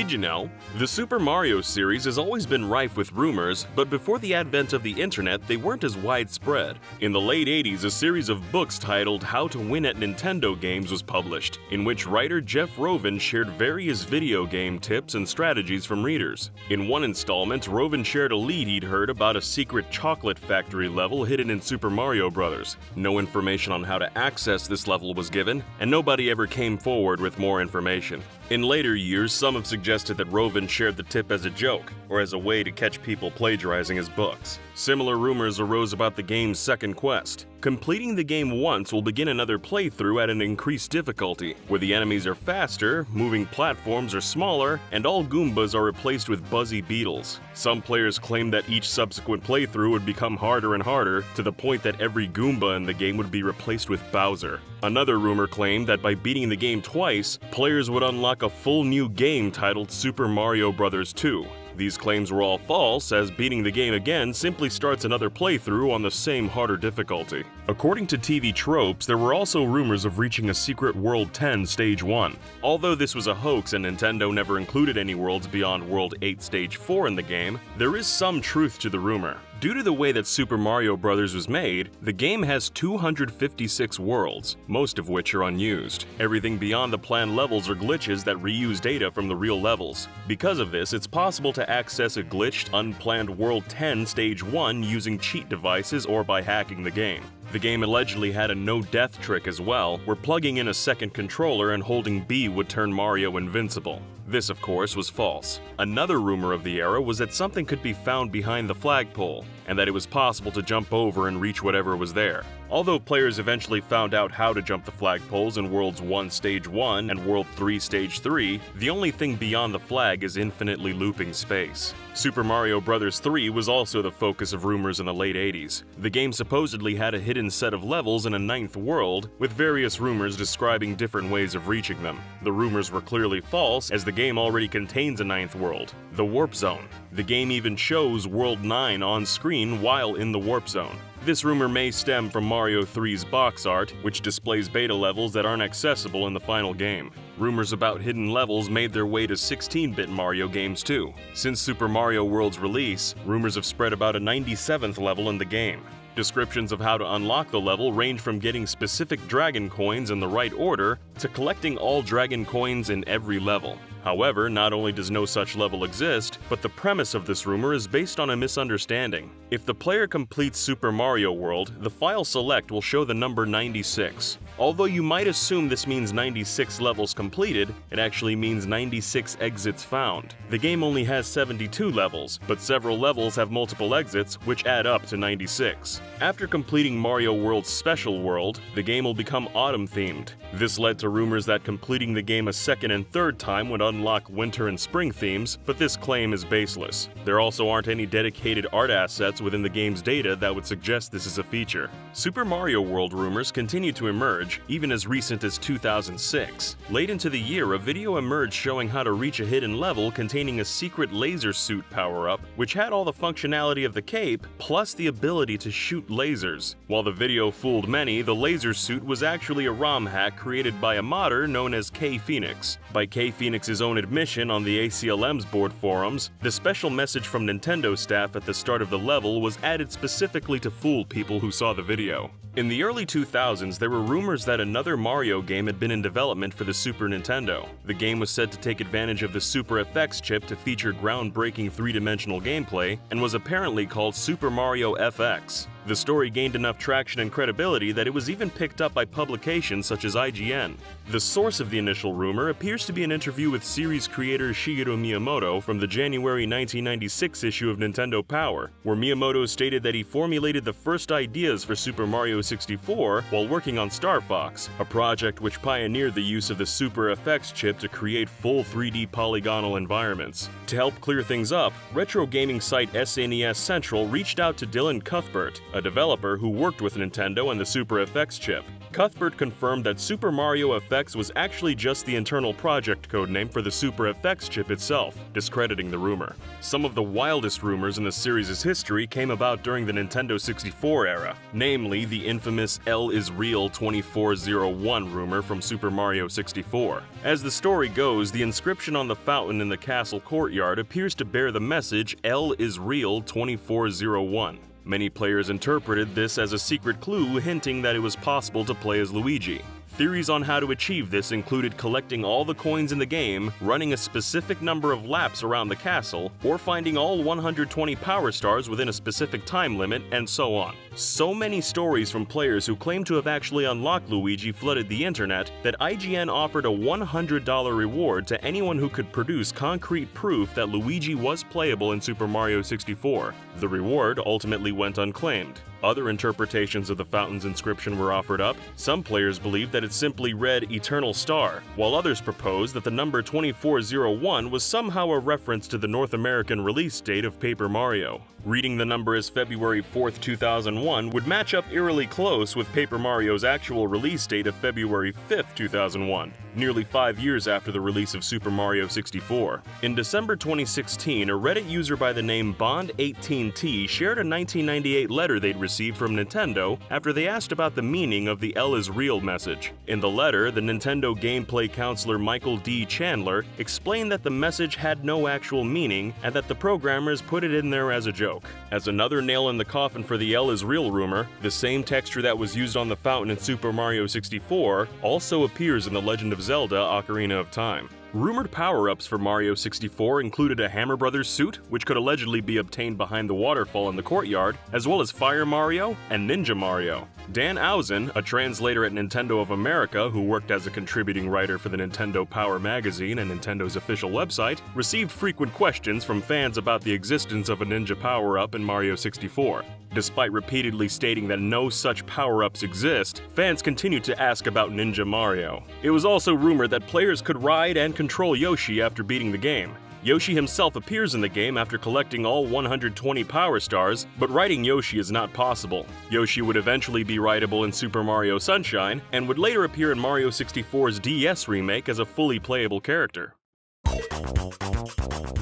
Did you know? The Super Mario series has always been rife with rumors, but before the advent of the internet, they weren't as widespread. In the late 80s, a series of books titled How to Win at Nintendo Games was published, in which writer Jeff Rovin shared various video game tips and strategies from readers. In one installment, Rovin shared a lead he'd heard about a secret chocolate factory level hidden in Super Mario Bros. No information on how to access this level was given, and nobody ever came forward with more information. In later years, some have suggested that Rovin shared the tip as a joke, or as a way to catch people plagiarizing his books. Similar rumors arose about the game's second quest. Completing the game once will begin another playthrough at an increased difficulty, where the enemies are faster, moving platforms are smaller, and all Goombas are replaced with buzzy beetles. Some players claim that each subsequent playthrough would become harder and harder, to the point that every Goomba in the game would be replaced with Bowser. Another rumor claimed that by beating the game twice, players would unlock a full new game titled Super Mario Bros. 2. These claims were all false, as beating the game again simply starts another playthrough on the same harder difficulty. According to TV Tropes, there were also rumors of reaching a secret World 10 Stage 1. Although this was a hoax and Nintendo never included any worlds beyond World 8 Stage 4 in the game, there is some truth to the rumor. Due to the way that Super Mario Bros. Was made, the game has 256 worlds, most of which are unused. Everything beyond the planned levels are glitches that reuse data from the real levels. Because of this, it's possible to access a glitched, unplanned World 10 Stage 1 using cheat devices or by hacking the game. The game allegedly had a no-death trick as well, where plugging in a second controller and holding B would turn Mario invincible. This, of course, was false. Another rumor of the era was that something could be found behind the flagpole, and that it was possible to jump over and reach whatever was there. Although players eventually found out how to jump the flagpoles in Worlds 1 Stage 1 and World 3 Stage 3, the only thing beyond the flag is infinitely looping space. Super Mario Bros. 3 was also the focus of rumors in the late 80s. The game supposedly had a hidden set of levels in a ninth world, with various rumors describing different ways of reaching them. The rumors were clearly false, as the game already contains a ninth world, the Warp Zone. The game even shows World 9 on screen while in the Warp Zone. This rumor may stem from Mario 3's box art, which displays beta levels that aren't accessible in the final game. Rumors about hidden levels made their way to 16-bit Mario games too. Since Super Mario World's release, rumors have spread about a 97th level in the game. Descriptions of how to unlock the level range from getting specific dragon coins in the right order to collecting all dragon coins in every level. However, not only does no such level exist, but the premise of this rumor is based on a misunderstanding. If the player completes Super Mario World, the file select will show the number 96. Although you might assume this means 96 levels completed, it actually means 96 exits found. The game only has 72 levels, but several levels have multiple exits, which add up to 96. After completing Mario World's Special World, the game will become autumn-themed. This led to rumors that completing the game a second and third time would unlock winter and spring themes, but this claim is baseless. There also aren't any dedicated art assets within the game's data that would suggest this is a feature. Super Mario World rumors continue to emerge, even as recent as 2006. Late into the year, a video emerged showing how to reach a hidden level containing a secret laser suit power-up, which had all the functionality of the cape, plus the ability to shoot lasers. While the video fooled many, the laser suit was actually a ROM hack created by a modder known as K Phoenix. By K Phoenix's own admission on the ACLM's board forums, the special message from Nintendo staff at the start of the level was added specifically to fool people who saw the video. In the early 2000s, there were rumors that another Mario game had been in development for the Super Nintendo. The game was said to take advantage of the Super FX chip to feature groundbreaking three-dimensional gameplay, and was apparently called Super Mario FX. The story gained enough traction and credibility that it was even picked up by publications such as IGN. The source of the initial rumor appears to be an interview with series creator Shigeru Miyamoto from the January 1996 issue of Nintendo Power, where Miyamoto stated that he formulated the first ideas for Super Mario 64 while working on Star Fox, a project which pioneered the use of the Super FX chip to create full 3D polygonal environments. To help clear things up, retro gaming site SNES Central reached out to Dylan Cuthbert, a developer who worked with Nintendo and the Super FX chip. Cuthbert confirmed that Super Mario FX was actually just the internal project codename for the Super FX chip itself, discrediting the rumor. Some of the wildest rumors in the series' history came about during the Nintendo 64 era, namely the infamous L is Real 2401 rumor from Super Mario 64. As the story goes, the inscription on the fountain in the castle courtyard appears to bear the message L is Real 2401. Many players interpreted this as a secret clue hinting that it was possible to play as Luigi. Theories on how to achieve this included collecting all the coins in the game, running a specific number of laps around the castle, or finding all 120 power stars within a specific time limit, and so on. So many stories from players who claim to have actually unlocked Luigi flooded the internet that IGN offered a $100 reward to anyone who could produce concrete proof that Luigi was playable in Super Mario 64. The reward ultimately went unclaimed. Other interpretations of the fountain's inscription were offered up. Some players believed that it simply read Eternal Star, while others proposed that the number 2401 was somehow a reference to the North American release date of Paper Mario. Reading the number as February 4th, 2001 would match up eerily close with Paper Mario's actual release date of February 5th, 2001, nearly 5 years after the release of Super Mario 64. In December 2016, a Reddit user by the name Bond18T shared a 1998 letter they'd received from Nintendo after they asked about the meaning of the L is Real message. In the letter, the Nintendo gameplay counselor Michael D. Chandler explained that the message had no actual meaning and that the programmers put it in there as a joke. As another nail in the coffin for the L is Real rumor, the same texture that was used on the fountain in Super Mario 64 also appears in The Legend of Zelda: Ocarina of Time. Rumored power-ups for Mario 64 included a Hammer Brothers suit, which could allegedly be obtained behind the waterfall in the courtyard, as well as Fire Mario and Ninja Mario. Dan Ausen, a translator at Nintendo of America who worked as a contributing writer for the Nintendo Power magazine and Nintendo's official website, received frequent questions from fans about the existence of a ninja power-up in Mario 64. Despite repeatedly stating that no such power-ups exist, fans continued to ask about Ninja Mario. It was also rumored that players could ride and control Yoshi after beating the game. Yoshi himself appears in the game after collecting all 120 Power Stars, but riding Yoshi is not possible. Yoshi would eventually be rideable in Super Mario Sunshine, and would later appear in Mario 64's DS remake as a fully playable character.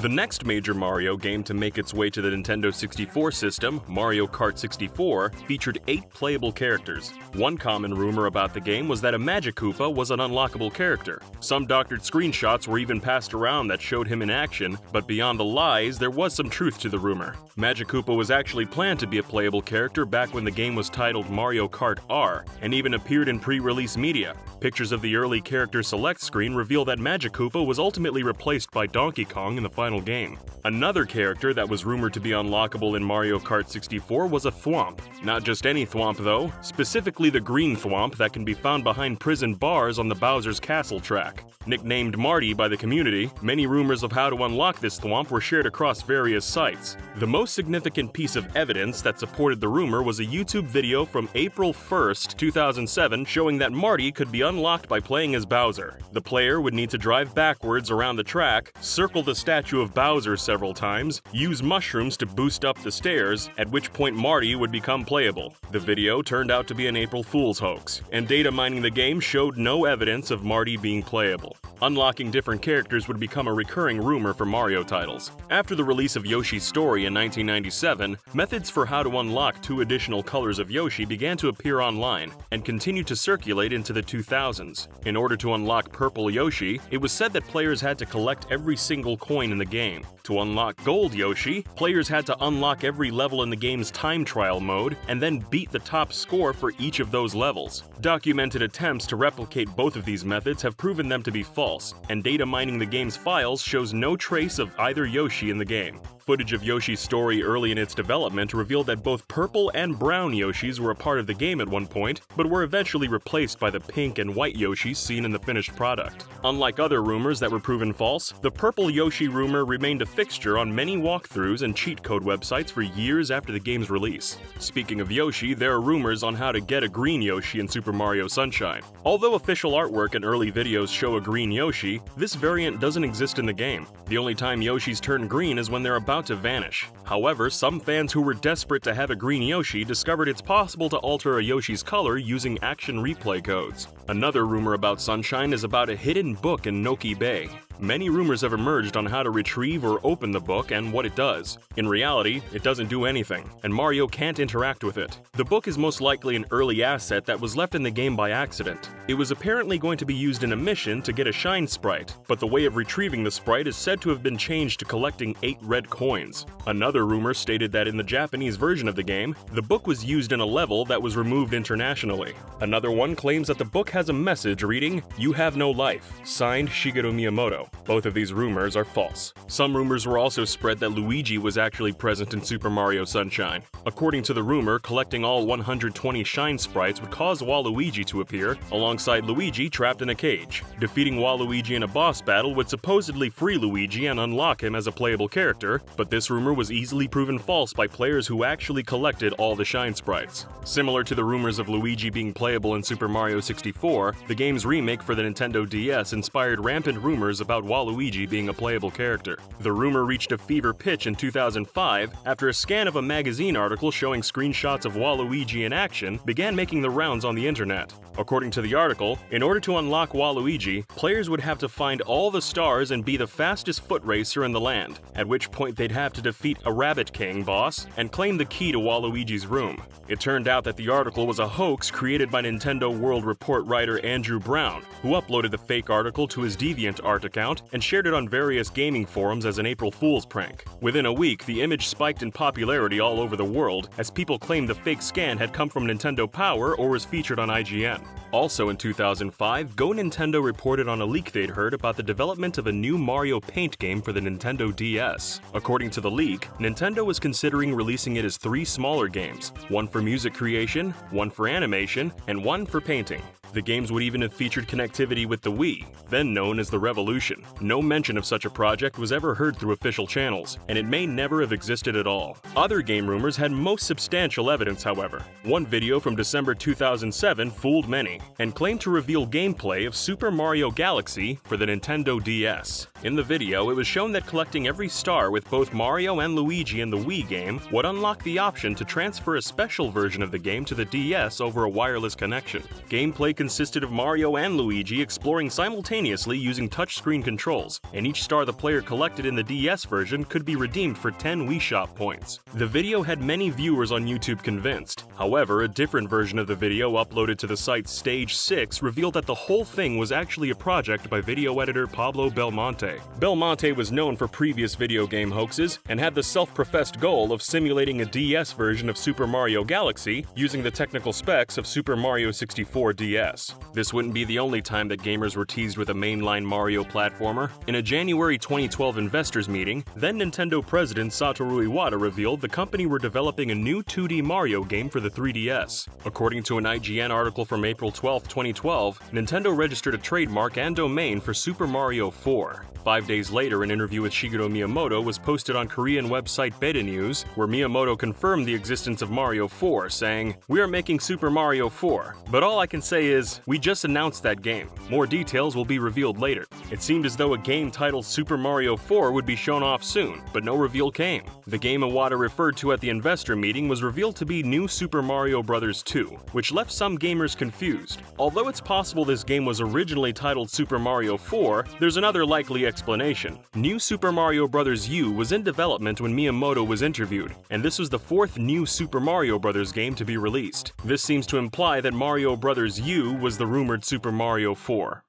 The next major Mario game to make its way to the Nintendo 64 system, Mario Kart 64, featured 8 playable characters. One common rumor about the game was that a Magic Koopa was an unlockable character. Some doctored screenshots were even passed around that showed him in action, but beyond the lies, there was some truth to the rumor. Magic Koopa was actually planned to be a playable character back when the game was titled Mario Kart R, and even appeared in pre-release media. Pictures of the early character select screen reveal that Magic Koopa was ultimately replaced by Donkey Kong in the final game. Another character that was rumored to be unlockable in Mario Kart 64 was a Thwomp. Not just any Thwomp though, specifically the green Thwomp that can be found behind prison bars on the Bowser's Castle track. Nicknamed Marty by the community, many rumors of how to unlock this Thwomp were shared across various sites. The most significant piece of evidence that supported the rumor was a YouTube video from April 1st, 2007 showing that Marty could be unlocked by playing as Bowser. The player would need to drive backwards around the track, circle the statue of Bowser several times, use mushrooms to boost up the stairs, at which point Marty would become playable. The video turned out to be an April Fool's hoax, and data mining the game showed no evidence of Marty being playable. Unlocking different characters would become a recurring rumor for Mario titles. After the release of Yoshi's Story in 1997, methods for how to unlock 2 additional colors of Yoshi began to appear online, and continued to circulate into the 2000s. In order to unlock Purple Yoshi, it was said that players had to collect every single coin in the game. To unlock Gold Yoshi, players had to unlock every level in the game's time trial mode, and then beat the top score for each of those levels. Documented attempts to replicate both of these methods have proven them to be false, and data mining the game's files shows no trace of either Yoshi in the game. Footage of Yoshi's Story early in its development revealed that both purple and brown Yoshis were a part of the game at one point, but were eventually replaced by the pink and white Yoshis seen in the finished product. Unlike other rumors that were proven false, the purple Yoshi rumor remained a fixture on many walkthroughs and cheat code websites for years after the game's release. Speaking of Yoshi, there are rumors on how to get a green Yoshi in Super Mario Sunshine. Although official artwork and early videos show a green Yoshi, this variant doesn't exist in the game. The only time Yoshis turn green is when they're about about to vanish. However, some fans who were desperate to have a green Yoshi discovered it's possible to alter a Yoshi's color using action replay codes. Another rumor about Sunshine is about a hidden book in Noki Bay. Many rumors have emerged on how to retrieve or open the book and what it does. In reality, it doesn't do anything, and Mario can't interact with it. The book is most likely an early asset that was left in the game by accident. It was apparently going to be used in a mission to get a shine sprite, but the way of retrieving the sprite is said to have been changed to collecting 8 red coins. Another rumor stated that in the Japanese version of the game, the book was used in a level that was removed internationally. Another one claims that the book has a message reading, "You have no life," signed Shigeru Miyamoto. Both of these rumors are false. Some rumors were also spread that Luigi was actually present in Super Mario Sunshine. According to the rumor, collecting all 120 shine sprites would cause Waluigi to appear, alongside Luigi trapped in a cage. Defeating Waluigi in a boss battle would supposedly free Luigi and unlock him as a playable character, but this rumor was easily proven false by players who actually collected all the shine sprites. Similar to the rumors of Luigi being playable in Super Mario 64, the game's remake for the Nintendo DS inspired rampant rumors about Waluigi being a playable character. The rumor reached a fever pitch in 2005 after a scan of a magazine article showing screenshots of Waluigi in action began making the rounds on the internet. According to the article, in order to unlock Waluigi, players would have to find all the stars and be the fastest foot racer in the land, at which point they'd have to defeat a Rabbit King boss and claim the key to Waluigi's room. It turned out that the article was a hoax created by Nintendo World Report writer Andrew Brown, who uploaded the fake article to his DeviantArt account and shared it on various gaming forums as an April Fool's prank. Within a week, the image spiked in popularity all over the world as people claimed the fake scan had come from Nintendo Power or was featured on IGN. Also in 2005, Go Nintendo reported on a leak they'd heard about the development of a new Mario Paint game for the Nintendo DS. According to the leak, Nintendo was considering releasing it as 3 smaller games, one for music creation, one for animation, and one for painting. The games would even have featured connectivity with the Wii, then known as the Revolution. No mention of such a project was ever heard through official channels, and it may never have existed at all. Other game rumors had most substantial evidence, however. One video from December 2007 fooled many, and claimed to reveal gameplay of Super Mario Galaxy for the Nintendo DS. In the video, it was shown that collecting every star with both Mario and Luigi in the Wii game would unlock the option to transfer a special version of the game to the DS over a wireless connection. Gameplay consisted of Mario and Luigi exploring simultaneously using touchscreen controls, and each star the player collected in the DS version could be redeemed for 10 Wii Shop points. The video had many viewers on YouTube convinced. However, a different version of the video uploaded to the site Stage 6 revealed that the whole thing was actually a project by video editor Pablo Belmonte. Belmonte was known for previous video game hoaxes and had the self-professed goal of simulating a DS version of Super Mario Galaxy using the technical specs of Super Mario 64 DS. This wouldn't be the only time that gamers were teased with a mainline Mario platformer. In a January 2012 investors meeting, then Nintendo president Satoru Iwata revealed the company were developing a new 2D Mario game for the 3DS. According to an IGN article from April 12, 2012, Nintendo registered a trademark and domain for Super Mario 4. 5 days later, an interview with Shigeru Miyamoto was posted on Korean website Beta News, where Miyamoto confirmed the existence of Mario 4, saying, "We are making Super Mario 4, but all I can say is, we just announced that game. More details will be revealed later." It seemed as though a game titled Super Mario 4 would be shown off soon, but no reveal came. The game Iwata referred to at the investor meeting was revealed to be New Super Mario Bros. 2, which left some gamers confused. Although it's possible this game was originally titled Super Mario 4, there's another likely explanation. New Super Mario Bros. U was in development when Miyamoto was interviewed, and this was the 4th New Super Mario Bros. Game to be released. This seems to imply that Mario Bros. U was the rumored Super Mario 4.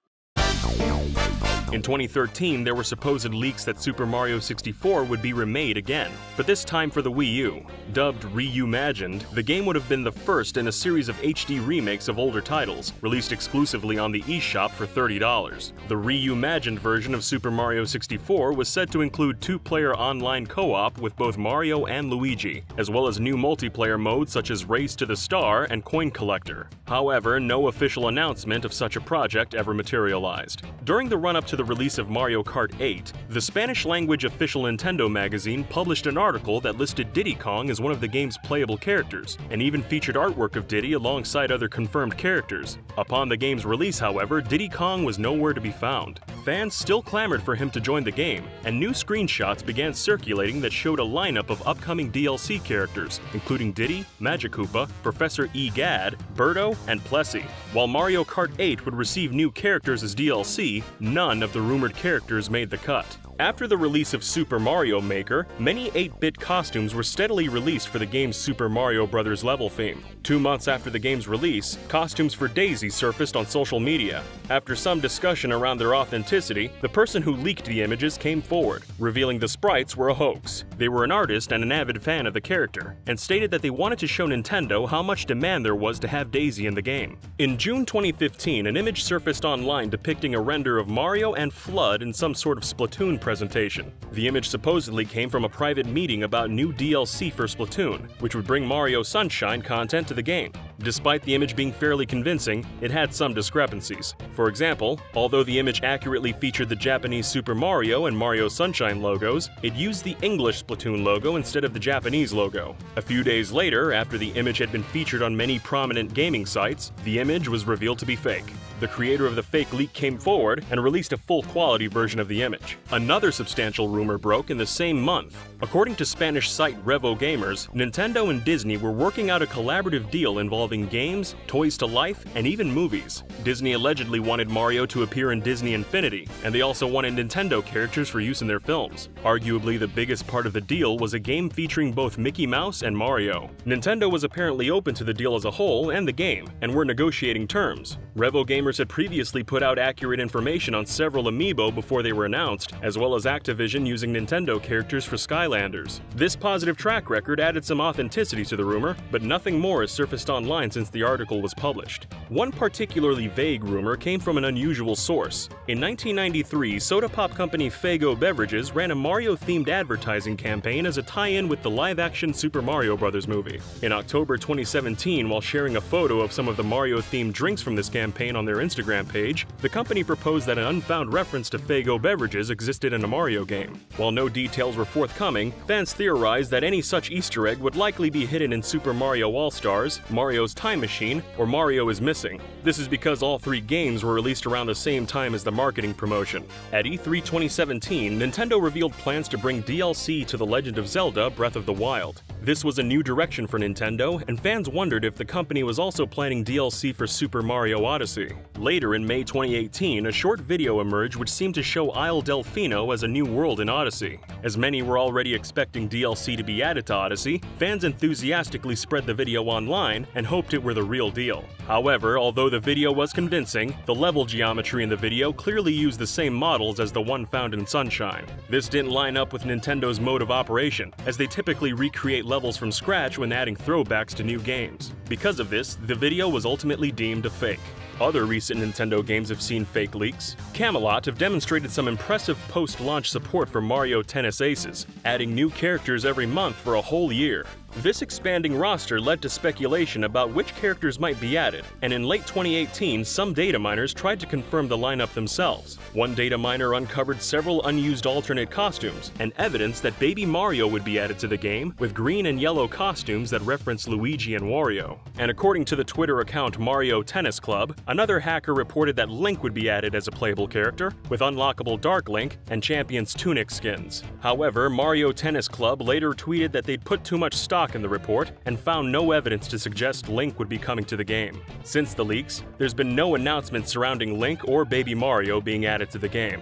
In 2013, there were supposed leaks that Super Mario 64 would be remade again, but this time for the Wii U. Dubbed Reimagined, the game would have been the first in a series of HD remakes of older titles, released exclusively on the eShop for $30. The Reimagined version of Super Mario 64 was said to include 2-player online co-op with both Mario and Luigi, as well as new multiplayer modes such as Race to the Star and Coin Collector. However, no official announcement of such a project ever materialized. During the run-up to the release of Mario Kart 8, the Spanish-language official Nintendo magazine published an article that listed Diddy Kong as one of the game's playable characters, and even featured artwork of Diddy alongside other confirmed characters. Upon the game's release, however, Diddy Kong was nowhere to be found. fans still clamored for him to join the game, and new screenshots began circulating that showed a lineup of upcoming DLC characters, including Diddy, Magikoopa, Professor Egad, Birdo, and Plessy. While Mario Kart 8 would receive new characters as DLC, none of the rumored characters made the cut. After the release of Super Mario Maker, many 8-bit costumes were steadily released for the game's Super Mario Bros. Level theme. 2 months after the game's release, costumes for Daisy surfaced on social media. After some discussion around their authenticity, the person who leaked the images came forward, revealing the sprites were a hoax. They were an artist and an avid fan of the character, and stated that they wanted to show Nintendo how much demand there was to have Daisy in the game. In June 2015, an image surfaced online depicting a render of Mario and Flood in some sort of Splatoon presentation. The image supposedly came from a private meeting about new DLC for Splatoon, which would bring Mario Sunshine content to the game. Despite the image being fairly convincing, it had some discrepancies. For example, although the image accurately featured the Japanese Super Mario and Mario Sunshine logos, it used the English Splatoon logo instead of the Japanese logo. A few days later, after the image had been featured on many prominent gaming sites, the image was revealed to be fake. The creator of the fake leak came forward and released a full-quality version of the image. Another substantial rumor broke in the same month. According to Spanish site Revo Gamers, Nintendo and Disney were working out a collaborative deal involving games, toys to life, and even movies. Disney allegedly wanted Mario to appear in Disney Infinity, and they also wanted Nintendo characters for use in their films. Arguably, the biggest part of the deal was a game featuring both Mickey Mouse and Mario. Nintendo was apparently open to the deal as a whole and the game, and were negotiating terms. Revo Gamers had previously put out accurate information on several amiibo before they were announced, as well as Activision using Nintendo characters for Skylanders. This positive track record added some authenticity to the rumor, but nothing more has surfaced online since the article was published. One particularly vague rumor came from an unusual source. In 1993, soda pop company Faygo Beverages ran a Mario-themed advertising campaign as a tie-in with the live-action Super Mario Bros. Movie. In October 2017, while sharing a photo of some of the Mario-themed drinks from this campaign on their Instagram page, the company proposed that an unfound reference to Faygo Beverages existed in a Mario game. While no details were forthcoming, fans theorized that any such Easter egg would likely be hidden in Super Mario All-Stars, Mario's Time Machine, or Mario is Missing. This is because all 3 games were released around the same time as the marketing promotion. At E3 2017, Nintendo revealed plans to bring DLC to The Legend of Zelda: Breath of the Wild. This was a new direction for Nintendo, and fans wondered if the company was also planning DLC for Super Mario Odyssey. Later in May 2018, a short video emerged which seemed to show Isle Delfino as a new world in Odyssey. As many were already expecting DLC to be added to Odyssey, fans enthusiastically spread the video online and hoped it were the real deal. However, although the video was convincing, the level geometry in the video clearly used the same models as the one found in Sunshine. This didn't line up with Nintendo's mode of operation, as they typically recreate levels from scratch when adding throwbacks to new games. Because of this, the video was ultimately deemed a fake. Other recent Nintendo games have seen fake leaks. Camelot have demonstrated some impressive post-launch support for Mario Tennis Aces, adding new characters every month for a whole year. This expanding roster led to speculation about which characters might be added, and in late 2018, some data miners tried to confirm the lineup themselves. One data miner uncovered several unused alternate costumes, and evidence that Baby Mario would be added to the game, with green and yellow costumes that reference Luigi and Wario. And according to the Twitter account Mario Tennis Club, another hacker reported that Link would be added as a playable character, with unlockable Dark Link and Champion's Tunic skins. However, Mario Tennis Club later tweeted that they'd put too much stock in the report and found no evidence to suggest Link would be coming to the game. Since the leaks, there's been no announcement surrounding Link or Baby Mario being added to the game.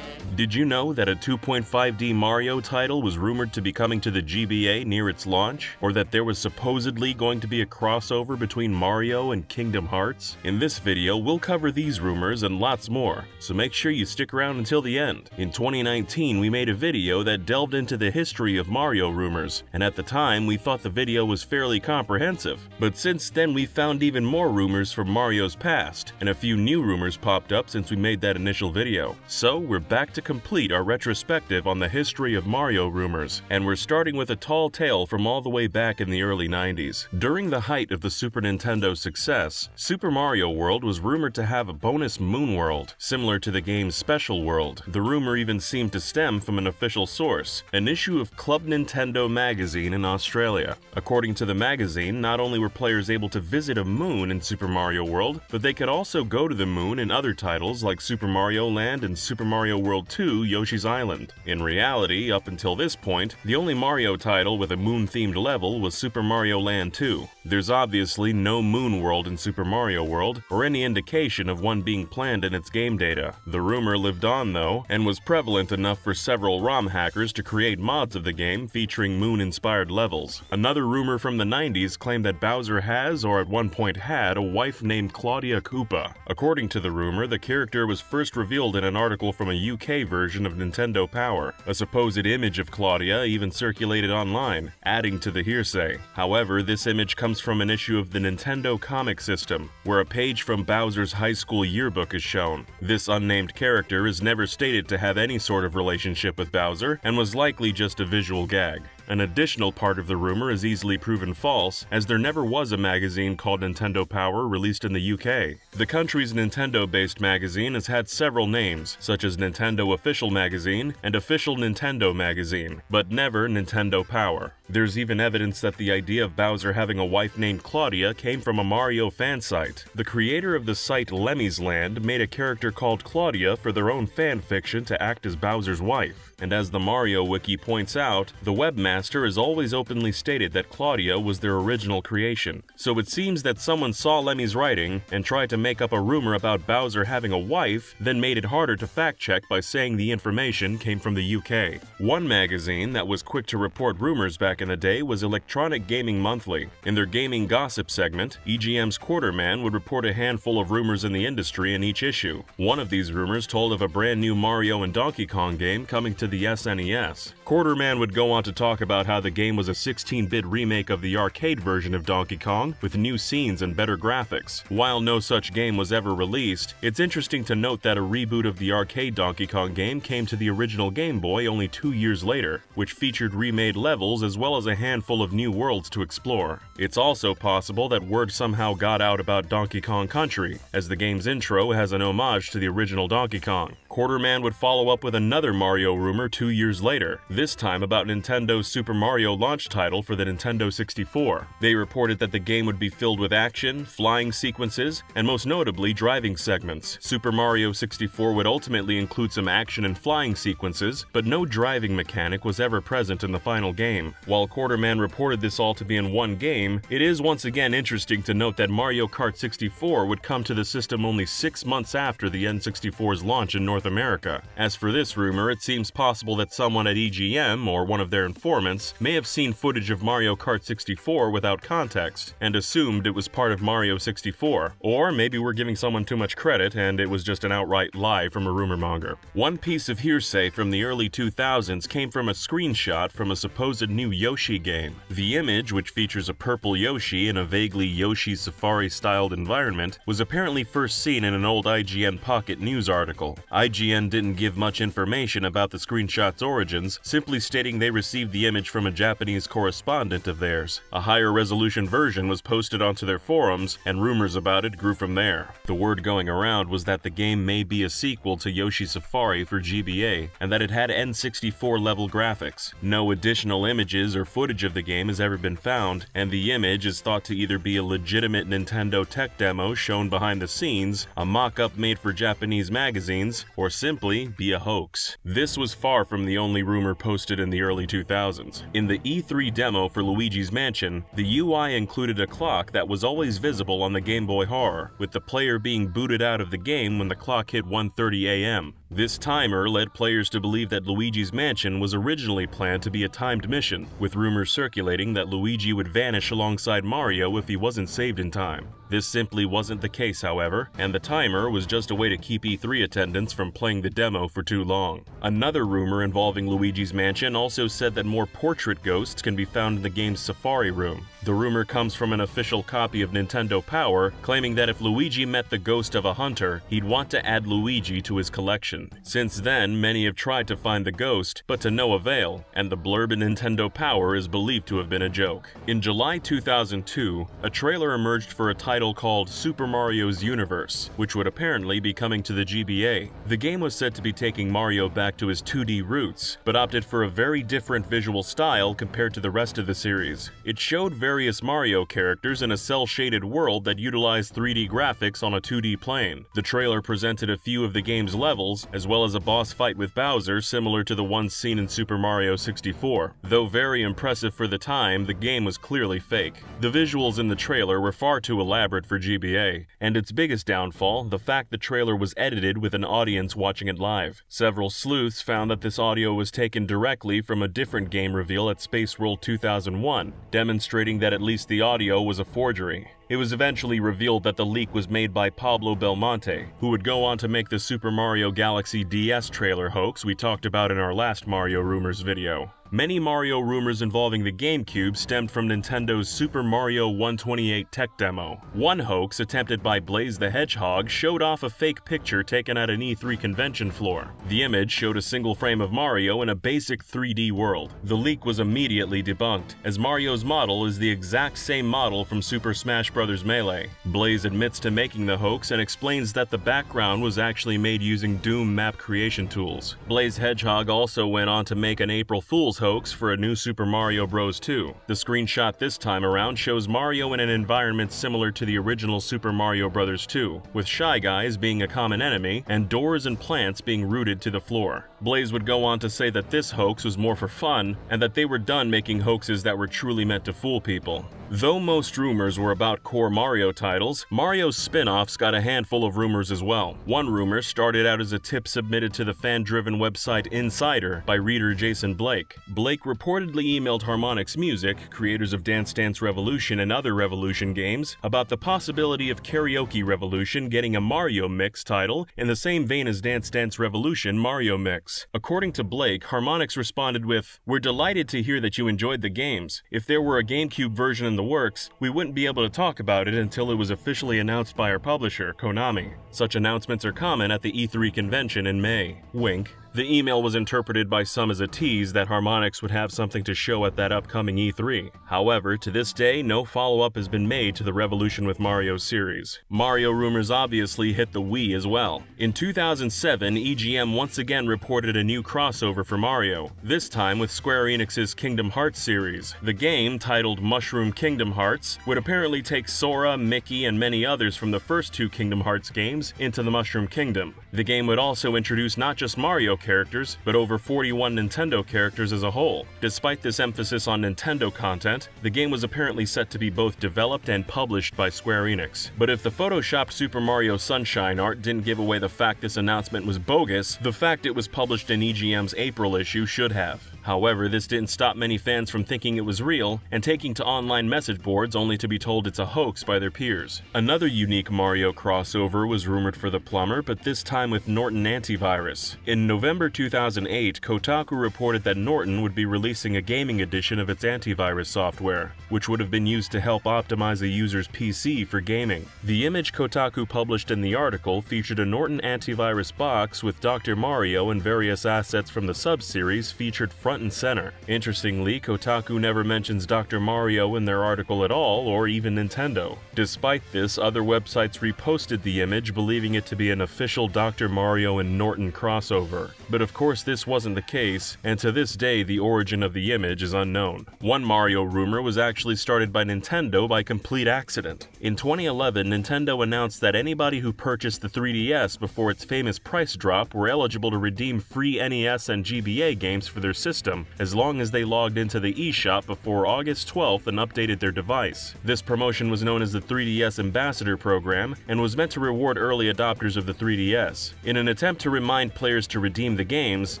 Did you know that a 2.5D Mario title was rumored to be coming to the GBA near its launch? Or that there was supposedly going to be a crossover between Mario and Kingdom Hearts? In this video, we'll cover these rumors and lots more, so make sure you stick around until the end. In 2019, we made a video that delved into the history of Mario rumors, and at the time, we thought the video was fairly comprehensive. But since then, we found even more rumors from Mario's past, and a few new rumors popped up since we made that initial video. So, we're back to complete our retrospective on the history of Mario rumors, and we're starting with a tall tale from all the way back in the early 90s. During the height of the Super Nintendo's success, Super Mario World was rumored to have a bonus Moon World, similar to the game's Special World. The rumor even seemed to stem from an official source, an issue of Club Nintendo magazine in Australia. According to the magazine, not only were players able to visit a moon in Super Mario World, but they could also go to the moon in other titles like Super Mario Land and Super Mario World 2 Yoshi's Island. In reality, up until this point, the only Mario title with a moon-themed level was Super Mario Land 2. There's obviously no Moon World in Super Mario World, or any indication of one being planned in its game data. The rumor lived on though, and was prevalent enough for several ROM hackers to create mods of the game featuring moon-inspired levels. Another rumor from the 90s claimed that Bowser has, or at one point had, a wife named Claudia Koopa. According to the rumor, the character was first revealed in an article from a UK version of Nintendo Power. A supposed image of Claudia even circulated online, adding to the hearsay. However, this image comes from an issue of the Nintendo Comic System, where a page from Bowser's high school yearbook is shown. This unnamed character is never stated to have any sort of relationship with Bowser, and was likely just a visual gag. An additional part of the rumor is easily proven false, as there never was a magazine called Nintendo Power released in the UK. The country's Nintendo-based magazine has had several names, such as Nintendo Official Magazine and Official Nintendo Magazine, but never Nintendo Power. There's even evidence that the idea of Bowser having a wife named Claudia came from a Mario fan site. The creator of the site Lemmy's Land made a character called Claudia for their own fan fiction to act as Bowser's wife. And as the Mario Wiki points out, the webmaster has always openly stated that Claudia was their original creation. So it seems that someone saw Lemmy's writing and tried to make up a rumor about Bowser having a wife, then made it harder to fact-check by saying the information came from the UK. One magazine that was quick to report rumors back in the day was Electronic Gaming Monthly. In their gaming gossip segment, EGM's Quarterman would report a handful of rumors in the industry in each issue. One of these rumors told of a brand new Mario and Donkey Kong game coming to the SNES. Quarterman would go on to talk about how the game was a 16-bit remake of the arcade version of Donkey Kong with new scenes and better graphics. While no such game was ever released, it's interesting to note that a reboot of the arcade Donkey Kong game came to the original Game Boy only 2 years later, which featured remade levels as well as a handful of new worlds to explore. It's also possible that word somehow got out about Donkey Kong Country, as the game's intro has an homage to the original Donkey Kong. Quarterman would follow up with another Mario rumor 2 years later, this time about Nintendo's Super Mario launch title for the Nintendo 64. They reported that the game would be filled with action, flying sequences, and most notably driving segments. Super Mario 64 would ultimately include some action and flying sequences, but no driving mechanic was ever present in the final game. While Quarterman reported this all to be in one game, it is once again interesting to note that Mario Kart 64 would come to the system only 6 months after the N64's launch in North America. As for this rumor, it seems possible that someone at EGM, or one of their informants, may have seen footage of Mario Kart 64 without context, and assumed it was part of Mario 64. Or maybe we're giving someone too much credit and it was just an outright lie from a rumor monger. One piece of hearsay from the early 2000s came from a screenshot from a supposed new Yoshi game. The image, which features a purple Yoshi in a vaguely Yoshi Safari-styled environment, was apparently first seen in an old IGN Pocket News article. IGN didn't give much information about the screenshot's origins, simply stating they received the image from a Japanese correspondent of theirs. A higher resolution version was posted onto their forums, and rumors about it grew from there. The word going around was that the game may be a sequel to Yoshi Safari for GBA, and that it had N64 level graphics. No additional images or footage of the game has ever been found, and the image is thought to either be a legitimate Nintendo tech demo shown behind the scenes, a mock-up made for Japanese magazines, or simply be a hoax. This was far from the only rumor posted in the early 2000s. In the E3 demo for Luigi's Mansion, the UI included a clock that was always visible on the Game Boy Horror, with the player being booted out of the game when the clock hit 1:30 AM. This timer led players to believe that Luigi's Mansion was originally planned to be a timed mission, with rumors circulating that Luigi would vanish alongside Mario if he wasn't saved in time. This simply wasn't the case, however, and the timer was just a way to keep E3 attendants from playing the demo for too long. Another rumor involving Luigi's Mansion also said that more portrait ghosts can be found in the game's Safari room. The rumor comes from an official copy of Nintendo Power, claiming that if Luigi met the ghost of a hunter, he'd want to add Luigi to his collection. compilation. Since then, many have tried to find the ghost, but to no avail, and the blurb in Nintendo Power is believed to have been a joke. In July 2002, a trailer emerged for a title called Super Mario's Universe, which would apparently be coming to the GBA. The game was said to be taking Mario back to his 2D roots, but opted for a very different visual style compared to the rest of the series. It showed various Mario characters in a cel-shaded world that utilized 3D graphics on a 2D plane. The trailer presented a few of the game's levels, as well as a boss fight with Bowser similar to the ones seen in Super Mario 64. Though very impressive for the time, the game was clearly fake. The visuals in the trailer were far too elaborate for GBA, and its biggest downfall, the fact the trailer was edited with an audience watching it live. Several sleuths found that this audio was taken directly from a different game reveal at Space World 2001, demonstrating that at least the audio was a forgery. It was eventually revealed that the leak was made by Pablo Belmonte, who would go on to make the Super Mario Galaxy DS trailer hoax we talked about in our last Mario Rumors video. Many Mario rumors involving the GameCube stemmed from Nintendo's Super Mario 128 tech demo. One hoax attempted by Blaze the Hedgehog showed off a fake picture taken at an E3 convention floor. The image showed a single frame of Mario in a basic 3D world. The leak was immediately debunked, as Mario's model is the exact same model from Super Smash Bros. Melee. Blaze admits to making the hoax and explains that the background was actually made using Doom map creation tools. Blaze Hedgehog also went on to make an April Fool's hoax for a new Super Mario Bros. 2. The screenshot this time around shows Mario in an environment similar to the original Super Mario Bros. 2, with Shy Guys being a common enemy and doors and plants being rooted to the floor. Blaze would go on to say that this hoax was more for fun and that they were done making hoaxes that were truly meant to fool people. Though most rumors were about core Mario titles, Mario's spin-offs got a handful of rumors as well. One rumor started out as a tip submitted to the fan-driven website Insider by reader Jason Blake. Blake reportedly emailed Harmonix Music, creators of Dance Dance Revolution and other Revolution games, about the possibility of Karaoke Revolution getting a Mario Mix title in the same vein as Dance Dance Revolution Mario Mix. According to Blake, Harmonix responded with, "We're delighted to hear that you enjoyed the games. If there were a GameCube version in the works, we wouldn't be able to talk about it until it was officially announced by our publisher, Konami. Such announcements are common at the E3 convention in May." Wink. The email was interpreted by some as a tease that Harmonix would have something to show at that upcoming E3. However, to this day, no follow-up has been made to the Revolution with Mario series. Mario rumors obviously hit the Wii as well. In 2007, EGM once again reported a new crossover for Mario, this time with Square Enix's Kingdom Hearts series. The game, titled Mushroom Kingdom Hearts, would apparently take Sora, Mickey, and many others from the first two Kingdom Hearts games into the Mushroom Kingdom. The game would also introduce not just Mario characters, but over 41 Nintendo characters as a whole. Despite this emphasis on Nintendo content, the game was apparently set to be both developed and published by Square Enix. But if the photoshopped Super Mario Sunshine art didn't give away the fact this announcement was bogus, the fact it was published in EGM's April issue should have. However, this didn't stop many fans from thinking it was real and taking to online message boards only to be told it's a hoax by their peers. Another unique Mario crossover was rumored for the plumber, but this time with Norton Antivirus. In November 2008, Kotaku reported that Norton would be releasing a gaming edition of its antivirus software, which would have been used to help optimize a user's PC for gaming. The image Kotaku published in the article featured a Norton Antivirus box with Dr. Mario and various assets from the sub-series featured front and center. Interestingly, Kotaku never mentions Dr. Mario in their article at all, or even Nintendo. Despite this, other websites reposted the image, believing it to be an official Dr. Mario and Norton crossover. But of course this wasn't the case, and to this day the origin of the image is unknown. One Mario rumor was actually started by Nintendo by complete accident. In 2011, Nintendo announced that anybody who purchased the 3DS before its famous price drop were eligible to redeem free NES and GBA games for their system, as long as they logged into the eShop before August 12th and updated their device. This promotion was known as the 3DS Ambassador Program and was meant to reward early adopters of the 3DS. In an attempt to remind players to redeem the games,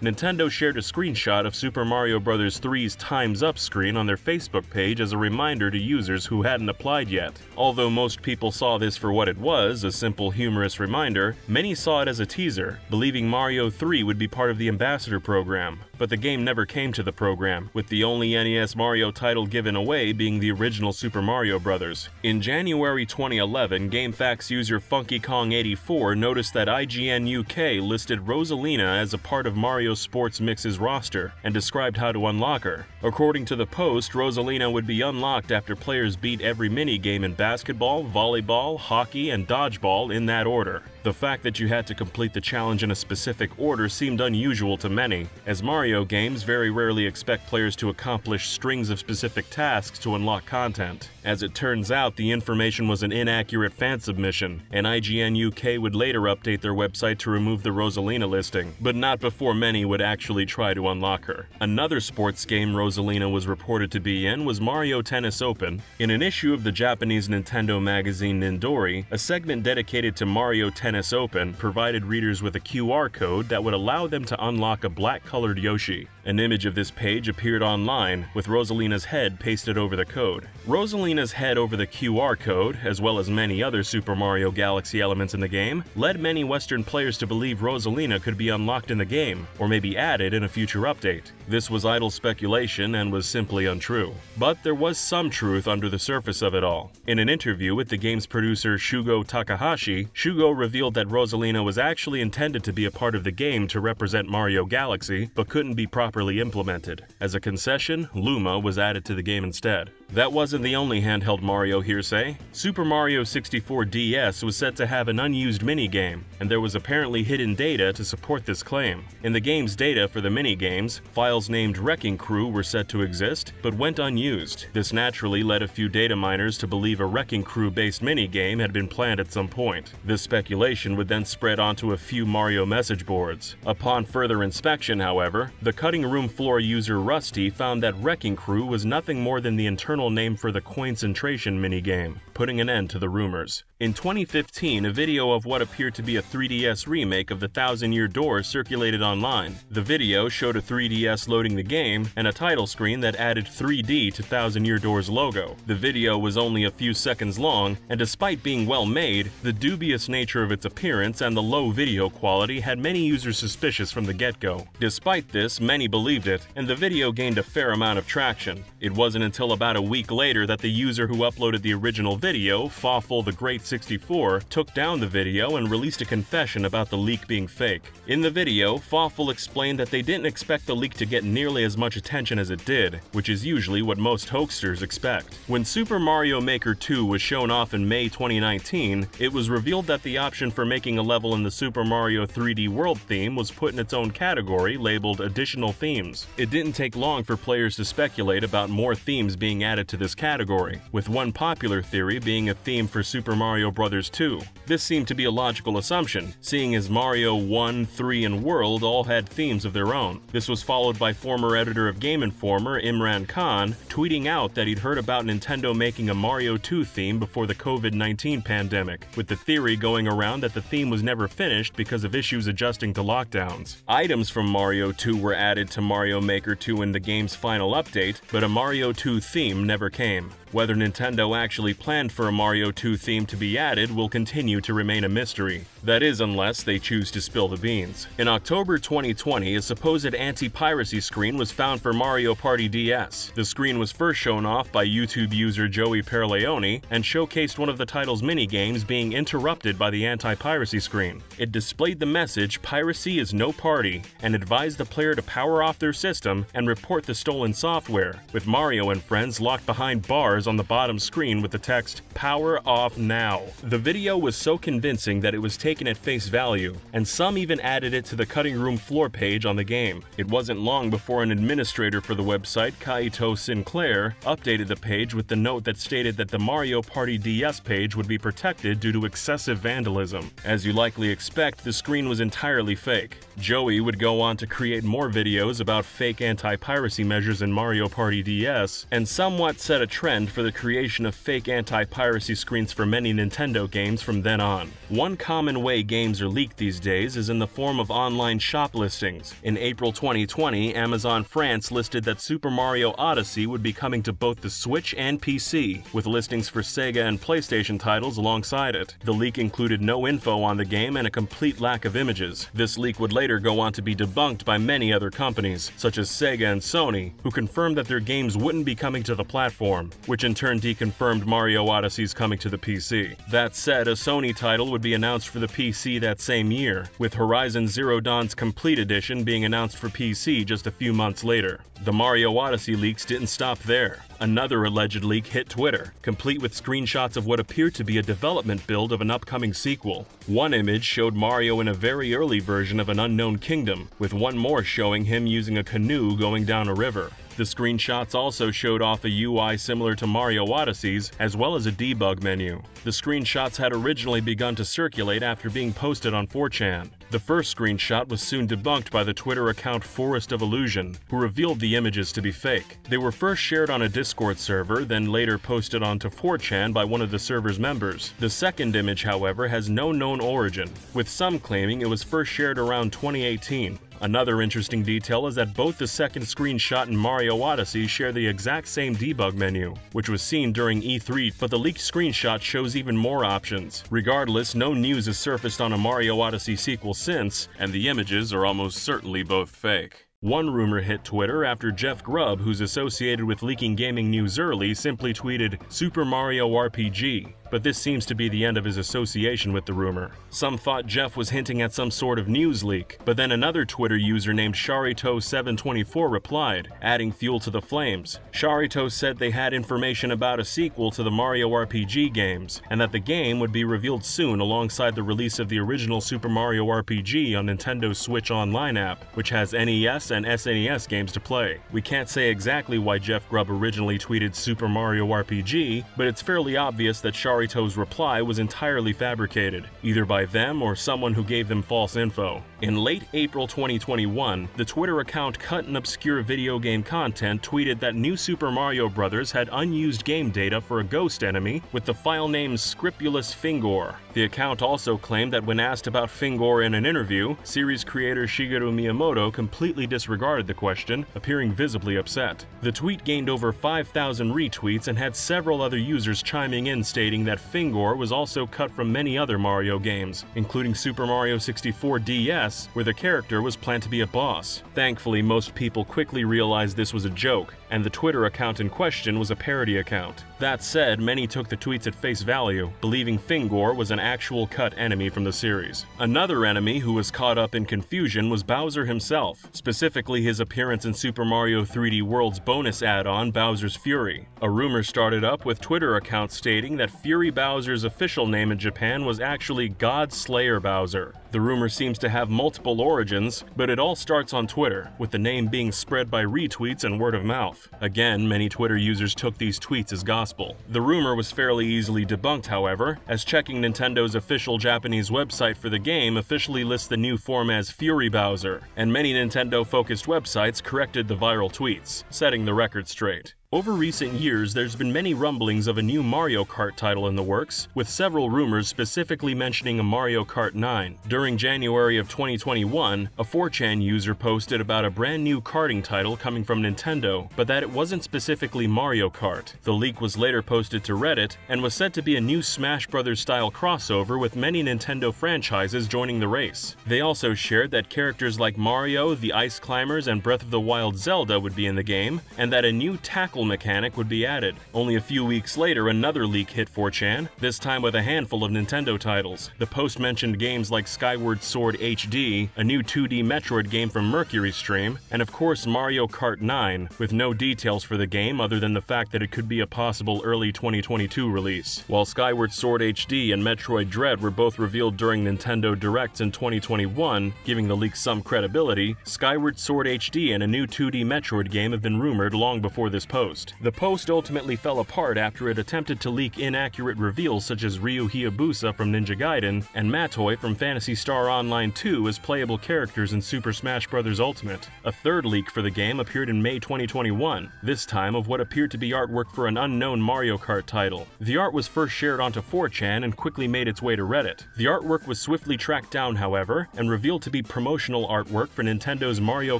Nintendo shared a screenshot of Super Mario Bros. 3's Time's Up screen on their Facebook page as a reminder to users who hadn't applied yet. Although most people saw this for what it was, a simple humorous reminder, many saw it as a teaser, believing Mario 3 would be part of the Ambassador Program. But the game never never came to the program, with the only NES Mario title given away being the original Super Mario Bros. In January 2011, GameFAQs user FunkyKong84 noticed that IGN UK listed Rosalina as a part of Mario Sports Mix's roster and described how to unlock her. According to the post, Rosalina would be unlocked after players beat every minigame in basketball, volleyball, hockey, and dodgeball in that order. The fact that you had to complete the challenge in a specific order seemed unusual to many, as Mario games very rarely expect players to accomplish strings of specific tasks to unlock content. As it turns out, the information was an inaccurate fan submission, and IGN UK would later update their website to remove the Rosalina listing, but not before many would actually try to unlock her. Another sports game Rosalina was reported to be in was Mario Tennis Open. In an issue of the Japanese Nintendo magazine Nindori, a segment dedicated to Mario Tennis Open provided readers with a QR code that would allow them to unlock a black-colored Yoshi. An image of this page appeared online, with Rosalina's head pasted over the code. Rosalina's head over the QR code, as well as many other Super Mario Galaxy elements in the game, led many Western players to believe Rosalina could be unlocked in the game, or maybe added in a future update. This was idle speculation and was simply untrue. But there was some truth under the surface of it all. In an interview with the game's producer Shugo Takahashi, Shugo revealed that Rosalina was actually intended to be a part of the game to represent Mario Galaxy, but couldn't be properly implemented. As a concession, Luma was added to the game instead. That wasn't the only handheld Mario hearsay. Super Mario 64 DS was set to have an unused minigame, and there was apparently hidden data to support this claim. In the game's data for the minigames, files named Wrecking Crew were set to exist, but went unused. This naturally led a few data miners to believe a Wrecking Crew-based minigame had been planned at some point. This speculation would then spread onto a few Mario message boards. Upon further inspection, however, the cutting room floor user Rusty found that Wrecking Crew was nothing more than the internal name for the Coincentration minigame, putting an end to the rumors. In 2015, a video of what appeared to be a 3DS remake of the Thousand Year Door circulated online. The video showed a 3DS loading the game and a title screen that added 3D to Thousand Year Door's logo. The video was only a few seconds long, and despite being well made, the dubious nature of its appearance and the low video quality had many users suspicious from the get-go. Despite this, many believed it, and the video gained a fair amount of traction. It wasn't until about a week later that the user who uploaded the original video, Fawful the Great 64, took down the video and released a confession about the leak being fake. In the video, Fawful explained that they didn't expect the leak to get nearly as much attention as it did, which is usually what most hoaxsters expect. When Super Mario Maker 2 was shown off in May 2019, it was revealed that the option for making a level in the Super Mario 3D World theme was put in its own category labeled Additional Themes. It didn't take long for players to speculate about more themes being added to this category, with one popular theory being a theme for Super Mario Bros. 2. This seemed to be a logical assumption, seeing as Mario 1, 3, and World all had themes of their own. This was followed by former editor of Game Informer, Imran Khan, tweeting out that he'd heard about Nintendo making a Mario 2 theme before the COVID-19 pandemic, with the theory going around that the theme was never finished because of issues adjusting to lockdowns. Items from Mario 2 were added to Mario Maker 2 in the game's final update, but a Mario 2 theme never came. Whether Nintendo actually planned for a Mario 2 theme to be added will continue to remain a mystery. That is, unless they choose to spill the beans. In October 2020, a supposed anti-piracy screen was found for Mario Party DS. The screen was first shown off by YouTube user Joey Perleone and showcased one of the title's minigames being interrupted by the anti-piracy screen. It displayed the message "Piracy is no party" and advised the player to power off their system and report the stolen software, with Mario and friends locked behind bars on the bottom screen with the text "Power off now." The video was so convincing that it was taken at face value, and some even added it to the cutting room floor page on the game. It wasn't long before an administrator for the website, Kaito Sinclair, updated the page with the note that stated that the Mario Party DS page would be protected due to excessive vandalism. As you likely expect, the screen was entirely fake. Joey would go on to create more videos about fake anti-piracy measures in Mario Party DS, and somewhat set a trend for the creation of fake anti buy piracy screens for many Nintendo games from then on. One common way games are leaked these days is in the form of online shop listings. In April 2020, Amazon France listed that Super Mario Odyssey would be coming to both the Switch and PC, with listings for Sega and PlayStation titles alongside it. The leak included no info on the game and a complete lack of images. This leak would later go on to be debunked by many other companies, such as Sega and Sony, who confirmed that their games wouldn't be coming to the platform, which in turn deconfirmed Mario Odyssey's coming to the PC. That said, a Sony title would be announced for the PC that same year, with Horizon Zero Dawn's Complete Edition being announced for PC just a few months later. The Mario Odyssey leaks didn't stop there. Another alleged leak hit Twitter, complete with screenshots of what appeared to be a development build of an upcoming sequel. One image showed Mario in a very early version of an unknown kingdom, with one more showing him using a canoe going down a river. The screenshots also showed off a UI similar to Mario Odyssey's, as well as a debug menu. The screenshots had originally begun to circulate after being posted on 4chan. The first screenshot was soon debunked by the Twitter account Forest of Illusion, who revealed the images to be fake. They were first shared on a Discord server, then later posted onto 4chan by one of the server's members. The second image, however, has no known origin, with some claiming it was first shared around 2018. Another interesting detail is that both the second screenshot and Mario Odyssey share the exact same debug menu, which was seen during E3, but the leaked screenshot shows even more options. Regardless, no news has surfaced on a Mario Odyssey sequel since, and the images are almost certainly both fake. One rumor hit Twitter after Jeff Grubb, who's associated with leaking gaming news early, simply tweeted, "Super Mario RPG." But this seems to be the end of his association with the rumor. Some thought Jeff was hinting at some sort of news leak, but then another Twitter user named Sharito724 replied, adding fuel to the flames. Sharito said they had information about a sequel to the Mario RPG games, and that the game would be revealed soon alongside the release of the original Super Mario RPG on Nintendo's Switch Online app, which has NES and SNES games to play. We can't say exactly why Jeff Grubb originally tweeted Super Mario RPG, but it's fairly obvious that Sharito's reply was entirely fabricated, either by them or someone who gave them false info. In late April 2021, the Twitter account Cut and Obscure Video Game Content tweeted that New Super Mario Bros. Had unused game data for a ghost enemy with the file name Scripulous Fingor. The account also claimed that when asked about Fingor in an interview, series creator Shigeru Miyamoto completely disregarded the question, appearing visibly upset. The tweet gained over 5,000 retweets and had several other users chiming in stating that Fingor was also cut from many other Mario games, including Super Mario 64 DS, where the character was planned to be a boss. Thankfully, most people quickly realized this was a joke, and the Twitter account in question was a parody account. That said, many took the tweets at face value, believing Fingor was an actual cut enemy from the series. Another enemy who was caught up in confusion was Bowser himself, specifically his appearance in Super Mario 3D World's bonus add-on Bowser's Fury. A rumor started up with Twitter accounts stating that Fury Bowser's official name in Japan was actually God Slayer Bowser. The rumor seems to have multiple origins, but it all starts on Twitter, with the name being spread by retweets and word of mouth. Again, many Twitter users took these tweets as gospel. The rumor was fairly easily debunked, however, as checking Nintendo's official Japanese website for the game officially lists the new form as Fury Bowser, and many Nintendo-focused websites corrected the viral tweets, setting the record straight. Over recent years, there's been many rumblings of a new Mario Kart title in the works, with several rumors specifically mentioning a Mario Kart 9. During January of 2021, a 4chan user posted about a brand new karting title coming from Nintendo, but that it wasn't specifically Mario Kart. The leak was later posted to Reddit, and was said to be a new Smash Bros. Style crossover with many Nintendo franchises joining the race. They also shared that characters like Mario, the Ice Climbers, and Breath of the Wild Zelda would be in the game, and that a new tackle mechanic would be added. Only a few weeks later, another leak hit 4chan, this time with a handful of Nintendo titles. The post mentioned games like Skyward Sword HD, a new 2D Metroid game from Mercury Stream, and of course Mario Kart 9, with no details for the game other than the fact that it could be a possible early 2022 release. While Skyward Sword HD and Metroid Dread were both revealed during Nintendo Directs in 2021, giving the leak some credibility, Skyward Sword HD and a new 2D Metroid game have been rumored long before this post. post. The post ultimately fell apart after it attempted to leak inaccurate reveals such as Ryu Hayabusa from Ninja Gaiden and Matoi from Phantasy Star Online 2 as playable characters in Super Smash Bros. Ultimate. A third leak for the game appeared in May 2021, this time of what appeared to be artwork for an unknown Mario Kart title. The art was first shared onto 4chan and quickly made its way to Reddit. The artwork was swiftly tracked down, however, and revealed to be promotional artwork for Nintendo's Mario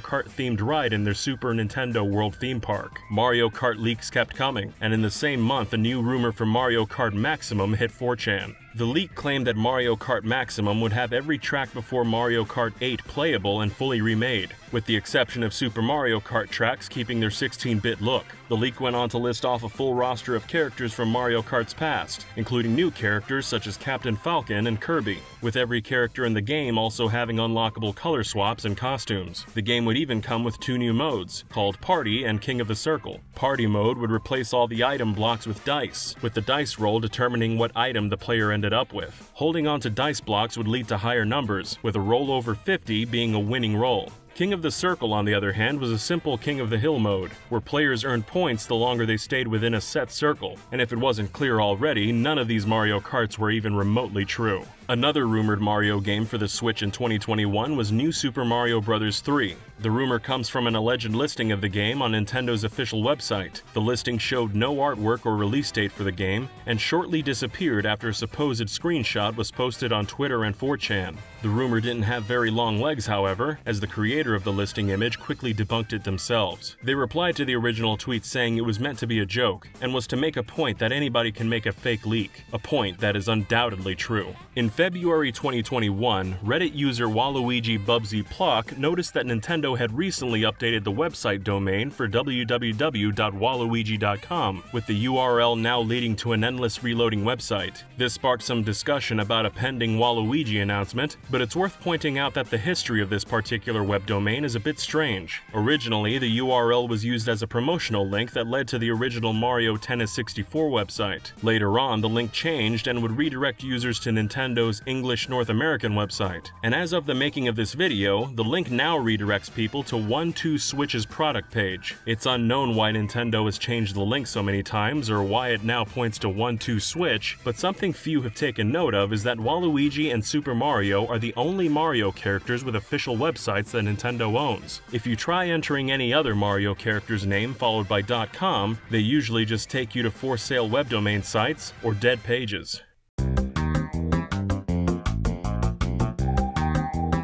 Kart-themed ride in their Super Nintendo World theme park. Mario Kart leaks kept coming, and in the same month a new rumor for Mario Kart Maximum hit 4chan. The leak claimed that Mario Kart Maximum would have every track before Mario Kart 8 playable and fully remade, with the exception of Super Mario Kart tracks keeping their 16-bit look. The leak went on to list off a full roster of characters from Mario Kart's past, including new characters such as Captain Falcon and Kirby, with every character in the game also having unlockable color swaps and costumes. The game would even come with 2 new modes, called Party and King of the Circle. Party mode would replace all the item blocks with dice, with the dice roll determining what item the player ended up with. Holding on to dice blocks would lead to higher numbers, with a roll over 50 being a winning roll. King of the Circle, on the other hand, was a simple King of the Hill mode, where players earned points the longer they stayed within a set circle, and if it wasn't clear already, none of these Mario Karts were even remotely true. Another rumored Mario game for the Switch in 2021 was New Super Mario Bros. 3. The rumor comes from an alleged listing of the game on Nintendo's official website. The listing showed no artwork or release date for the game, and shortly disappeared after a supposed screenshot was posted on Twitter and 4chan. The rumor didn't have very long legs, however, as the creator of the listing image quickly debunked it themselves. They replied to the original tweet saying it was meant to be a joke, and was to make a point that anybody can make a fake leak, a point that is undoubtedly true. In February 2021, Reddit user Waluigi Bubsy Pluck noticed that Nintendo had recently updated the website domain for www.waluigi.com, with the URL now leading to an endless reloading website. This sparked some discussion about a pending Waluigi announcement, but it's worth pointing out that the history of this particular web domain is a bit strange. Originally, the URL was used as a promotional link that led to the original Mario Tennis 64 website. Later on, the link changed and would redirect users to Nintendo's English North American website. And as of the making of this video, the link now redirects people to 1-2-Switch's product page. It's unknown why Nintendo has changed the link so many times or why it now points to 1-2-Switch, but something few have taken note of is that Waluigi and Super Mario are the only Mario characters with official websites that Nintendo owns. If you try entering any other Mario character's name followed by .com, they usually just take you to for sale web domain sites or dead pages.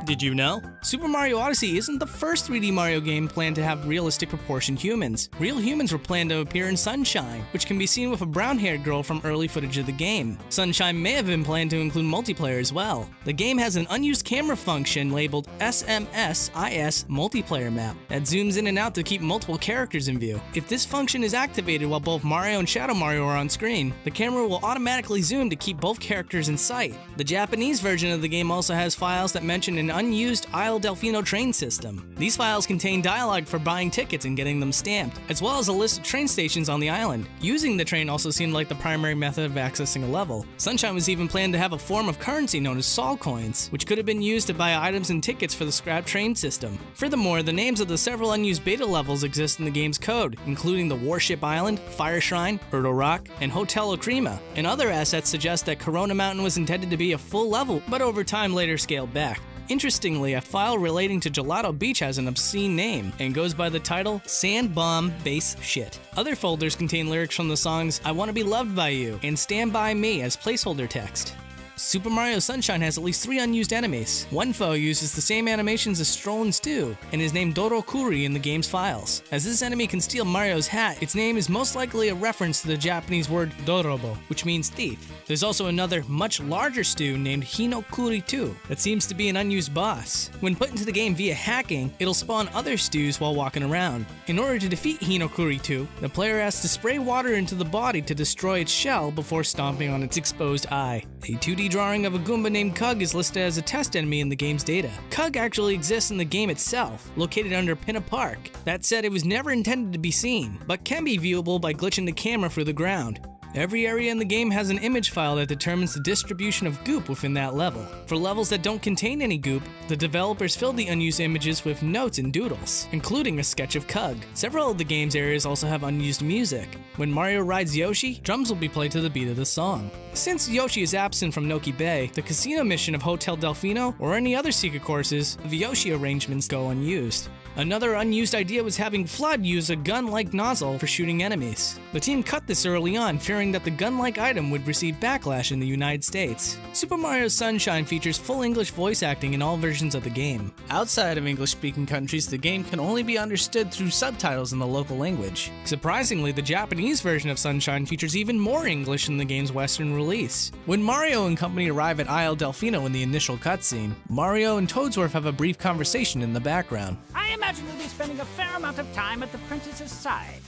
Did you know? Super Mario Odyssey isn't the first 3D Mario game planned to have realistic proportioned humans. Real humans were planned to appear in Sunshine, which can be seen with a brown-haired girl from early footage of the game. Sunshine may have been planned to include multiplayer as well. The game has an unused camera function labeled SMSIS multiplayer map that zooms in and out to keep multiple characters in view. If this function is activated while both Mario and Shadow Mario are on screen, the camera will automatically zoom to keep both characters in sight. The Japanese version of the game also has files that mention an unused Isle Delfino train system. These files contain dialogue for buying tickets and getting them stamped, as well as a list of train stations on the island. Using the train also seemed like the primary method of accessing a level. Sunshine was even planned to have a form of currency known as Sol Coins, which could have been used to buy items and tickets for the scrap train system. Furthermore, the names of the several unused beta levels exist in the game's code, including the Warship Island, Fire Shrine, Hurdle Rock, and Hotel Okrima, and other assets suggest that Corona Mountain was intended to be a full level, but over time later scaled back. Interestingly, a file relating to Gelato Beach has an obscene name and goes by the title Sand Bomb Bass Shit. Other folders contain lyrics from the songs I Wanna Be Loved By You and Stand By Me as placeholder text. Super Mario Sunshine has at least 3 unused enemies. One foe uses the same animations as Stroll and Stew, and is named Dorokuri in the game's files. As this enemy can steal Mario's hat, its name is most likely a reference to the Japanese word Dorobo, which means thief. There's also another, much larger stew named Hinokuri 2 that seems to be an unused boss. When put into the game via hacking, it'll spawn other stews while walking around. In order to defeat Hinokuri 2, the player has to spray water into the body to destroy its shell before stomping on its exposed eye. A 2D drawing of a Goomba named Kug is listed as a test enemy in the game's data. Kug actually exists in the game itself, located under Pinna Park. That said, it was never intended to be seen, but can be viewable by glitching the camera through the ground. Every area in the game has an image file that determines the distribution of goop within that level. For levels that don't contain any goop, the developers filled the unused images with notes and doodles, including a sketch of Kug. Several of the game's areas also have unused music. When Mario rides Yoshi, drums will be played to the beat of the song. Since Yoshi is absent from Noki Bay, the casino mission of Hotel Delfino, or any other secret courses, the Yoshi arrangements go unused. Another unused idea was having Flood use a gun-like nozzle for shooting enemies. The team cut this early on, fearing that the gun-like item would receive backlash in the United States. Super Mario Sunshine features full English voice acting in all versions of the game. Outside of English-speaking countries, the game can only be understood through subtitles in the local language. Surprisingly, the Japanese version of Sunshine features even more English in the game's Western release. When Mario and company arrive at Isle Delfino in the initial cutscene, Mario and Toadsworth have a brief conversation in the background. I imagine we'll be spending a fair amount of time at the princess's side.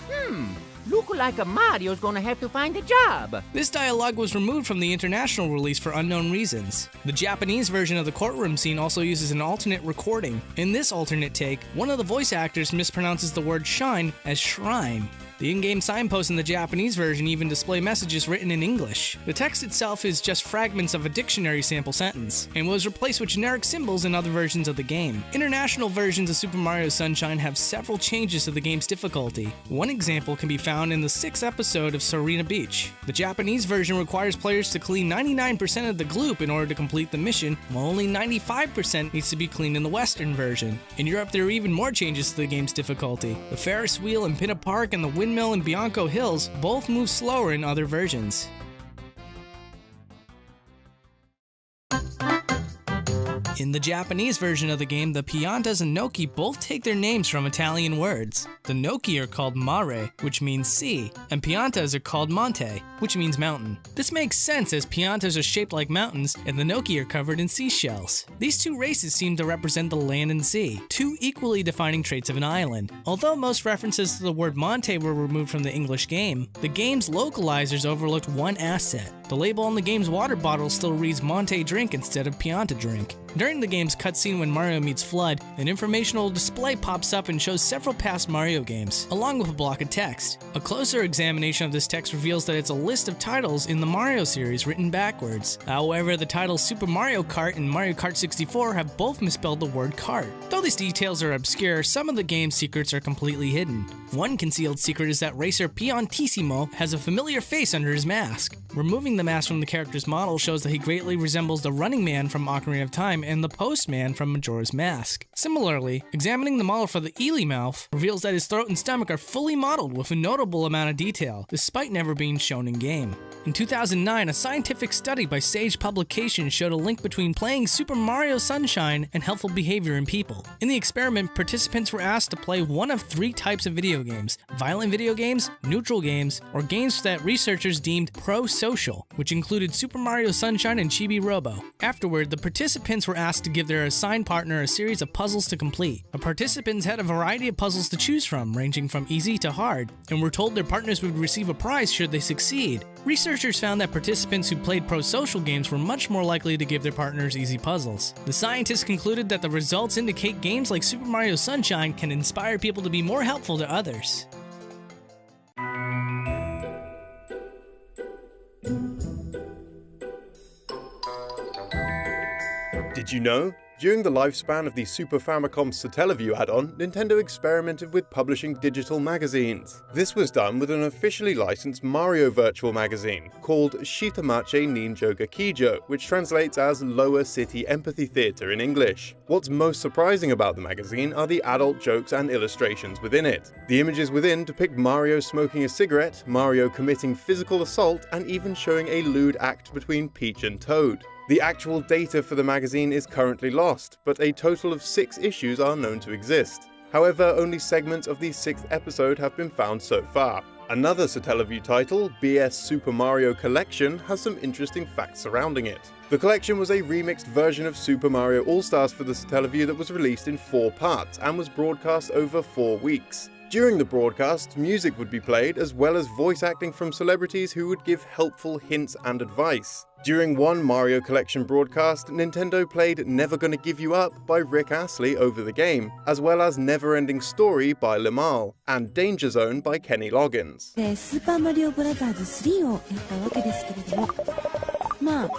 Look like Mario's gonna have to find a job. This dialogue was removed from the international release for unknown reasons. The Japanese version of the courtroom scene also uses an alternate recording. In this alternate take, one of the voice actors mispronounces the word shine as shrine. The in-game signposts in the Japanese version even display messages written in English. The text itself is just fragments of a dictionary sample sentence, and was replaced with generic symbols in other versions of the game. International versions of Super Mario Sunshine have several changes to the game's difficulty. One example can be found in the 6th episode of Serena Beach. The Japanese version requires players to clean 99% of the gloop in order to complete the mission, while only 95% needs to be cleaned in the Western version. In Europe, there are even more changes to the game's difficulty. The Ferris wheel in Pinna Park and the Windmill and Bianco Hills both move slower in other versions. In the Japanese version of the game, the Piantas and Noki both take their names from Italian words. The Noki are called mare, which means sea, and Piantas are called monte, which means mountain. This makes sense as Piantas are shaped like mountains and the Noki are covered in seashells. These two races seem to represent the land and sea, two equally defining traits of an island. Although most references to the word monte were removed from the English game, the game's localizers overlooked one asset. The label on the game's water bottle still reads Monte Drink instead of Pianta Drink. During the game's cutscene when Mario meets Flood, an informational display pops up and shows several past Mario games, along with a block of text. A closer examination of this text reveals that it's a list of titles in the Mario series written backwards. However, the titles Super Mario Kart and Mario Kart 64 have both misspelled the word kart. Though these details are obscure, some of the game's secrets are completely hidden. One concealed secret is that racer Piantissimo has a familiar face under his mask. Removing the mask from the character's model shows that he greatly resembles the Running Man from Ocarina of Time and the Postman from Majora's Mask. Similarly, examining the model for the Ely mouth reveals that his throat and stomach are fully modeled with a notable amount of detail, despite never being shown in-game. In 2009, a scientific study by Sage Publications showed a link between playing Super Mario Sunshine and healthful behavior in people. In the experiment, participants were asked to play one of 3 types of video games: violent video games, neutral games, or games that researchers deemed pro-social, which included Super Mario Sunshine and Chibi Robo. Afterward, the participants were asked to give their assigned partner a series of puzzles to complete. The participants had a variety of puzzles to choose from, ranging from easy to hard, and were told their partners would receive a prize should they succeed. Researchers found that participants who played pro-social games were much more likely to give their partners easy puzzles. The scientists concluded that the results indicate games like Super Mario Sunshine can inspire people to be more helpful to others. Did you know? During the lifespan of the Super Famicom's Satellaview add-on, Nintendo experimented with publishing digital magazines. This was done with an officially licensed Mario virtual magazine called Shitamache Ninjo Gakijo, which translates as Lower City Empathy Theatre in English. What's most surprising about the magazine are the adult jokes and illustrations within it. The images within depict Mario smoking a cigarette, Mario committing physical assault, and even showing a lewd act between Peach and Toad. The actual data for the magazine is currently lost, but a total of 6 issues are known to exist. However, only segments of the 6th episode have been found so far. Another Satellaview title, BS Super Mario Collection, has some interesting facts surrounding it. The collection was a remixed version of Super Mario All-Stars for the Satellaview that was released in 4 parts and was broadcast over 4 weeks. During the broadcast, music would be played as well as voice acting from celebrities who would give helpful hints and advice. During one Mario Collection broadcast, Nintendo played Never Gonna Give You Up by Rick Astley over the game, as well as Never Ending Story by Limahl, and Danger Zone by Kenny Loggins. スーパーマリオブラザーズ3をやったわけですけれども、まあ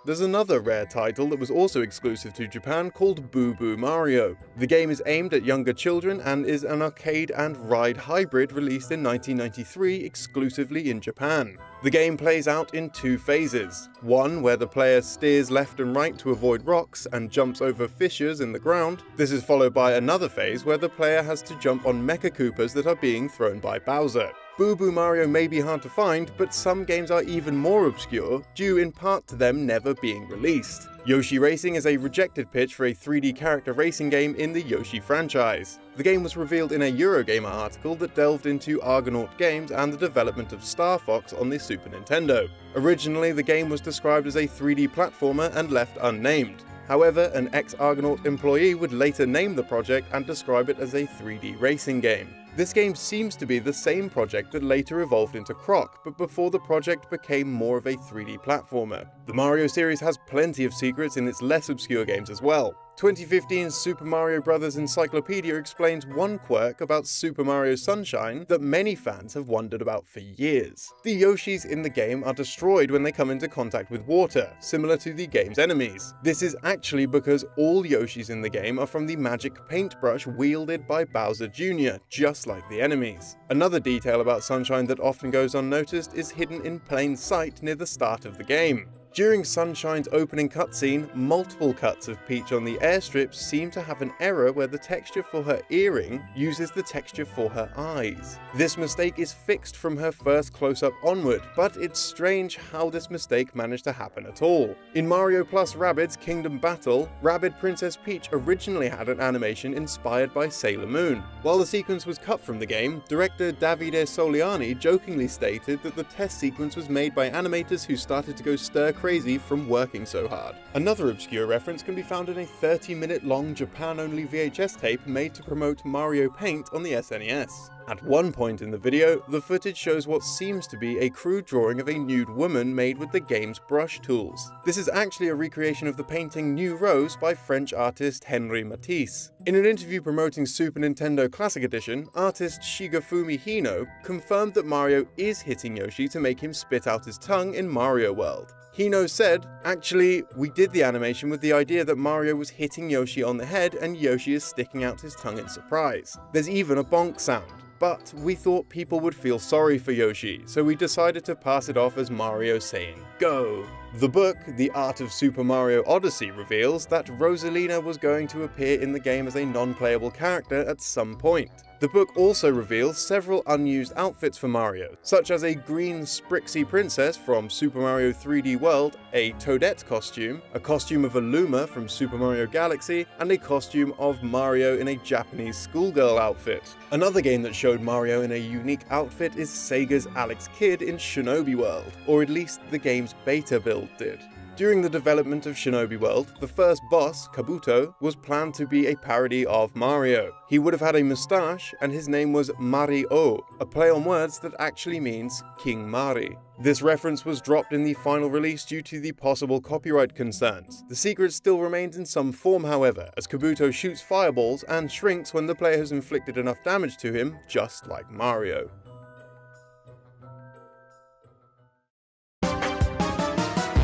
There's another rare title that was also exclusive to Japan called Boo Boo Mario. The game is aimed at younger children and is an arcade and ride hybrid released in 1993 exclusively in Japan. The game plays out in two phases. One where the player steers left and right to avoid rocks and jumps over fissures in the ground. This is followed by another phase where the player has to jump on Mecha Koopas that are being thrown by Bowser. Boo Boo Mario may be hard to find, but some games are even more obscure, due in part to them never being released. Yoshi Racing is a rejected pitch for a 3D character racing game in the Yoshi franchise. The game was revealed in a Eurogamer article that delved into Argonaut Games and the development of Star Fox on the Super Nintendo. Originally, the game was described as a 3D platformer and left unnamed. However, an ex-Argonaut employee would later name the project and describe it as a 3D racing game. This game seems to be the same project that later evolved into Croc, but before the project became more of a 3D platformer. The Mario series has plenty of secrets in its less obscure games as well. 2015's Super Mario Bros. Encyclopedia explains one quirk about Super Mario Sunshine that many fans have wondered about for years. The Yoshis in the game are destroyed when they come into contact with water, similar to the game's enemies. This is actually because all Yoshis in the game are from the magic paintbrush wielded by Bowser Jr., just like the enemies. Another detail about Sunshine that often goes unnoticed is hidden in plain sight near the start of the game. During Sunshine's opening cutscene, multiple cuts of Peach on the airstrips seem to have an error where the texture for her earring uses the texture for her eyes. This mistake is fixed from her first close-up onward, but it's strange how this mistake managed to happen at all. In Mario Plus Rabbids Kingdom Battle, Rabbid Princess Peach originally had an animation inspired by Sailor Moon. While the sequence was cut from the game, director Davide Soliani jokingly stated that the test sequence was made by animators who started to go stir-crazy from working so hard. Another obscure reference can be found in a 30-minute long Japan-only VHS tape made to promote Mario Paint on the SNES. At one point in the video, the footage shows what seems to be a crude drawing of a nude woman made with the game's brush tools. This is actually a recreation of the painting New Rose by French artist Henri Matisse. In an interview promoting Super Nintendo Classic Edition, artist Shigefumi Hino confirmed that Mario is hitting Yoshi to make him spit out his tongue in Mario World. Hino said, "Actually, we did the animation with the idea that Mario was hitting Yoshi on the head and Yoshi is sticking out his tongue in surprise. There's even a bonk sound. But we thought people would feel sorry for Yoshi, so we decided to pass it off as Mario saying, 'Go!' The book, The Art of Super Mario Odyssey, reveals that Rosalina was going to appear in the game as a non-playable character at some point. The book also reveals several unused outfits for Mario, such as a green Sprixie princess from Super Mario 3D World, a Toadette costume, a costume of a Luma from Super Mario Galaxy, and a costume of Mario in a Japanese schoolgirl outfit. Another game that showed Mario in a unique outfit is Sega's Alex Kidd in Shinobi World, or at least the game's beta build did. During the development of Shinobi World, the first boss, Kabuto, was planned to be a parody of Mario. He would have had a moustache, and his name was Mari-O, a play on words that actually means King Mari. This reference was dropped in the final release due to the possible copyright concerns. The secret still remains in some form, however, as Kabuto shoots fireballs and shrinks when the player has inflicted enough damage to him, just like Mario.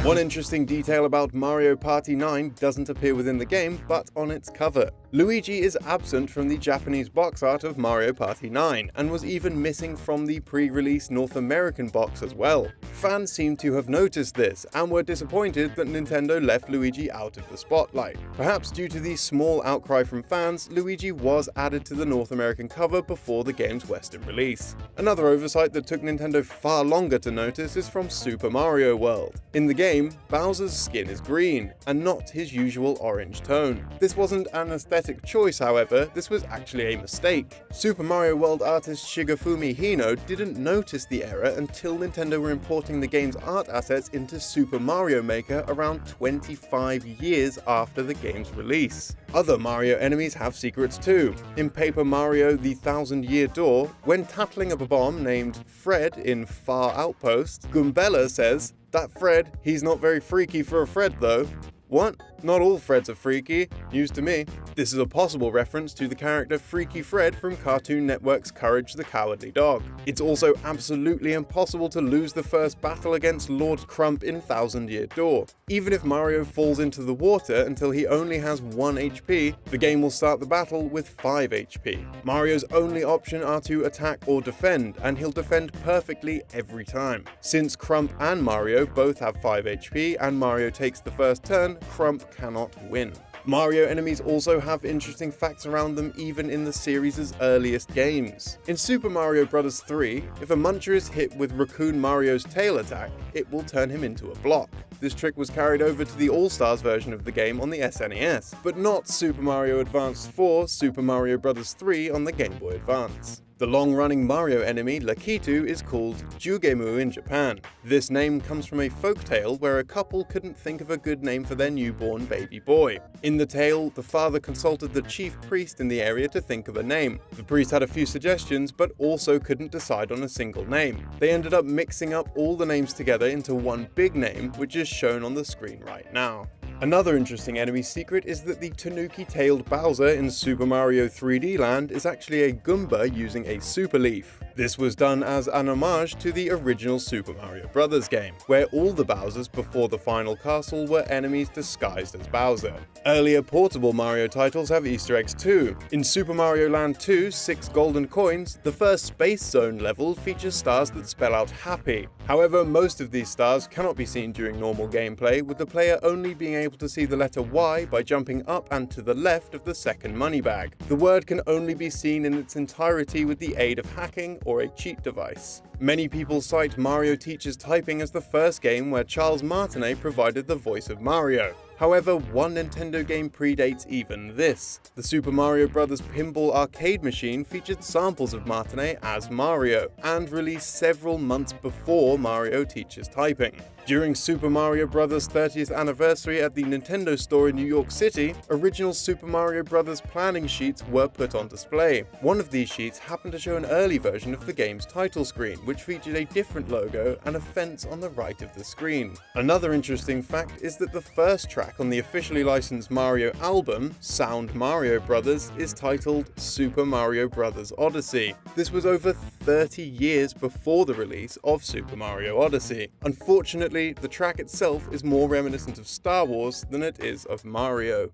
One interesting detail about Mario Party 9 doesn't appear within the game, but on its cover. Luigi is absent from the Japanese box art of Mario Party 9, and was even missing from the pre-release North American box as well. Fans seem to have noticed this, and were disappointed that Nintendo left Luigi out of the spotlight. Perhaps due to the small outcry from fans, Luigi was added to the North American cover before the game's Western release. Another oversight that took Nintendo far longer to notice is from Super Mario World. In the game, Bowser's skin is green, and not his usual orange tone. This wasn't an aesthetic poetic choice, however, this was actually a mistake. Super Mario World artist Shigefumi Hino didn't notice the error until Nintendo were importing the game's art assets into Super Mario Maker around 25 years after the game's release. Other Mario enemies have secrets too. In Paper Mario: The Thousand-Year Door, when tackling up a bomb named Fred in Far Outpost, Goombella says, "That Fred, he's not very freaky for a Fred though." What? Not all Freds are freaky. News to me. This is a possible reference to the character Freaky Fred from Cartoon Network's Courage the Cowardly Dog. It's also absolutely impossible to lose the first battle against Lord Crump in Thousand-Year Door. Even if Mario falls into the water until he only has 1 HP, the game will start the battle with 5 HP. Mario's only option are to attack or defend, and he'll defend perfectly every time. Since Crump and Mario both have 5 HP and Mario takes the first turn, Crump cannot win. Mario enemies also have interesting facts around them even in the series' earliest games. In Super Mario Bros. 3, if a Muncher is hit with Raccoon Mario's tail attack, it will turn him into a block. This trick was carried over to the All-Stars version of the game on the SNES, but not Super Mario Advance 4, Super Mario Bros. 3 on the Game Boy Advance. The long-running Mario enemy, Lakitu, is called Jugemu in Japan. This name comes from a folktale where a couple couldn't think of a good name for their newborn baby boy. In the tale, the father consulted the chief priest in the area to think of a name. The priest had a few suggestions, but also couldn't decide on a single name. They ended up mixing up all the names together into one big name, which is shown on the screen right now. Another interesting enemy secret is that the tanuki-tailed Bowser in Super Mario 3D Land is actually a Goomba using a Super Leaf. This was done as an homage to the original Super Mario Bros. Game, where all the Bowsers before the final castle were enemies disguised as Bowser. Earlier portable Mario titles have Easter eggs too. In Super Mario Land 2, 6 Golden Coins, the first Space Zone level features stars that spell out happy. However, most of these stars cannot be seen during normal gameplay, with the player only being able to see the letter Y by jumping up and to the left of the second money bag. The word can only be seen in its entirety with the aid of hacking or a cheat device. Many people cite Mario Teaches Typing as the first game where Charles Martinet provided the voice of Mario. However, one Nintendo game predates even this. The Super Mario Bros. Pinball arcade machine featured samples of Martinet as Mario, and released several months before Mario Teaches Typing. During Super Mario Bros. 30th anniversary at the Nintendo store in New York City, original Super Mario Bros. Planning sheets were put on display. One of these sheets happened to show an early version of the game's title screen, which featured a different logo and a fence on the right of the screen. Another interesting fact is that the first track on the officially licensed Mario album, Sound Mario Bros., is titled Super Mario Bros. Odyssey. This was over 30 years before the release of Super Mario Odyssey. Unfortunately, the track itself is more reminiscent of Star Wars than it is of Mario.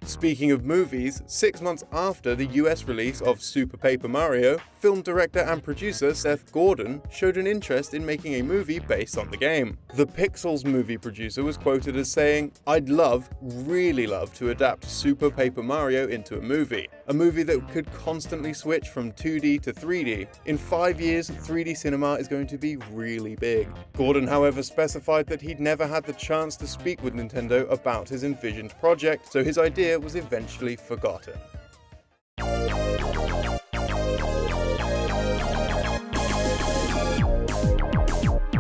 Speaking of movies, 6 months after the US release of Super Paper Mario, film director and producer Seth Gordon showed an interest in making a movie based on the game. The Pixels movie producer was quoted as saying, "I'd really love to adapt Super Paper Mario into a movie that could constantly switch from 2D to 3D. In 5 years, 3D cinema is going to be really big." Gordon, however, specified that he'd never had the chance to speak with Nintendo about his envisioned project, so his idea was eventually forgotten.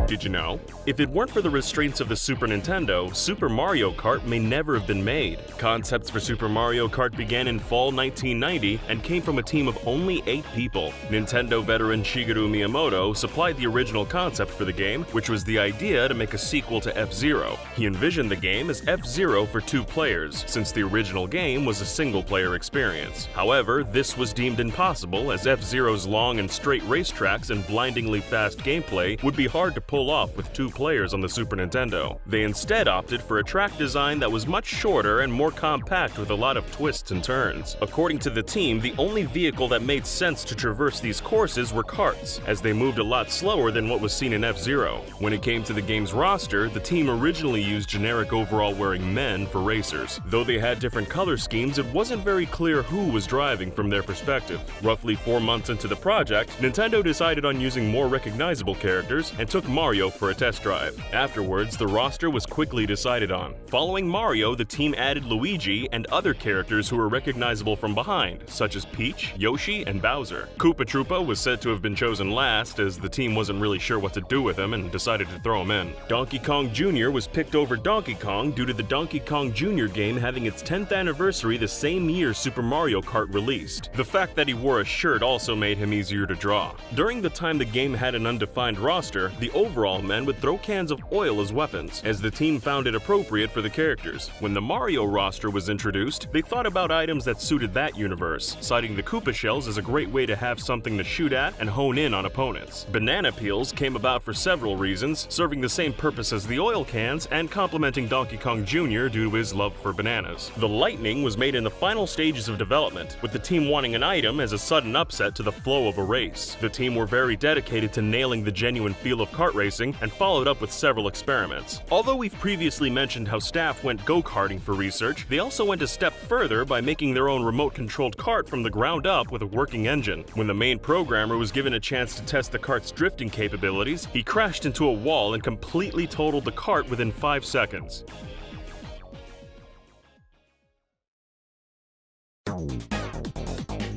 Did you know? If it weren't for the restraints of the Super Nintendo, Super Mario Kart may never have been made. Concepts for Super Mario Kart began in fall 1990 and came from a team of only 8 people. Nintendo veteran Shigeru Miyamoto supplied the original concept for the game, which was the idea to make a sequel to F-Zero. He envisioned the game as F-Zero for 2 players, since the original game was a single-player experience. However, this was deemed impossible, as F-Zero's long and straight racetracks and blindingly fast gameplay would be hard to pull off with 2 players on the Super Nintendo. They instead opted for a track design that was much shorter and more compact with a lot of twists and turns. According to the team, the only vehicle that made sense to traverse these courses were karts, as they moved a lot slower than what was seen in F-Zero. When it came to the game's roster, the team originally used generic overall-wearing men for racers. Though they had different color schemes, it wasn't very clear who was driving from their perspective. Roughly 4 months into the project, Nintendo decided on using more recognizable characters and took Mario Mario for a test drive. Afterwards, the roster was quickly decided on. Following Mario, the team added Luigi and other characters who were recognizable from behind, such as Peach, Yoshi, and Bowser. Koopa Troopa was said to have been chosen last, as the team wasn't really sure what to do with him and decided to throw him in. Donkey Kong Jr. was picked over Donkey Kong due to the Donkey Kong Jr. game having its 10th anniversary the same year Super Mario Kart released. The fact that he wore a shirt also made him easier to draw. During the time the game had an undefined roster, the overall men would throw cans of oil as weapons, as the team found it appropriate for the characters. When the Mario roster was introduced, they thought about items that suited that universe, citing the Koopa shells as a great way to have something to shoot at and hone in on opponents. Banana peels came about for several reasons, serving the same purpose as the oil cans and complementing Donkey Kong Jr. due to his love for bananas. The lightning was made in the final stages of development, with the team wanting an item as a sudden upset to the flow of a race. The team were very dedicated to nailing the genuine feel of kart racing and followed up with several experiments. Although we've previously mentioned how staff went go-karting for research, they also went a step further by making their own remote-controlled kart from the ground up with a working engine. When the main programmer was given a chance to test the kart's drifting capabilities, he crashed into a wall and completely totaled the kart within 5 seconds.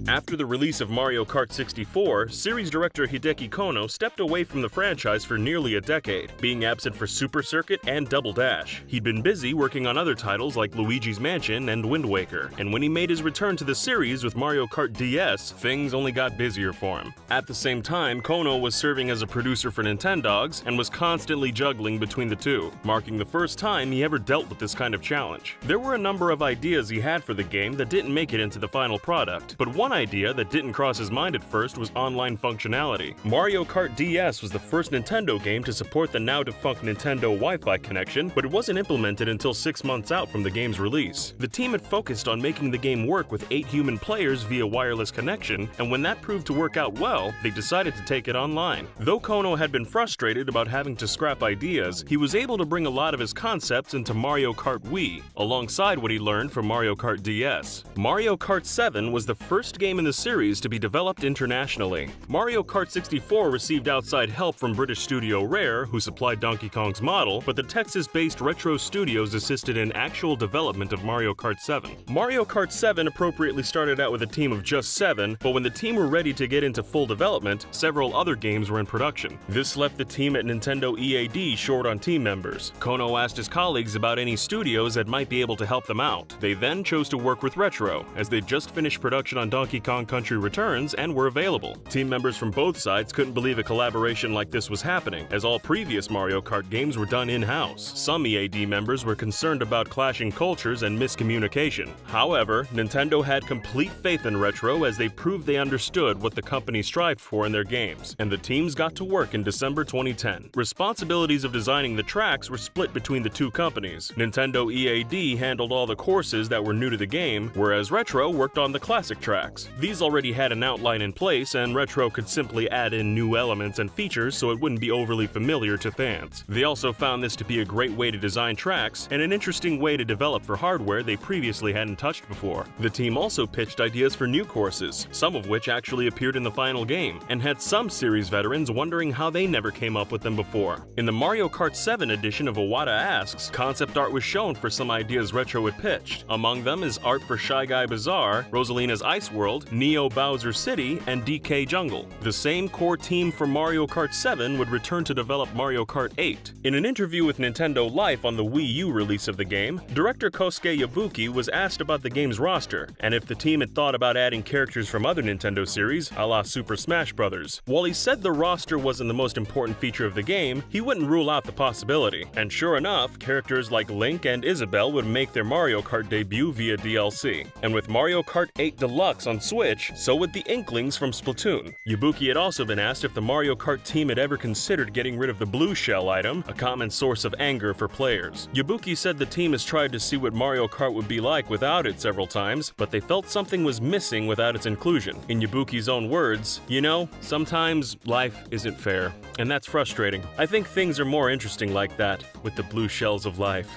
After the release of Mario Kart 64, series director Hideki Kono stepped away from the franchise for nearly a decade, being absent for Super Circuit and Double Dash. He'd been busy working on other titles like Luigi's Mansion and Wind Waker, and when he made his return to the series with Mario Kart DS, things only got busier for him. At the same time, Kono was serving as a producer for Nintendogs and was constantly juggling between the two, marking the first time he ever dealt with this kind of challenge. There were a number of ideas he had for the game that didn't make it into the final product, but one idea that didn't cross his mind at first was online functionality. Mario Kart DS was the first Nintendo game to support the now-defunct Nintendo Wi-Fi connection, but it wasn't implemented until 6 months out from the game's release. The team had focused on making the game work with 8 human players via wireless connection, and when that proved to work out well, they decided to take it online. Though Kono had been frustrated about having to scrap ideas, he was able to bring a lot of his concepts into Mario Kart Wii, alongside what he learned from Mario Kart DS. Mario Kart 7 was the first game in the series to be developed internationally. Mario Kart 64 received outside help from British studio Rare, who supplied Donkey Kong's model, but the Texas-based Retro Studios assisted in actual development of Mario Kart 7. Mario Kart 7 appropriately started out with a team of just 7, but when the team were ready to get into full development, several other games were in production. This left the team at Nintendo EAD short on team members. Kono asked his colleagues about any studios that might be able to help them out. They then chose to work with Retro, as they just finished production on Donkey Kong Country Returns and were available. Team members from both sides couldn't believe a collaboration like this was happening, as all previous Mario Kart games were done in-house. Some EAD members were concerned about clashing cultures and miscommunication. However, Nintendo had complete faith in Retro, as they proved they understood what the company strived for in their games, and the teams got to work in December 2010. Responsibilities of designing the tracks were split between the two companies. Nintendo EAD handled all the courses that were new to the game, whereas Retro worked on the classic tracks. These already had an outline in place, and Retro could simply add in new elements and features so it wouldn't be overly familiar to fans. They also found this to be a great way to design tracks, and an interesting way to develop for hardware they previously hadn't touched before. The team also pitched ideas for new courses, some of which actually appeared in the final game, and had some series veterans wondering how they never came up with them before. In the Mario Kart 7 edition of Iwata Asks, concept art was shown for some ideas Retro had pitched. Among them is art for Shy Guy Bazaar, Rosalina's Ice World, Neo Bowser City, and DK Jungle. The same core team from Mario Kart 7 would return to develop Mario Kart 8. In an interview with Nintendo Life on the Wii U release of the game, director Kosuke Yabuki was asked about the game's roster, and if the team had thought about adding characters from other Nintendo series, a la Super Smash Bros. While he said the roster wasn't the most important feature of the game, he wouldn't rule out the possibility. And sure enough, characters like Link and Isabelle would make their Mario Kart debut via DLC. And with Mario Kart 8 Deluxe on Switch, so would the Inklings from Splatoon. Yabuki had also been asked if the Mario Kart team had ever considered getting rid of the blue shell item, a common source of anger for players. Yabuki said the team has tried to see what Mario Kart would be like without it several times, but they felt something was missing without its inclusion. In Yabuki's own words, "You know, sometimes life isn't fair, and that's frustrating. I think things are more interesting like that, with the blue shells of life."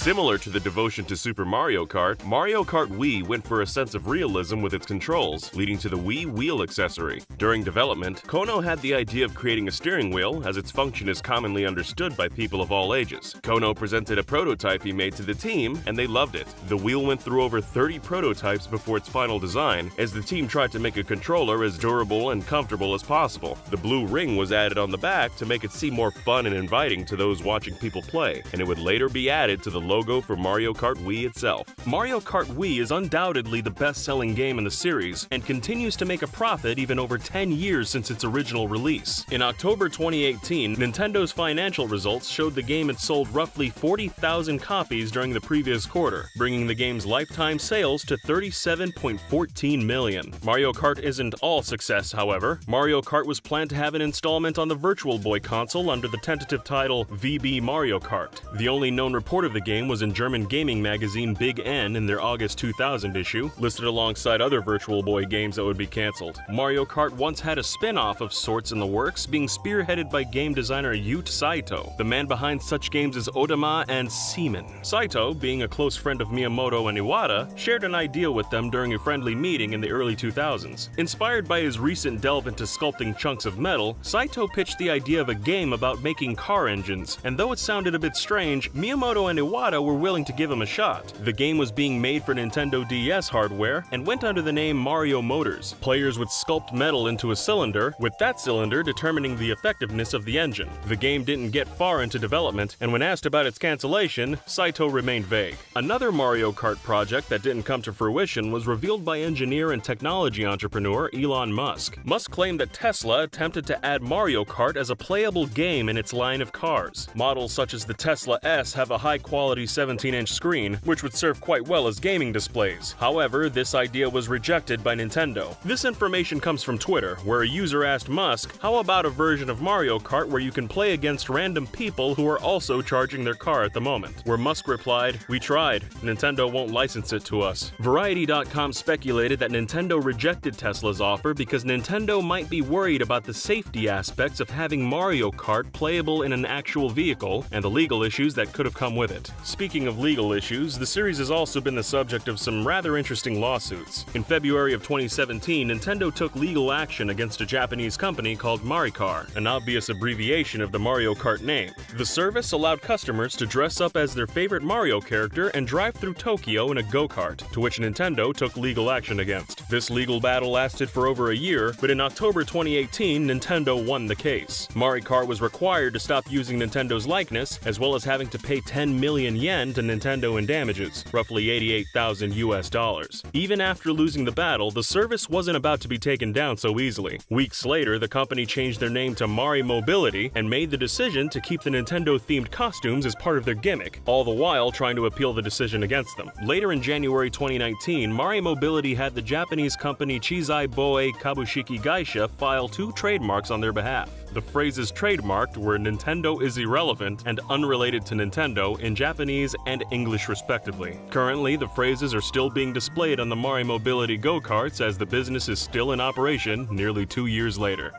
Similar to the devotion to Super Mario Kart, Mario Kart Wii went for a sense of realism with its controls, leading to the Wii wheel accessory. During development, Kono had the idea of creating a steering wheel, as its function is commonly understood by people of all ages. Kono presented a prototype he made to the team, and they loved it. The wheel went through over 30 prototypes before its final design, as the team tried to make a controller as durable and comfortable as possible. The blue ring was added on the back to make it seem more fun and inviting to those watching people play, and it would later be added to the logo for Mario Kart Wii itself. Mario Kart Wii is undoubtedly the best-selling game in the series, and continues to make a profit even over 10 years since its original release. In October 2018, Nintendo's financial results showed the game had sold roughly 40,000 copies during the previous quarter, bringing the game's lifetime sales to 37.14 million. Mario Kart isn't all success, however. Mario Kart was planned to have an installment on the Virtual Boy console under the tentative title VB Mario Kart. The only known report of the game was in German gaming magazine Big N in their August 2000 issue, listed alongside other Virtual Boy games that would be cancelled. Mario Kart once had a spin-off of sorts in the works, being spearheaded by game designer Yuta Saito, the man behind such games as Odama and Seaman. Saito, being a close friend of Miyamoto and Iwata, shared an idea with them during a friendly meeting in the early 2000s. Inspired by his recent delve into sculpting chunks of metal, Saito pitched the idea of a game about making car engines, and though it sounded a bit strange, Miyamoto and Iwata were willing to give him a shot. The game was being made for Nintendo DS hardware and went under the name Mario Motors. Players would sculpt metal into a cylinder, with that cylinder determining the effectiveness of the engine. The game didn't get far into development, and when asked about its cancellation, Saito remained vague. Another Mario Kart project that didn't come to fruition was revealed by engineer and technology entrepreneur Elon Musk. Musk claimed that Tesla attempted to add Mario Kart as a playable game in its line of cars. Models such as the Tesla S have a high-quality 17-inch screen, which would serve quite well as gaming displays. However, this idea was rejected by Nintendo. This information comes from Twitter, where a user asked Musk, "How about a version of Mario Kart where you can play against random people who are also charging their car at the moment?" Where Musk replied, "We tried. Nintendo won't license it to us." Variety.com speculated that Nintendo rejected Tesla's offer because Nintendo might be worried about the safety aspects of having Mario Kart playable in an actual vehicle and the legal issues that could have come with it. Speaking of legal issues, the series has also been the subject of some rather interesting lawsuits. In February of 2017, Nintendo took legal action against a Japanese company called Maricar, an obvious abbreviation of the Mario Kart name. The service allowed customers to dress up as their favorite Mario character and drive through Tokyo in a go-kart, to which Nintendo took legal action against. This legal battle lasted for over a year, but in October 2018, Nintendo won the case. Maricar was required to stop using Nintendo's likeness, as well as having to pay 10 million yen to Nintendo in damages, roughly $88,000 US. Even after losing the battle, the service wasn't about to be taken down so easily. Weeks later, the company changed their name to Mari Mobility and made the decision to keep the Nintendo-themed costumes as part of their gimmick, all the while trying to appeal the decision against them. Later in January 2019, Mari Mobility had the Japanese company Chizai Boei Kabushiki Gaisha file 2 trademarks on their behalf. The phrases trademarked were "Nintendo is irrelevant" and "unrelated to Nintendo" in Japanese and English respectively. Currently, the phrases are still being displayed on the Mari Mobility go-karts as the business is still in operation nearly 2 years later.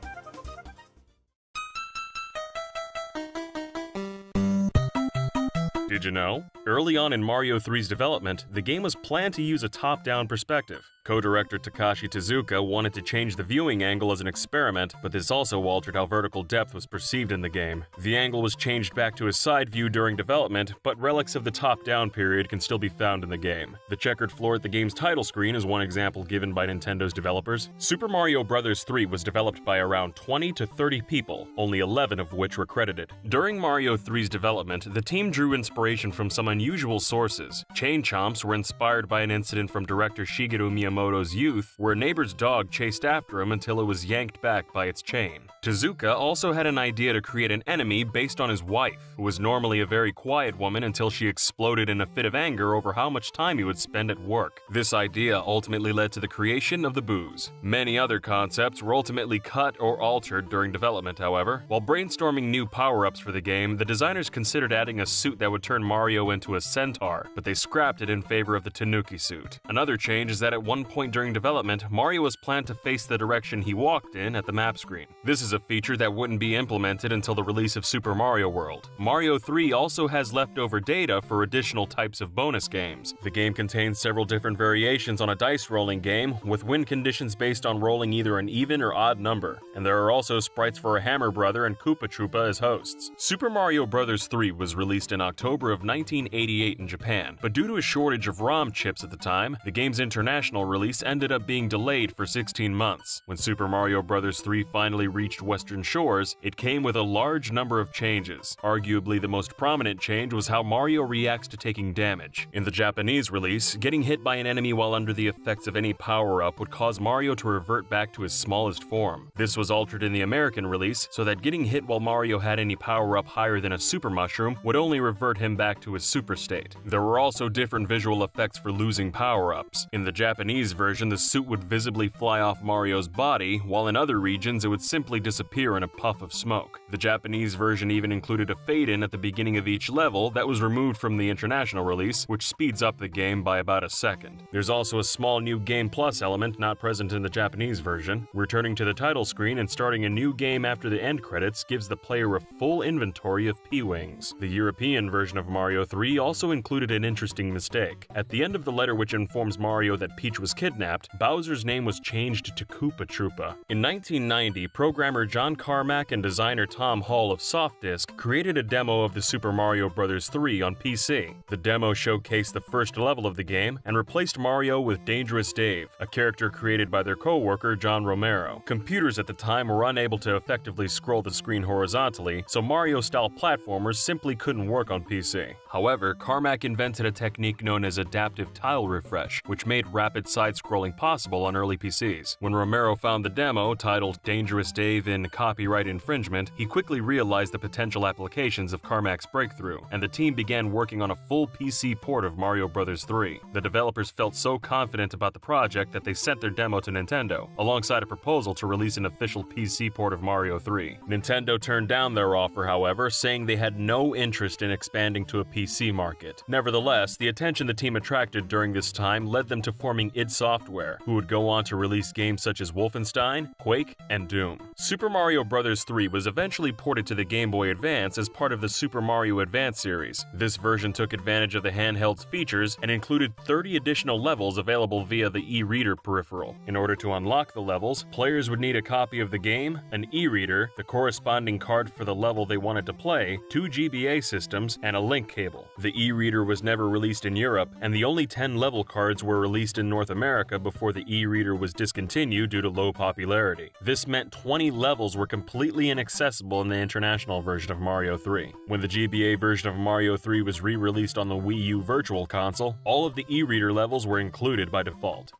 Did you know? Early on in Mario 3's development, the game was planned to use a top-down perspective. Co-director Takashi Tezuka wanted to change the viewing angle as an experiment, but this also altered how vertical depth was perceived in the game. The angle was changed back to a side view during development, but relics of the top-down period can still be found in the game. The checkered floor at the game's title screen is one example given by Nintendo's developers. Super Mario Bros. 3 was developed by around 20 to 30 people, only 11 of which were credited. During Mario 3's development, the team drew inspiration from some unusual sources. Chain chomps were inspired by an incident from director Shigeru Miyamoto's youth, where a neighbor's dog chased after him until it was yanked back by its chain. Tezuka also had an idea to create an enemy based on his wife, who was normally a very quiet woman until she exploded in a fit of anger over how much time he would spend at work. This idea ultimately led to the creation of the Boos. Many other concepts were ultimately cut or altered during development, however. While brainstorming new power-ups for the game, the designers considered adding a suit that would turn turn Mario into a centaur, but they scrapped it in favor of the Tanuki suit. Another change is that at one point during development, Mario was planned to face the direction he walked in at the map screen. This is a feature that wouldn't be implemented until the release of Super Mario World. Mario 3 also has leftover data for additional types of bonus games. The game contains several different variations on a dice rolling game, with win conditions based on rolling either an even or odd number, and there are also sprites for a Hammer Brother and Koopa Troopa as hosts. Super Mario Bros. 3 was released in October of 1988 in Japan, but due to a shortage of ROM chips at the time, the game's international release ended up being delayed for 16 months. When Super Mario Bros. 3 finally reached Western shores, it came with a large number of changes. Arguably the most prominent change was how Mario reacts to taking damage. In the Japanese release, getting hit by an enemy while under the effects of any power-up would cause Mario to revert back to his smallest form. This was altered in the American release so that getting hit while Mario had any power-up higher than a super mushroom would only revert him back to his super state. There were also different visual effects for losing power-ups. In the Japanese version, the suit would visibly fly off Mario's body, while in other regions it would simply disappear in a puff of smoke. The Japanese version even included a fade-in at the beginning of each level that was removed from the international release, which speeds up the game by about a second. There's also a small new Game Plus element not present in the Japanese version. Returning to the title screen and starting a new game after the end credits gives the player a full inventory of P-Wings. The European version of Mario 3 also included an interesting mistake. At the end of the letter which informs Mario that Peach was kidnapped, Bowser's name was changed to Koopa Troopa. In 1990, programmer John Carmack and designer Tom Hall of Softdisk created a demo of the Super Mario Bros. 3 on PC. The demo showcased the first level of the game and replaced Mario with Dangerous Dave, a character created by their co-worker John Romero. Computers at the time were unable to effectively scroll the screen horizontally, so Mario-style platformers simply couldn't work on PC. However, Carmack invented a technique known as adaptive tile refresh, which made rapid side-scrolling possible on early PCs. When Romero found the demo, titled Dangerous Dave in Copyright Infringement, he quickly realized the potential applications of Carmack's breakthrough, and the team began working on a full PC port of Mario Bros. 3. The developers felt so confident about the project that they sent their demo to Nintendo, alongside a proposal to release an official PC port of Mario 3. Nintendo turned down their offer, however, saying they had no interest in expanding to a PC market. Nevertheless, the attention the team attracted during this time led them to forming id Software, who would go on to release games such as Wolfenstein, Quake, and Doom. Super Mario Bros. 3 was eventually ported to the Game Boy Advance as part of the Super Mario Advance series. This version took advantage of the handheld's features and included 30 additional levels available via the e-reader peripheral. In order to unlock the levels, players would need a copy of the game, an e-reader, the corresponding card for the level they wanted to play, 2 GBA systems, and a link cable. The e-reader was never released in Europe, and the only 10 level cards were released in North America before the e-reader was discontinued due to low popularity. This meant 20 levels were completely inaccessible in the international version of Mario 3. When the GBA version of Mario 3 was re-released on the Wii U Virtual Console, all of the e-reader levels were included by default.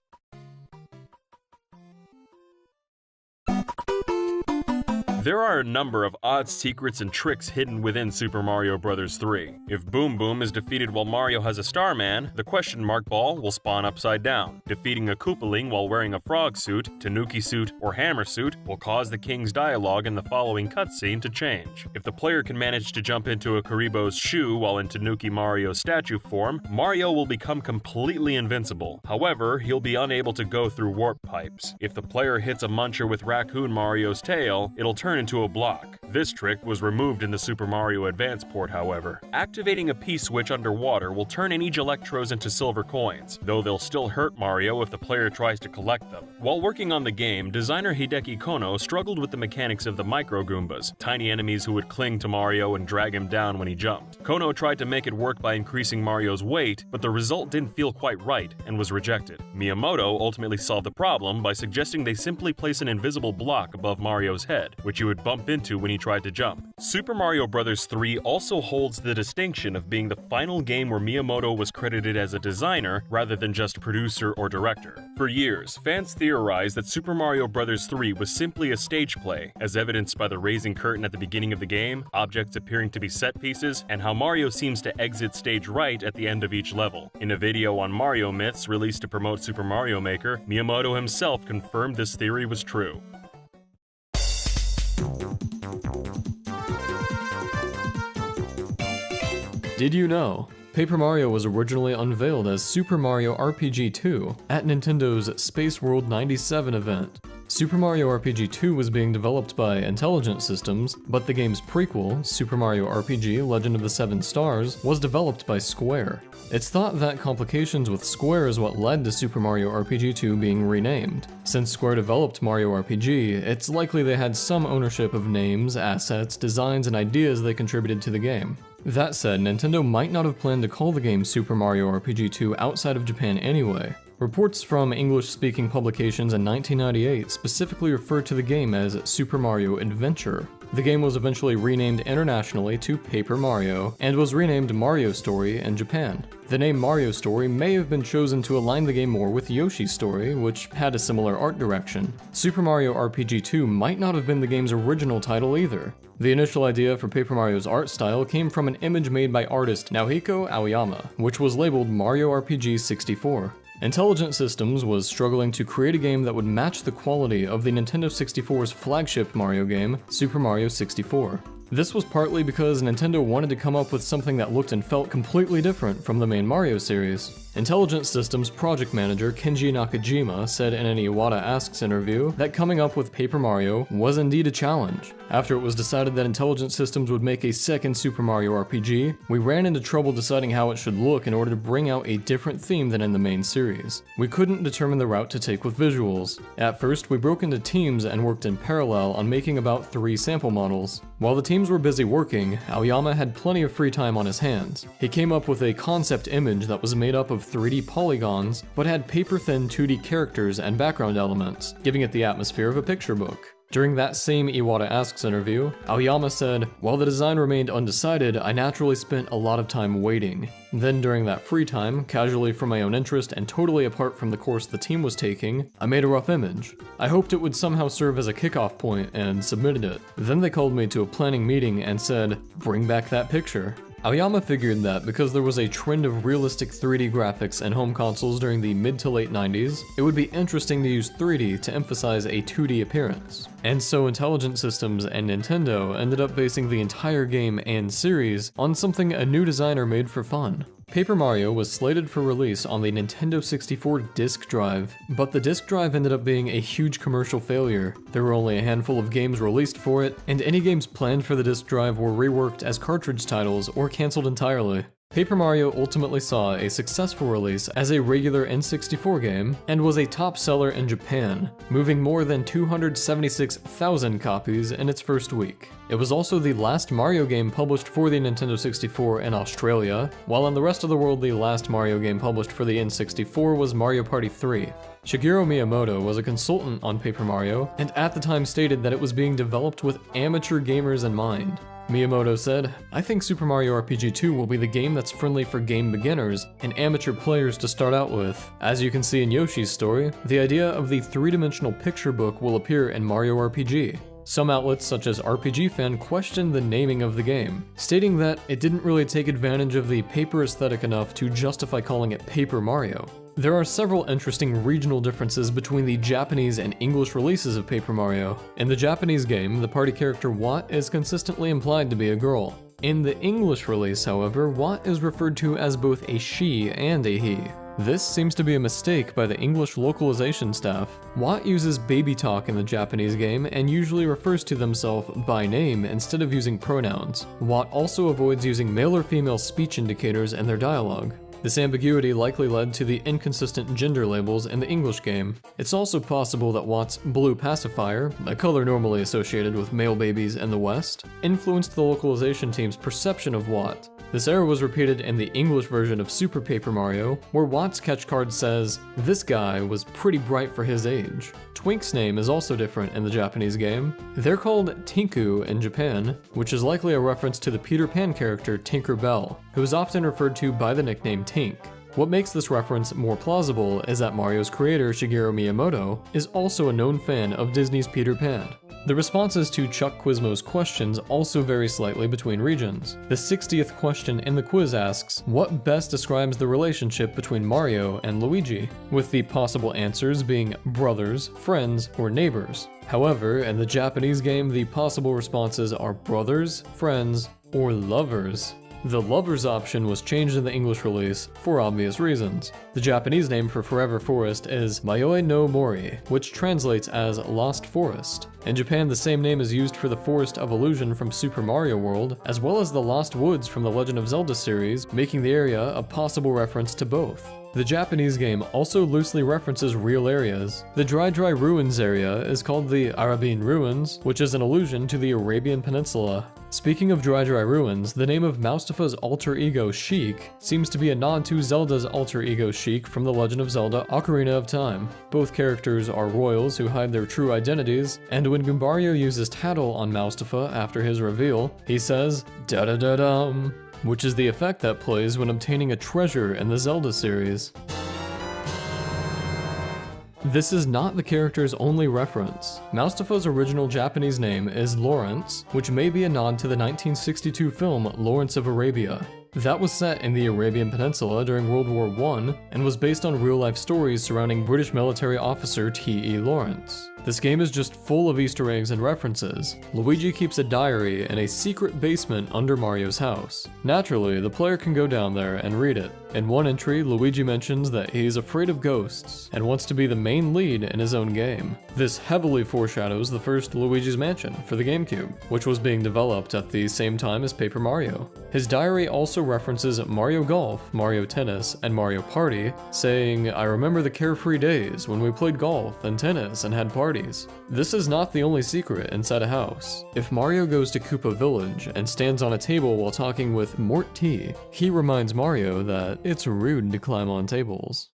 There are a number of odd secrets and tricks hidden within Super Mario Bros. 3. If Boom Boom is defeated while Mario has a Starman, the question mark ball will spawn upside down. Defeating a Koopaling while wearing a frog suit, Tanuki suit, or hammer suit will cause the king's dialogue in the following cutscene to change. If the player can manage to jump into a Karibo's shoe while in Tanuki Mario's statue form, Mario will become completely invincible. However, he'll be unable to go through warp pipes. If the player hits a Muncher with Raccoon Mario's tail, it'll turn into a block. This trick was removed in the Super Mario Advance port, however. Activating a P-switch underwater will turn any Electros into silver coins, though they'll still hurt Mario if the player tries to collect them. While working on the game, designer Hideki Kono struggled with the mechanics of the Micro Goombas, tiny enemies who would cling to Mario and drag him down when he jumped. Kono tried to make it work by increasing Mario's weight, but the result didn't feel quite right and was rejected. Miyamoto ultimately solved the problem by suggesting they simply place an invisible block above Mario's head, which you would bump into when he tried to jump. Super Mario Bros. 3 also holds the distinction of being the final game where Miyamoto was credited as a designer rather than just producer or director. For years, fans theorized that Super Mario Bros. 3 was simply a stage play, as evidenced by the raising curtain at the beginning of the game, objects appearing to be set pieces, and how Mario seems to exit stage right at the end of each level. In a video on Mario Myths released to promote Super Mario Maker, Miyamoto himself confirmed this theory was true. Did you know? Paper Mario was originally unveiled as Super Mario RPG 2 at Nintendo's Space World 97 event. Super Mario RPG 2 was being developed by Intelligent Systems, but the game's prequel, Super Mario RPG Legend of the Seven Stars, was developed by Square. It's thought that complications with Square is what led to Super Mario RPG 2 being renamed. Since Square developed Mario RPG, it's likely they had some ownership of names, assets, designs, and ideas they contributed to the game. That said, Nintendo might not have planned to call the game Super Mario RPG 2 outside of Japan anyway. Reports from English-speaking publications in 1998 specifically referred to the game as Super Mario Adventure. The game was eventually renamed internationally to Paper Mario, and was renamed Mario Story in Japan. The name Mario Story may have been chosen to align the game more with Yoshi's Story, which had a similar art direction. Super Mario RPG 2 might not have been the game's original title either. The initial idea for Paper Mario's art style came from an image made by artist Naohiko Aoyama, which was labeled Mario RPG 64. Intelligent Systems was struggling to create a game that would match the quality of the Nintendo 64's flagship Mario game, Super Mario 64. This was partly because Nintendo wanted to come up with something that looked and felt completely different from the main Mario series. Intelligent Systems project manager Kenji Nakajima said in an Iwata Asks interview that coming up with Paper Mario was indeed a challenge. After it was decided that Intelligent Systems would make a second Super Mario RPG, we ran into trouble deciding how it should look in order to bring out a different theme than in the main series. We couldn't determine the route to take with visuals. At first, we broke into teams and worked in parallel on making about 3 sample models. While the teams were busy working, Aoyama had plenty of free time on his hands. He came up with a concept image that was made up of 3D polygons, but had paper-thin 2D characters and background elements, giving it the atmosphere of a picture book. During that same Iwata Asks interview, Aoyama said, "While the design remained undecided, I naturally spent a lot of time waiting. Then during that free time, casually from my own interest and totally apart from the course the team was taking, I made a rough image. I hoped it would somehow serve as a kickoff point and submitted it. Then they called me to a planning meeting and said, 'Bring back that picture.'" Aoyama figured that because there was a trend of realistic 3D graphics in home consoles during the mid to late 90s, it would be interesting to use 3D to emphasize a 2D appearance. And so Intelligent Systems and Nintendo ended up basing the entire game and series on something a new designer made for fun. Paper Mario was slated for release on the Nintendo 64 disk drive, but the disk drive ended up being a huge commercial failure. There were only a handful of games released for it, and any games planned for the disk drive were reworked as cartridge titles or cancelled entirely. Paper Mario ultimately saw a successful release as a regular N64 game, and was a top seller in Japan, moving more than 276,000 copies in its first week. It was also the last Mario game published for the Nintendo 64 in Australia, while in the rest of the world the last Mario game published for the N64 was Mario Party 3. Shigeru Miyamoto was a consultant on Paper Mario, and at the time stated that it was being developed with amateur gamers in mind. Miyamoto said, "I think Super Mario RPG 2 will be the game that's friendly for game beginners and amateur players to start out with. As you can see in Yoshi's Story, the idea of the 3-dimensional picture book will appear in Mario RPG." Some outlets such as RPG Fan questioned the naming of the game, stating that it didn't really take advantage of the paper aesthetic enough to justify calling it Paper Mario. There are several interesting regional differences between the Japanese and English releases of Paper Mario. In the Japanese game, the party character Watt is consistently implied to be a girl. In the English release, however, Watt is referred to as both a she and a he. This seems to be a mistake by the English localization staff. Watt uses baby talk in the Japanese game and usually refers to themselves by name instead of using pronouns. Watt also avoids using male or female speech indicators in their dialogue. This ambiguity likely led to the inconsistent gender labels in the English game. It's also possible that Watt's blue pacifier, a color normally associated with male babies in the West, influenced the localization team's perception of Watt. This error was repeated in the English version of Super Paper Mario, where Watt's catch card says, "This guy was pretty bright for his age." Twink's name is also different in the Japanese game. They're called Tinku in Japan, which is likely a reference to the Peter Pan character Tinker Bell, who is often referred to by the nickname Tink. What makes this reference more plausible is that Mario's creator Shigeru Miyamoto is also a known fan of Disney's Peter Pan. The responses to Chuck Quizmo's questions also vary slightly between regions. The 60th question in the quiz asks, what best describes the relationship between Mario and Luigi? With the possible answers being brothers, friends, or neighbors. However, in the Japanese game, the possible responses are brothers, friends, or lovers. The Lovers option was changed in the English release for obvious reasons. The Japanese name for Forever Forest is Mayoi no Mori, which translates as Lost Forest. In Japan, the same name is used for the Forest of Illusion from Super Mario World, as well as the Lost Woods from the Legend of Zelda series, making the area a possible reference to both. The Japanese game also loosely references real areas. The Dry Ruins area is called the Arabian Ruins, which is an allusion to the Arabian Peninsula. Speaking of Dry Ruins, the name of Moustafa's alter ego Sheik seems to be a nod to Zelda's alter ego Sheik from The Legend of Zelda Ocarina of Time. Both characters are royals who hide their true identities, and when Goombario uses Tattle on Moustafa after his reveal, he says, "Da-da-da-dum," which is the effect that plays when obtaining a treasure in the Zelda series. This is not the character's only reference. Moustafa's original Japanese name is Lawrence, which may be a nod to the 1962 film Lawrence of Arabia. That was set in the Arabian Peninsula during World War I and was based on real-life stories surrounding British military officer Tighe Lawrence. This game is just full of Easter eggs and references. Luigi keeps a diary in a secret basement under Mario's house. Naturally, the player can go down there and read it. In one entry, Luigi mentions that he's afraid of ghosts and wants to be the main lead in his own game. This heavily foreshadows the first Luigi's Mansion for the GameCube, which was being developed at the same time as Paper Mario. His diary also references Mario Golf, Mario Tennis, and Mario Party, saying, "I remember the carefree days when we played golf and tennis and had parties." This is not the only secret inside a house. If Mario goes to Koopa Village and stands on a table while talking with Mort T, he reminds Mario that it's rude to climb on tables.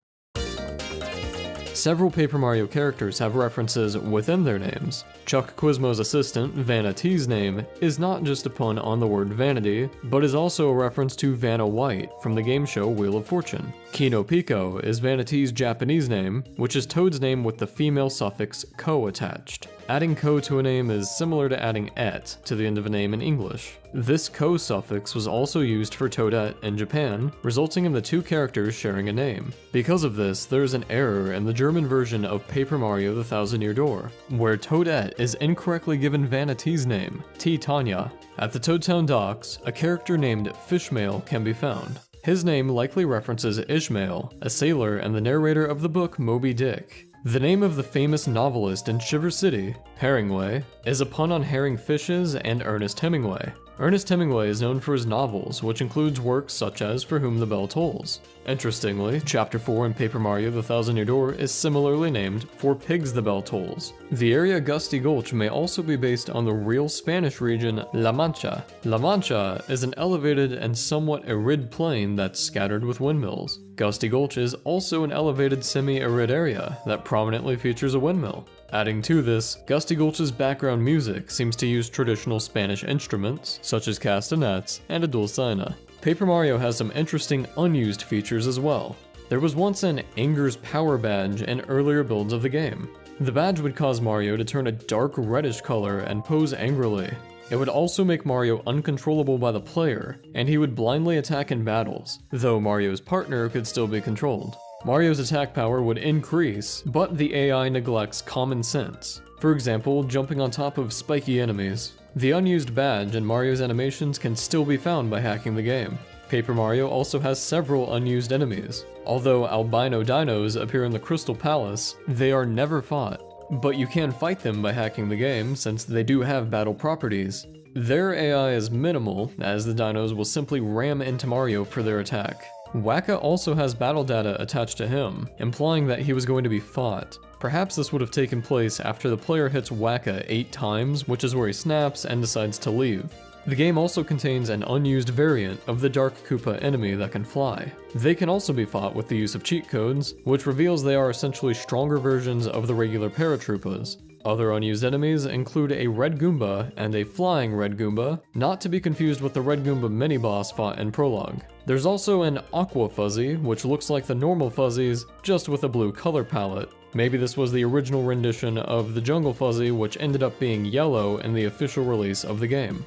Several Paper Mario characters have references within their names. Chuck Quizmo's assistant, Vanna T's name, is not just a pun on the word vanity, but is also a reference to Vanna White from the game show Wheel of Fortune. Kino Pico is Vanna T's Japanese name, which is Toad's name with the female suffix ko attached. Adding ko to a name is similar to adding et to the end of a name in English. This ko suffix was also used for Toadette in Japan, resulting in the two characters sharing a name. Because of this, there is an error in the German version of Paper Mario: The Thousand-Year Door, where Toadette is incorrectly given Vanna T's name, T. Tanya. At the Toadtown docks, a character named Fishmail can be found. His name likely references Ishmael, a sailor and the narrator of the book Moby Dick. The name of the famous novelist in Shiver City, Herringway, is a pun on herring fishes and Ernest Hemingway. Ernest Hemingway is known for his novels, which includes works such as For Whom the Bell Tolls. Interestingly, Chapter 4 in Paper Mario: The Thousand-Year Door is similarly named For Pigs the Bell Tolls. The area Gusty Gulch may also be based on the real Spanish region La Mancha. La Mancha is an elevated and somewhat arid plain that's scattered with windmills. Gusty Gulch is also an elevated semi-arid area that prominently features a windmill. Adding to this, Gusty Gulch's background music seems to use traditional Spanish instruments, such as castanets and a dulzaina. Paper Mario has some interesting unused features as well. There was once an Anger's Power badge in earlier builds of the game. The badge would cause Mario to turn a dark reddish color and pose angrily. It would also make Mario uncontrollable by the player, and he would blindly attack in battles, though Mario's partner could still be controlled. Mario's attack power would increase, but the AI neglects common sense. For example, jumping on top of spiky enemies. The unused badge and Mario's animations can still be found by hacking the game. Paper Mario also has several unused enemies. Although albino dinos appear in the Crystal Palace, they are never fought. But you can fight them by hacking the game, since they do have battle properties. Their AI is minimal, as the dinos will simply ram into Mario for their attack. Waka also has battle data attached to him, implying that he was going to be fought. Perhaps this would have taken place after the player hits Waka 8 times, which is where he snaps and decides to leave. The game also contains an unused variant of the Dark Koopa enemy that can fly. They can also be fought with the use of cheat codes, which reveals they are essentially stronger versions of the regular Paratroopas. Other unused enemies include a Red Goomba and a Flying Red Goomba, not to be confused with the Red Goomba mini-boss fought in Prologue. There's also an Aqua Fuzzy, which looks like the normal Fuzzies, just with a blue color palette. Maybe this was the original rendition of the Jungle Fuzzy, which ended up being yellow in the official release of the game.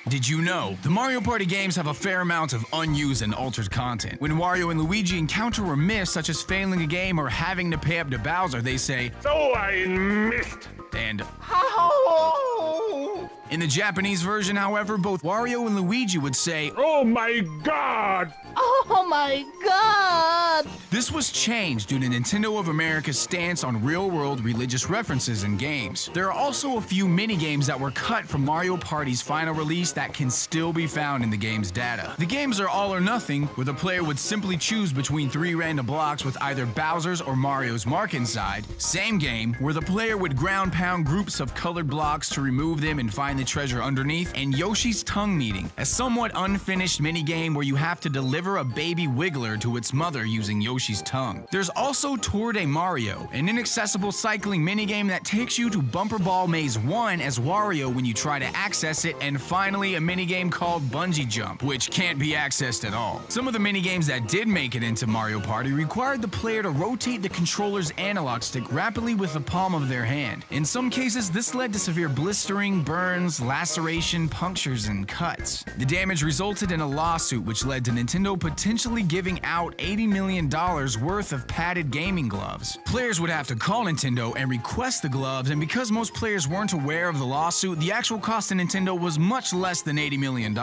Did you know? The Mario Party games have a fair amount of unused and altered content. When Wario and Luigi encounter a miss, such as failing a game or having to pay up to Bowser, they say, "So I missed," and "How?" In the Japanese version, however, both Wario and Luigi would say, Oh my god! Oh my god! This was changed due to Nintendo of America's stance on real-world religious references in games. There are also a few mini-games that were cut from Mario Party's final release that can still be found in the game's data. The games are all or nothing, where the player would simply choose between 3 random blocks with either Bowser's or Mario's mark inside. Same game, where the player would ground pound groups of colored blocks to remove them and find the treasure underneath, and Yoshi's Tongue Meeting, a somewhat unfinished minigame where you have to deliver a baby Wiggler to its mother using Yoshi's tongue. There's also Tour de Mario, an inaccessible cycling minigame that takes you to Bumper Ball Maze 1 as Wario when you try to access it, and finally a minigame called Bungee Jump, which can't be accessed at all. Some of the minigames that did make it into Mario Party required the player to rotate the controller's analog stick rapidly with the palm of their hand. In some cases, this led to severe blistering, burns, laceration, punctures, and cuts. The damage resulted in a lawsuit which led to Nintendo potentially giving out $80 million worth of padded gaming gloves. Players would have to call Nintendo and request the gloves, and because most players weren't aware of the lawsuit, the actual cost to Nintendo was much less than $80 million.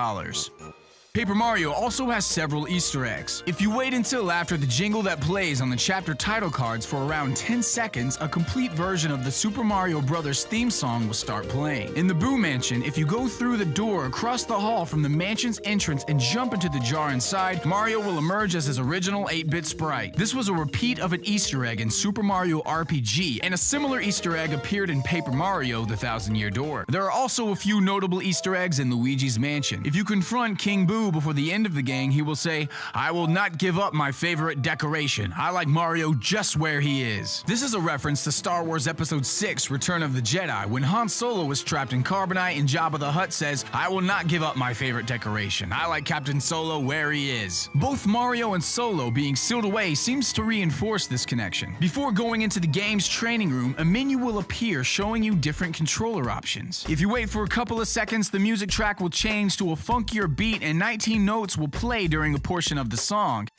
Paper Mario also has several Easter eggs. If you wait until after the jingle that plays on the chapter title cards for around 10 seconds, a complete version of the Super Mario Bros. Theme song will start playing. In the Boo Mansion, if you go through the door across the hall from the mansion's entrance and jump into the jar inside, Mario will emerge as his original 8-bit sprite. This was a repeat of an Easter egg in Super Mario RPG, and a similar Easter egg appeared in Paper Mario: The Thousand-Year Door. There are also a few notable Easter eggs in Luigi's Mansion. If you confront King Boo before the end of the game, he will say, "I will not give up my favorite decoration. I like Mario just where he is." This is a reference to Star Wars Episode 6, Return of the Jedi, when Han Solo is trapped in Carbonite and Jabba the Hutt says, "I will not give up my favorite decoration. I like Captain Solo where he is." Both Mario and Solo being sealed away seems to reinforce this connection. Before going into the game's training room, a menu will appear showing you different controller options. If you wait for a couple of seconds, the music track will change to a funkier beat and 19 notes will play during a portion of the song.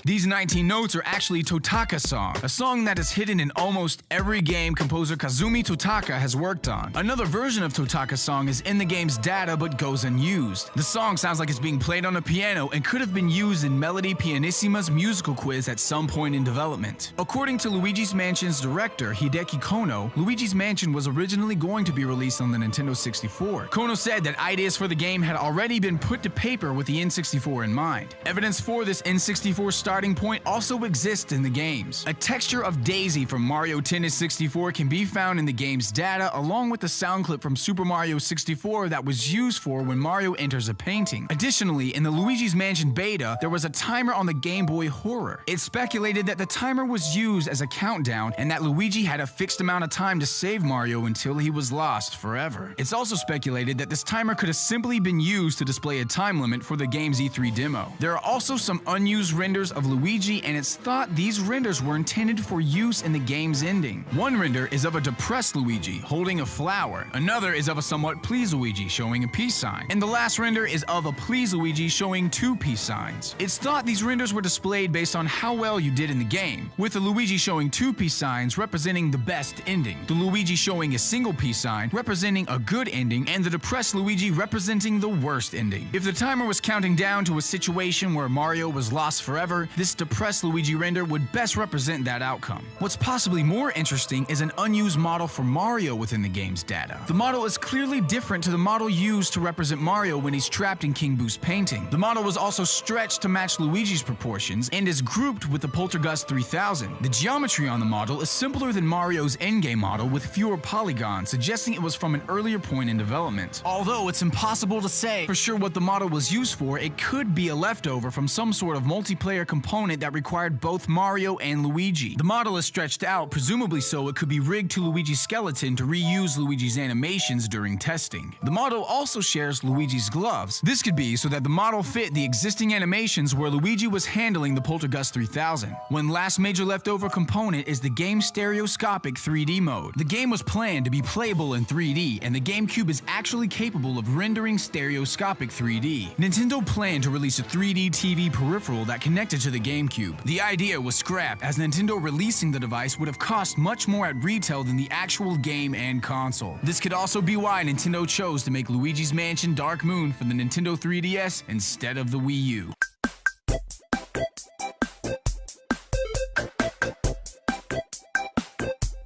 These 19 notes are actually Totaka Song, a song that is hidden in almost every game composer Kazumi Totaka has worked on. Another version of Totaka Song is in the game's data but goes unused. The song sounds like it's being played on a piano and could have been used in Melody Pianissima's musical quiz at some point in development. According to Luigi's Mansion's director, Hideki Kono, Luigi's Mansion was originally going to be released on the Nintendo 64. Kono said that ideas for the game had already been put to paper with the N64 in mind. Evidence for this N64 starting point also exists in the games. A texture of Daisy from Mario Tennis 64 can be found in the game's data, along with the sound clip from Super Mario 64 that was used for when Mario enters a painting. Additionally, in the Luigi's Mansion beta, there was a timer on the Game Boy Horror. It's speculated that the timer was used as a countdown and that Luigi had a fixed amount of time to save Mario until he was lost forever. It's also speculated that this timer could have simply been used to display a time limit for the game's E3 demo. There are also some unused renders of Luigi, and it's thought these renders were intended for use in the game's ending. One render is of a depressed Luigi holding a flower, another is of a somewhat pleased Luigi showing a peace sign, and the last render is of a pleased Luigi showing 2 peace signs. It's thought these renders were displayed based on how well you did in the game, with the Luigi showing 2 peace signs representing the best ending, the Luigi showing a single peace sign representing a good ending, and the depressed Luigi representing the worst ending. If the timer was counting down to a situation where Mario was lost forever, this depressed Luigi render would best represent that outcome. What's possibly more interesting is an unused model for Mario within the game's data. The model is clearly different to the model used to represent Mario when he's trapped in King Boo's painting. The model was also stretched to match Luigi's proportions and is grouped with the Poltergust 3000. The geometry on the model is simpler than Mario's endgame model with fewer polygons, suggesting it was from an earlier point in development. Although it's impossible to say for sure what the model was used for, it could be a leftover from some sort of multiplayer component that required both Mario and Luigi. The model is stretched out, presumably so it could be rigged to Luigi's skeleton to reuse Luigi's animations during testing. The model also shares Luigi's gloves. This could be so that the model fit the existing animations where Luigi was handling the Poltergust 3000. One last major leftover component is the game's stereoscopic 3D mode. The game was planned to be playable in 3D, and the GameCube is actually capable of rendering stereoscopic 3D. Nintendo planned to release a 3D TV peripheral that connected to to the GameCube. The idea was scrapped as Nintendo releasing the device would have cost much more at retail than the actual game and console. This could also be why Nintendo chose to make Luigi's Mansion Dark Moon for the Nintendo 3DS instead of the Wii U.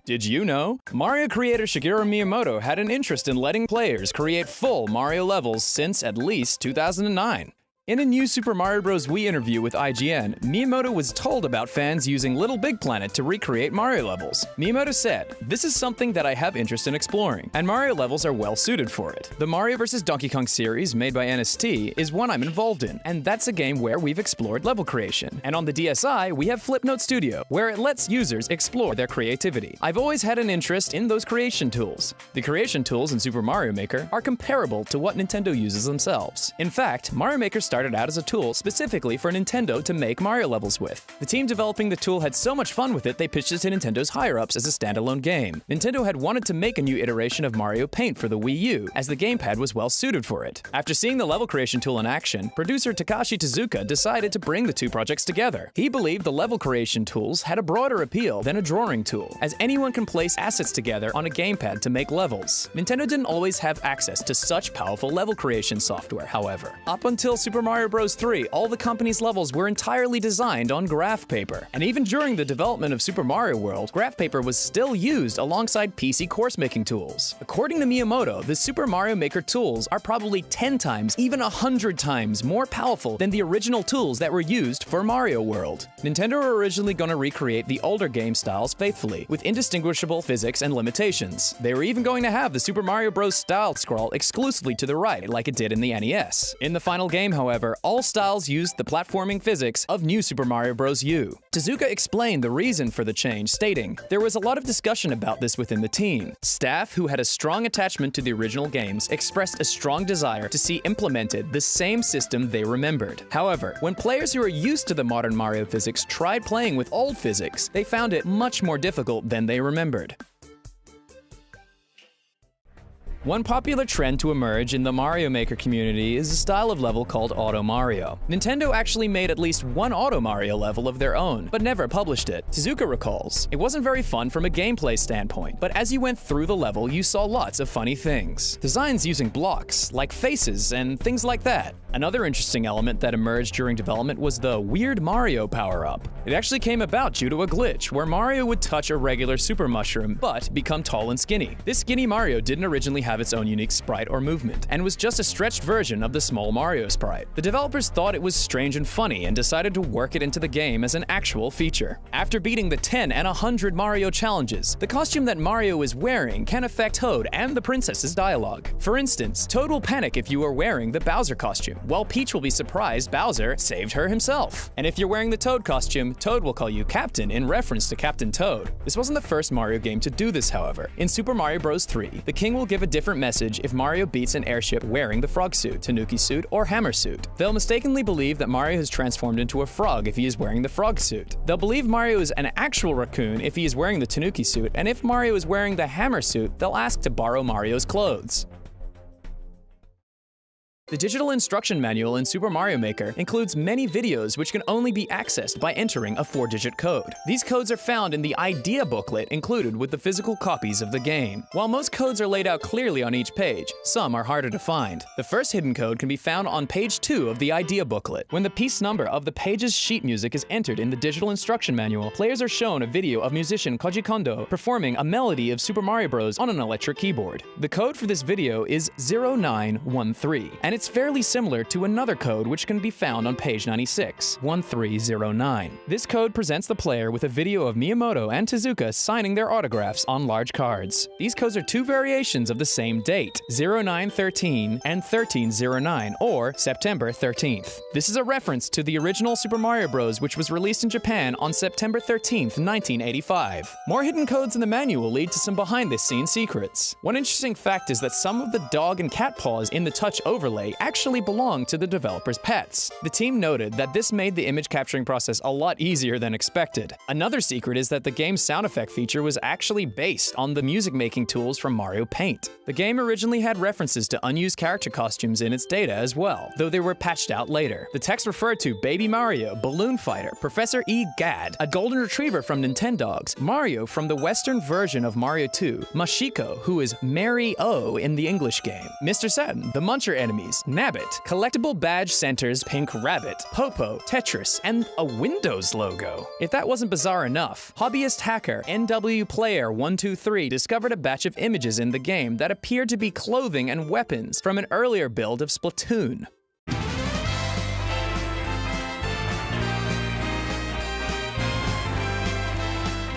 Did you know? Mario creator Shigeru Miyamoto had an interest in letting players create full Mario levels since at least 2009. In a new Super Mario Bros. Wii interview with IGN, Miyamoto was told about fans using Little Big Planet to recreate Mario levels. Miyamoto said, "This is something that I have interest in exploring, and Mario levels are well suited for it. The Mario vs. Donkey Kong series, made by NST, is one I'm involved in, and that's a game where we've explored level creation. And on the DSi, we have Flipnote Studio, where it lets users explore their creativity. I've always had an interest in those creation tools. The creation tools in Super Mario Maker are comparable to what Nintendo uses themselves. In fact, Mario Maker started out as a tool specifically for Nintendo to make Mario levels with. The team developing the tool had so much fun with it, they pitched it to Nintendo's higher-ups as a standalone game. Nintendo had wanted to make a new iteration of Mario Paint for the Wii U, as the gamepad was well suited for it. After seeing the level creation tool in action, producer Takashi Tezuka decided to bring the two projects together. He believed the level creation tools had a broader appeal than a drawing tool, as anyone can place assets together on a gamepad to make levels. Nintendo didn't always have access to such powerful level creation software, however. Up until Super Mario Bros. 3, all the company's levels were entirely designed on graph paper. And even during the development of Super Mario World, graph paper was still used alongside PC course-making tools. According to Miyamoto, the Super Mario Maker tools are probably 10 times, even 100 times more powerful than the original tools that were used for Mario World. Nintendo were originally going to recreate the older game styles faithfully, with indistinguishable physics and limitations. They were even going to have the Super Mario Bros. Style scroll exclusively to the right, like it did in the NES. In the final game, however, all styles used the platforming physics of New Super Mario Bros. U. Tezuka explained the reason for the change, stating, "There was a lot of discussion about this within the team. Staff, who had a strong attachment to the original games, expressed a strong desire to see implemented the same system they remembered. However, when players who are used to the modern Mario physics tried playing with old physics, they found it much more difficult than they remembered." One popular trend to emerge in the Mario Maker community is a style of level called Auto Mario. Nintendo actually made at least one Auto Mario level of their own, but never published it. Tezuka recalls, "It wasn't very fun from a gameplay standpoint, but as you went through the level, you saw lots of funny things. Designs using blocks, like faces and things like that." Another interesting element that emerged during development was the Weird Mario power-up. It actually came about due to a glitch, where Mario would touch a regular super mushroom, but become tall and skinny. This skinny Mario didn't originally have its own unique sprite or movement, and was just a stretched version of the small Mario sprite. The developers thought it was strange and funny, and decided to work it into the game as an actual feature. After beating the 10 and 100 Mario challenges, the costume that Mario is wearing can affect Toad and the princess's dialogue. For instance, Toad will panic if you are wearing the Bowser costume, while Peach will be surprised Bowser saved her himself. And if you're wearing the Toad costume, Toad will call you Captain in reference to Captain Toad. This wasn't the first Mario game to do this, however. In Super Mario Bros. 3, the king will give a different message if Mario beats an airship wearing the frog suit, Tanuki suit, or hammer suit. They'll mistakenly believe that Mario has transformed into a frog if he is wearing the frog suit. They'll believe Mario is an actual raccoon if he is wearing the Tanuki suit, and if Mario is wearing the hammer suit, they'll ask to borrow Mario's clothes. The digital instruction manual in Super Mario Maker includes many videos which can only be accessed by entering a 4-digit code. These codes are found in the idea booklet included with the physical copies of the game. While most codes are laid out clearly on each page, some are harder to find. The first hidden code can be found on page 2 of the idea booklet. When the piece number of the page's sheet music is entered in the digital instruction manual, players are shown a video of musician Koji Kondo performing a melody of Super Mario Bros. On an electric keyboard. The code for this video is 0913, and it's fairly similar to another code which can be found on page 96, 1309. This code presents the player with a video of Miyamoto and Tezuka signing their autographs on large cards. These codes are two variations of the same date, 0913 and 1309, or September 13th. This is a reference to the original Super Mario Bros., which was released in Japan on September 13th, 1985. More hidden codes in the manual lead to some behind-the-scenes secrets. One interesting fact is that some of the dog and cat paws in the touch overlay gameplay actually belonged to the developers' pets. The team noted that this made the image capturing process a lot easier than expected. Another secret is that the game's sound effect feature was actually based on the music-making tools from Mario Paint. The game originally had references to unused character costumes in its data as well, though they were patched out later. The text referred to Baby Mario, Balloon Fighter, Professor E. Gadd, a golden retriever from Nintendogs, Mario from the Western version of Mario 2, Mashiko, who is Mary O in the English game, Mr. Satin, the Muncher enemies, Nabbit, collectible badge centers Pink Rabbit, Popo, Tetris, and a Windows logo. If that wasn't bizarre enough, hobbyist hacker NW Player 123 discovered a batch of images in the game that appeared to be clothing and weapons from an earlier build of Splatoon.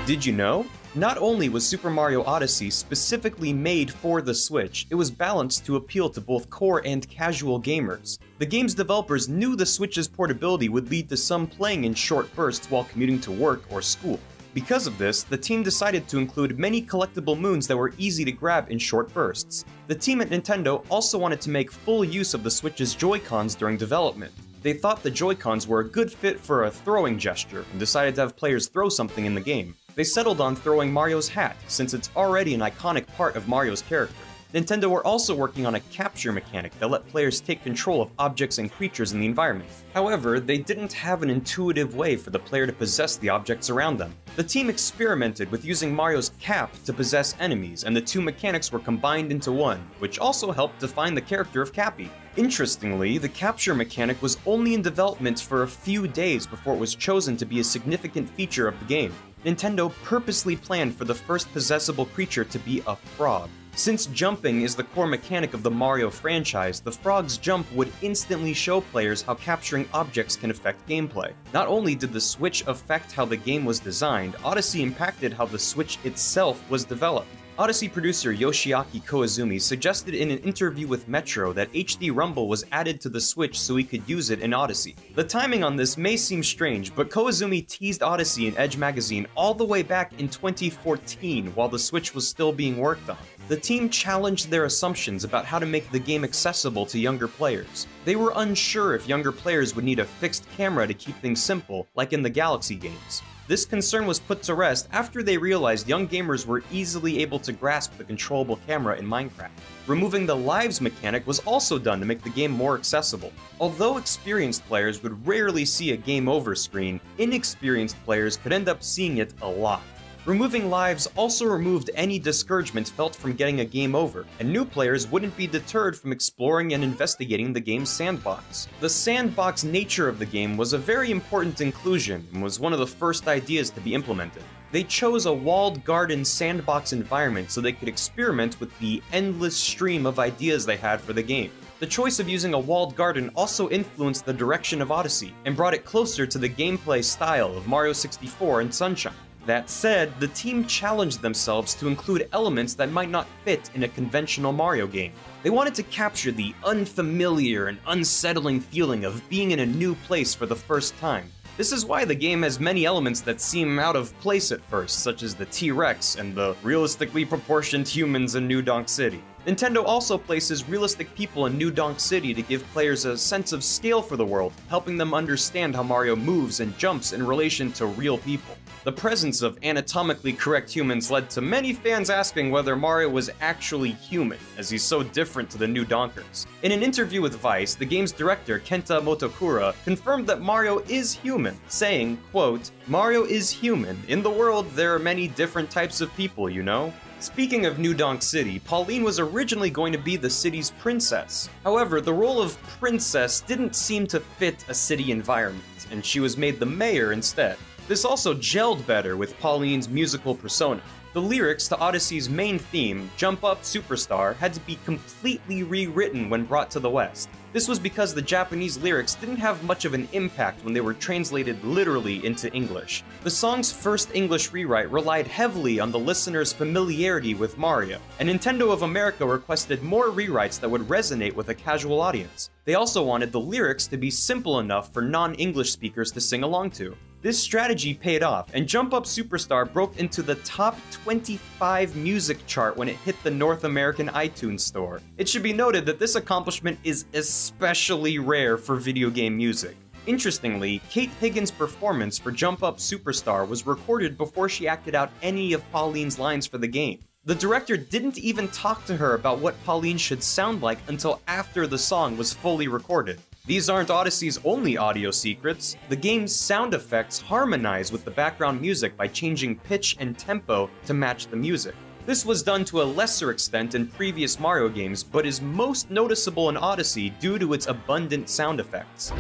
Did you know? Not only was Super Mario Odyssey specifically made for the Switch, it was balanced to appeal to both core and casual gamers. The game's developers knew the Switch's portability would lead to some playing in short bursts while commuting to work or school. Because of this, the team decided to include many collectible moons that were easy to grab in short bursts. The team at Nintendo also wanted to make full use of the Switch's Joy-Cons during development. They thought the Joy-Cons were a good fit for a throwing gesture and decided to have players throw something in the game. They settled on throwing Mario's hat, since it's already an iconic part of Mario's character. Nintendo were also working on a capture mechanic that let players take control of objects and creatures in the environment. However, they didn't have an intuitive way for the player to possess the objects around them. The team experimented with using Mario's cap to possess enemies, and the two mechanics were combined into one, which also helped define the character of Cappy. Interestingly, the capture mechanic was only in development for a few days before it was chosen to be a significant feature of the game. Nintendo purposely planned for the first possessable creature to be a frog. Since jumping is the core mechanic of the Mario franchise, the frog's jump would instantly show players how capturing objects can affect gameplay. Not only did the Switch affect how the game was designed, Odyssey impacted how the Switch itself was developed. Odyssey producer Yoshiaki Koizumi suggested in an interview with Metro that HD Rumble was added to the Switch so he could use it in Odyssey. The timing on this may seem strange, but Koizumi teased Odyssey in Edge magazine all the way back in 2014 while the Switch was still being worked on. The team challenged their assumptions about how to make the game accessible to younger players. They were unsure if younger players would need a fixed camera to keep things simple, like in the Galaxy games. This concern was put to rest after they realized young gamers were easily able to grasp the controllable camera in Minecraft. Removing the lives mechanic was also done to make the game more accessible. Although experienced players would rarely see a game over screen, inexperienced players could end up seeing it a lot. Removing lives also removed any discouragement felt from getting a game over, and new players wouldn't be deterred from exploring and investigating the game's sandbox. The sandbox nature of the game was a very important inclusion and was one of the first ideas to be implemented. They chose a walled garden sandbox environment so they could experiment with the endless stream of ideas they had for the game. The choice of using a walled garden also influenced the direction of Odyssey and brought it closer to the gameplay style of Mario 64 and Sunshine. That said, the team challenged themselves to include elements that might not fit in a conventional Mario game. They wanted to capture the unfamiliar and unsettling feeling of being in a new place for the first time. This is why the game has many elements that seem out of place at first, such as the T-Rex and the realistically proportioned humans in New Donk City. Nintendo also places realistic people in New Donk City to give players a sense of scale for the world, helping them understand how Mario moves and jumps in relation to real people. The presence of anatomically correct humans led to many fans asking whether Mario was actually human, as he's so different to the new Donkers. In an interview with Vice, the game's director, Kenta Motokura, confirmed that Mario is human, saying, quote, "Mario is human. In the world, there are many different types of people, you know?" Speaking of New Donk City, Pauline was originally going to be the city's princess. However, the role of princess didn't seem to fit a city environment, and she was made the mayor instead. This also gelled better with Pauline's musical persona. The lyrics to Odyssey's main theme, Jump Up Superstar, had to be completely rewritten when brought to the West. This was because the Japanese lyrics didn't have much of an impact when they were translated literally into English. The song's first English rewrite relied heavily on the listener's familiarity with Mario, and Nintendo of America requested more rewrites that would resonate with a casual audience. They also wanted the lyrics to be simple enough for non-English speakers to sing along to. This strategy paid off, and Jump Up Superstar broke into the top 25 music chart when it hit the North American iTunes store. It should be noted that this accomplishment is especially rare for video game music. Interestingly, Kate Higgins' performance for Jump Up Superstar was recorded before she acted out any of Pauline's lines for the game. The director didn't even talk to her about what Pauline should sound like until after the song was fully recorded. These aren't Odyssey's only audio secrets. The game's sound effects harmonize with the background music by changing pitch and tempo to match the music. This was done to a lesser extent in previous Mario games, but is most noticeable in Odyssey due to its abundant sound effects.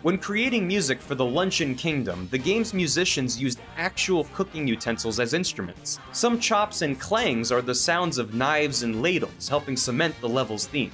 When creating music for the Luncheon Kingdom, the game's musicians used actual cooking utensils as instruments. Some chops and clangs are the sounds of knives and ladles, helping cement the level's theme.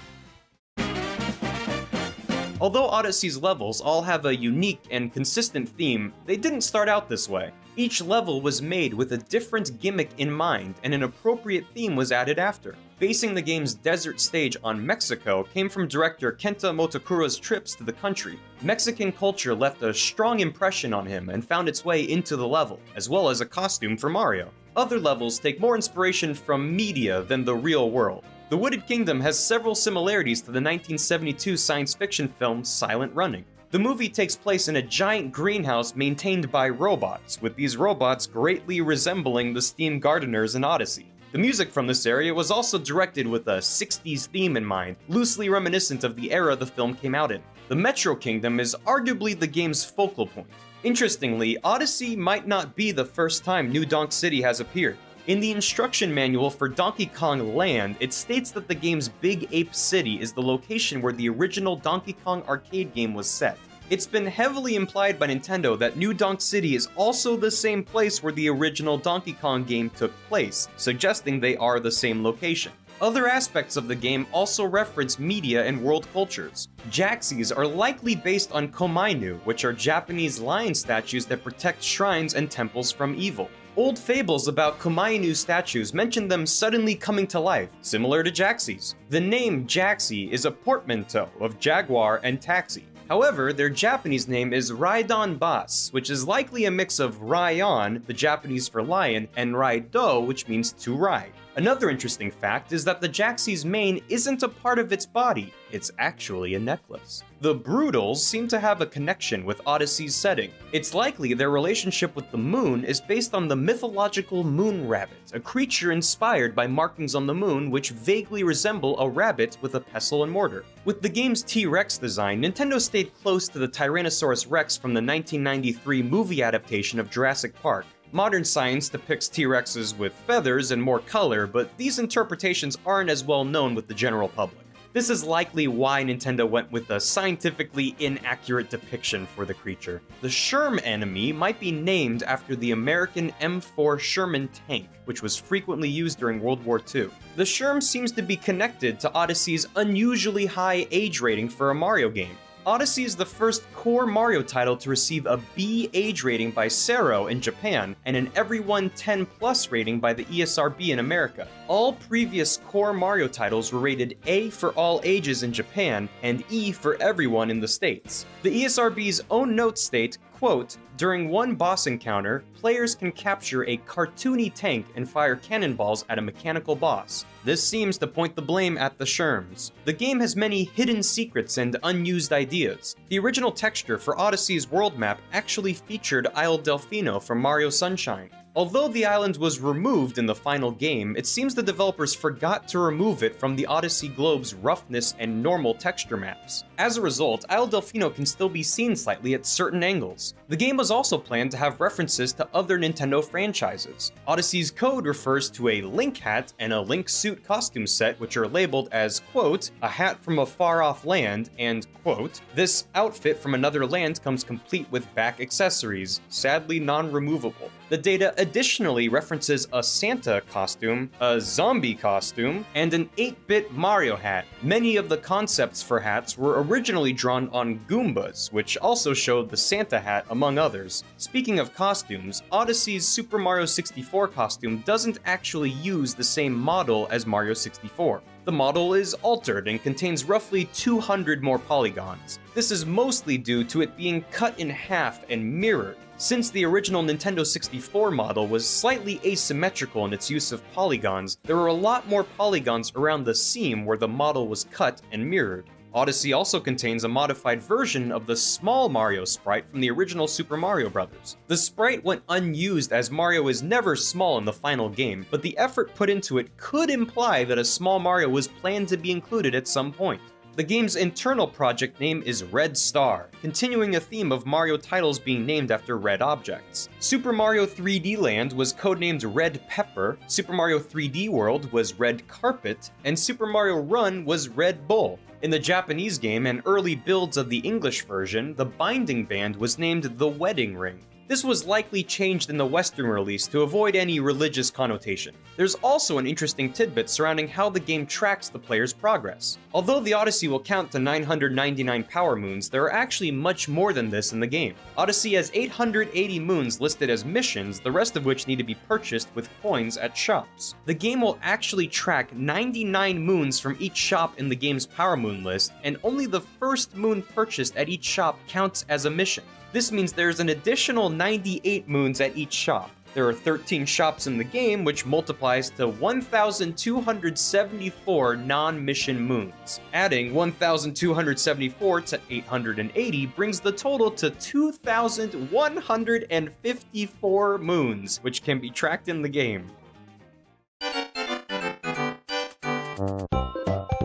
Although Odyssey's levels all have a unique and consistent theme, they didn't start out this way. Each level was made with a different gimmick in mind, and an appropriate theme was added after. Basing the game's desert stage on Mexico came from director Kenta Motokura's trips to the country. Mexican culture left a strong impression on him and found its way into the level, as well as a costume for Mario. Other levels take more inspiration from media than the real world. The Wooded Kingdom has several similarities to the 1972 science fiction film Silent Running. The movie takes place in a giant greenhouse maintained by robots, with these robots greatly resembling the steam gardeners in Odyssey. The music from this area was also directed with a 60s theme in mind, loosely reminiscent of the era the film came out in. The Metro Kingdom is arguably the game's focal point. Interestingly, Odyssey might not be the first time New Donk City has appeared. In the instruction manual for Donkey Kong Land, it states that the game's Big Ape City is the location where the original Donkey Kong arcade game was set. It's been heavily implied by Nintendo that New Donk City is also the same place where the original Donkey Kong game took place, suggesting they are the same location. Other aspects of the game also reference media and world cultures. Jaxies are likely based on Komainu, which are Japanese lion statues that protect shrines and temples from evil. Old fables about Komainu statues mention them suddenly coming to life, similar to Jaxies. The name Jaxi is a portmanteau of jaguar and taxi. However, their Japanese name is Raidon Bas, which is likely a mix of Raion, the Japanese for lion, and Raido, which means to ride. Another interesting fact is that the Jaxie's mane isn't a part of its body, it's actually a necklace. The Brutals seem to have a connection with Odyssey's setting. It's likely their relationship with the moon is based on the mythological moon rabbit, a creature inspired by markings on the moon which vaguely resemble a rabbit with a pestle and mortar. With the game's T-Rex design, Nintendo stayed close to the Tyrannosaurus Rex from the 1993 movie adaptation of Jurassic Park. Modern science depicts T-Rexes with feathers and more color, but these interpretations aren't as well known with the general public. This is likely why Nintendo went with a scientifically inaccurate depiction for the creature. The Sherm enemy might be named after the American M4 Sherman tank, which was frequently used during World War II. The Sherm seems to be connected to Odyssey's unusually high age rating for a Mario game. Odyssey is the first core Mario title to receive a B age rating by Sero in Japan and an Everyone 10+ rating by the ESRB in America. All previous core Mario titles were rated A for all ages in Japan and E for everyone in the States. The ESRB's own notes state, quote, "During one boss encounter, players can capture a cartoony tank and fire cannonballs at a mechanical boss. This seems to point the blame at the Sherms. The game has many hidden secrets and unused ideas. The original texture for Odyssey's world map actually featured Isle Delfino from Mario Sunshine. Although the island was removed in the final game, it seems the developers forgot to remove it from the Odyssey globe's roughness and normal texture maps. As a result, Isle Delfino can still be seen slightly at certain angles. The game was also planned to have references to other Nintendo franchises. Odyssey's code refers to a Link hat and a Link suit costume set, which are labeled as, quote, "a hat from a far-off land," and, quote, "this outfit from another land comes complete with back accessories, sadly non-removable." The data additionally references a Santa costume, a zombie costume, and an 8-bit Mario hat. Many of the concepts for hats were originally drawn on Goombas, which also showed the Santa hat among others. Speaking of costumes, Odyssey's Super Mario 64 costume doesn't actually use the same model as Mario 64. The model is altered and contains roughly 200 more polygons. This is mostly due to it being cut in half and mirrored. Since the original Nintendo 64 model was slightly asymmetrical in its use of polygons, there were a lot more polygons around the seam where the model was cut and mirrored. Odyssey also contains a modified version of the small Mario sprite from the original Super Mario Bros. The sprite went unused as Mario is never small in the final game, but the effort put into it could imply that a small Mario was planned to be included at some point. The game's internal project name is Red Star, continuing a theme of Mario titles being named after red objects. Super Mario 3D Land was codenamed Red Pepper, Super Mario 3D World was Red Carpet, and Super Mario Run was Red Bull. In the Japanese game and early builds of the English version, the binding band was named the Wedding Ring. This was likely changed in the Western release to avoid any religious connotation. There's also an interesting tidbit surrounding how the game tracks the player's progress. Although the Odyssey will count to 999 power moons, there are actually much more than this in the game. Odyssey has 880 moons listed as missions, the rest of which need to be purchased with coins at shops. The game will actually track 99 moons from each shop in the game's power moon list, and only the first moon purchased at each shop counts as a mission. This means there's an additional 98 moons at each shop. There are 13 shops in the game, which multiplies to 1,274 non-mission moons. Adding 1,274 to 880 brings the total to 2,154 moons, which can be tracked in the game.